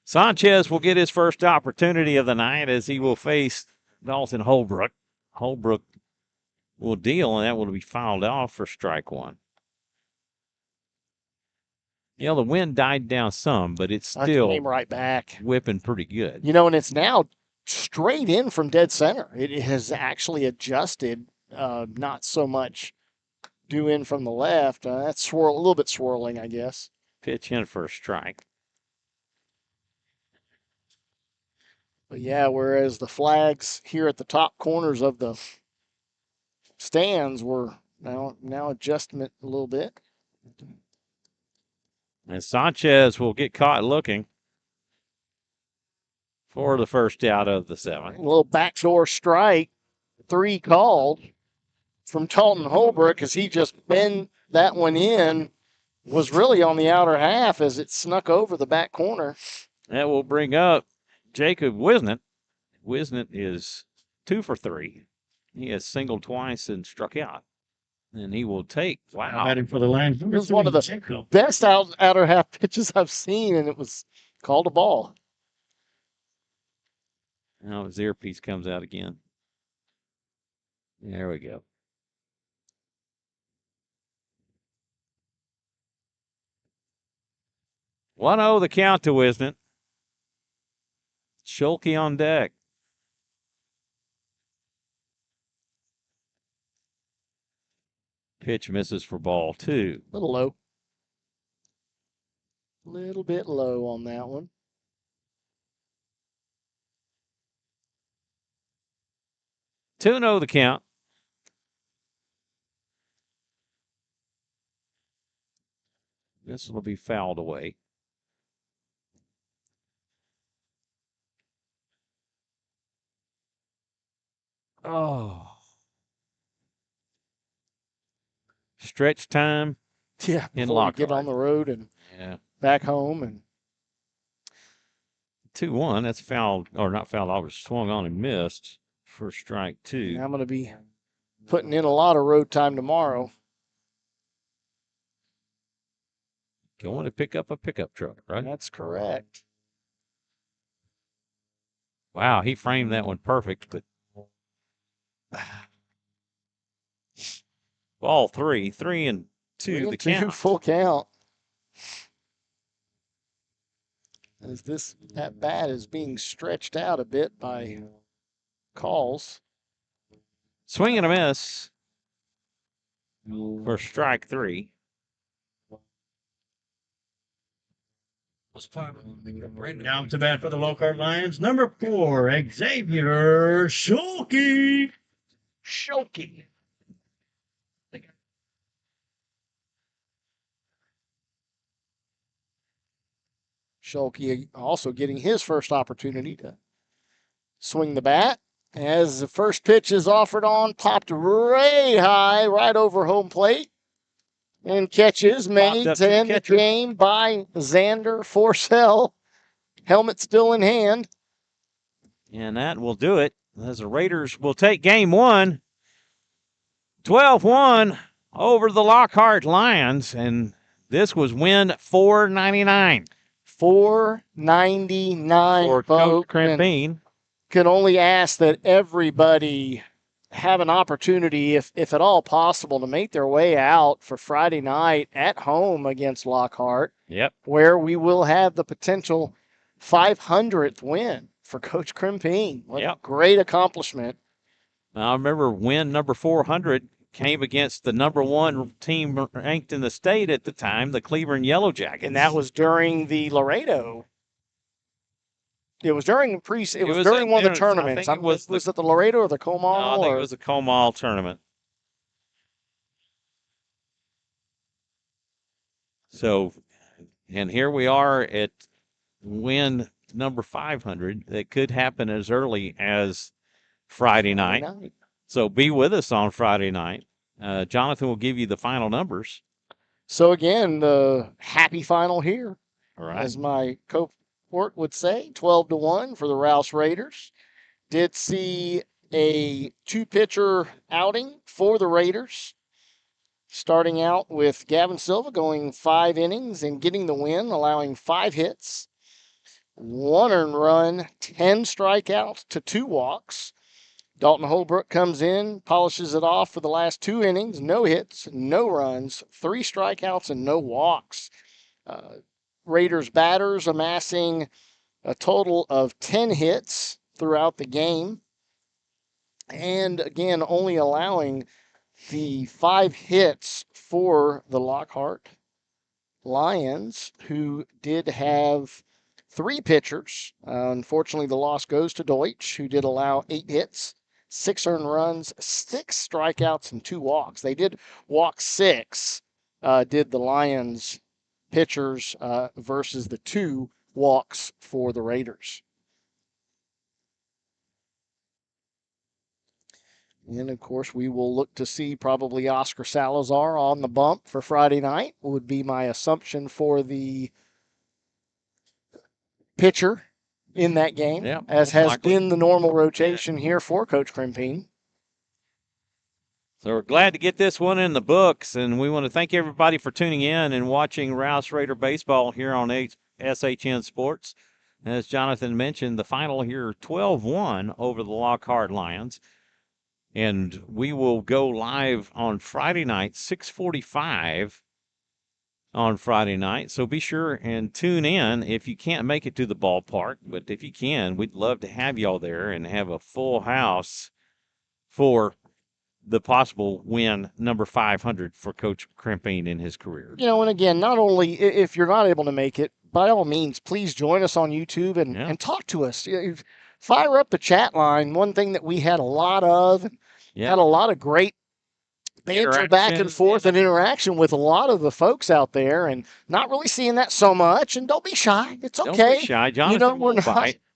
Sanchez will get his first opportunity of the night as he will face Dalton Holbrook. Holbrook will deal, and that will be fouled off for strike 1. You know, the wind died down some, but it's still came right back, whipping pretty good. You know, and it's now straight in from dead center. It has actually adjusted, not so much due in from the left. That's a little bit swirling, I guess. Pitch in for a strike. But yeah, whereas the flags here at the top corners of the stands were now adjustment a little bit. And Sanchez will get caught looking for the first out of the 7th. A little backdoor strike, 3 called from Dalton Holbrook as he just bent that one in. Was really on the outer half as it snuck over the back corner. That will bring up Jacob Wisnett. Wisnett is 2 for 3. He has singled twice and struck out. And he will take. Wow. Batting for the Lions. It was one of the best outer half pitches I've seen, and it was called a ball. Now his earpiece comes out again. There we go. One-0 the count to Wisnett. Schulke on deck. Pitch misses for ball 2. A little low. Little bit low on that one. 2-0 the count. This will be fouled away. Oh. Stretch time. Yeah, in before we Lockhart. get on the road and Yeah. back home. And 2-1. That's fouled, or not fouled. I was swung on and missed for strike 2. I'm going to be putting in a lot of road time tomorrow. Going to pick up a pickup truck, right? That's correct. Wow, he framed that one perfect, but ball 3, 3-2 the 3-2 count. full count. As this at bat is being stretched out a bit by calls. Swing and a miss for strike 3. Down to bat for the Lockhart Lions, number 4, Xavier Schulke. Schulke. Schulke also getting his first opportunity to swing the bat. As the first pitch is offered on, popped way high, right over home plate. And catches made up to to end the catcher. game by Xander Forcell. Helmet still in hand. And that will do it, as the Raiders will take game 1, 12-1 over the Lockhart Lions. And this was win 499 $4.99 for Coach folks. And Crimpine. can only ask that everybody have an opportunity, if at all possible, to make their way out for Friday night at home against Lockhart. Yep. Where we will have the potential 500th win for Coach Crimpine. What a great accomplishment. Now, I remember win number 400 came against the number 1 team ranked in the state at the time, the Cleveland Yellow Jackets. And that was during the Laredo. It was during the it was during one of the tournaments. Was it the Laredo or the Comal? No, I think it was the Comal tournament. So, and here we are at win number 500. That could happen as early as Friday night. So be with us on Friday night. Jonathan will give you the final numbers. So again, the happy final here. All right. As my co-port would say, 12-1 for the Rouse Raiders. Did see a 2-pitcher outing for the Raiders. Starting out with Gavin Silva going 5 innings and getting the win, allowing 5 hits, 1 earned run, 10 strikeouts to 2 walks. Dalton Holbrook comes in, polishes it off for the last 2 innings, no hits, no runs, 3 strikeouts, and no walks. Raiders batters amassing a total of 10 hits throughout the game. And again, only allowing the 5 hits for the Lockhart Lions, who did have 3 pitchers. Unfortunately, the loss goes to Deutsch, who did allow 8 hits, 6 earned runs, 6 strikeouts, and 2 walks. They did walk 6, did the Lions pitchers versus the 2 walks for the Raiders. And, of course, we will look to see probably Oscar Salazar on the bump for Friday night, would be my assumption for the pitcher in that game, as has been the normal rotation here for Coach Crimpine. So we're glad to get this one in the books, and we want to thank everybody for tuning in and watching Rouse Raider Baseball here on SHN Sports. As Jonathan mentioned, the final here, 12-1 over the Lockhart Lions. And we will go live on Friday night, 6:45 on Friday night. So be sure and tune in if you can't make it to the ballpark. But if you can, we'd love to have y'all there and have a full house for the possible win number 500 for Coach Crimping in his career. And again, not only if you're not able to make it, by all means, please join us on YouTube and talk to us. Fire up the chat line. One thing that we had a lot of, had a lot of great banter back and forth and interaction with a lot of the folks out there, and not really seeing that so much. And don't be shy. It's okay. Don't be shy. Jonathan,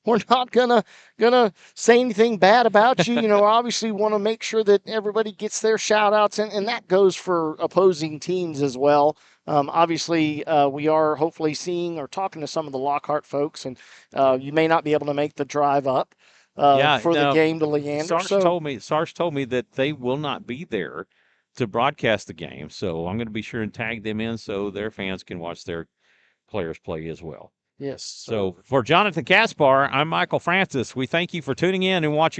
we're not gonna say anything bad about you. Obviously want to make sure that everybody gets their shout outs, and that goes for opposing teams as well. Obviously, we are hopefully seeing or talking to some of the Lockhart folks, and you may not be able to make the drive up for the game to Leander. Sarge told me that they will not be there to broadcast the game, so I'm going to be sure and tag them in so their fans can watch their players play as well. Yes. So for Jonathan Kaspar, I'm Michael Francis. We thank you for tuning in and watching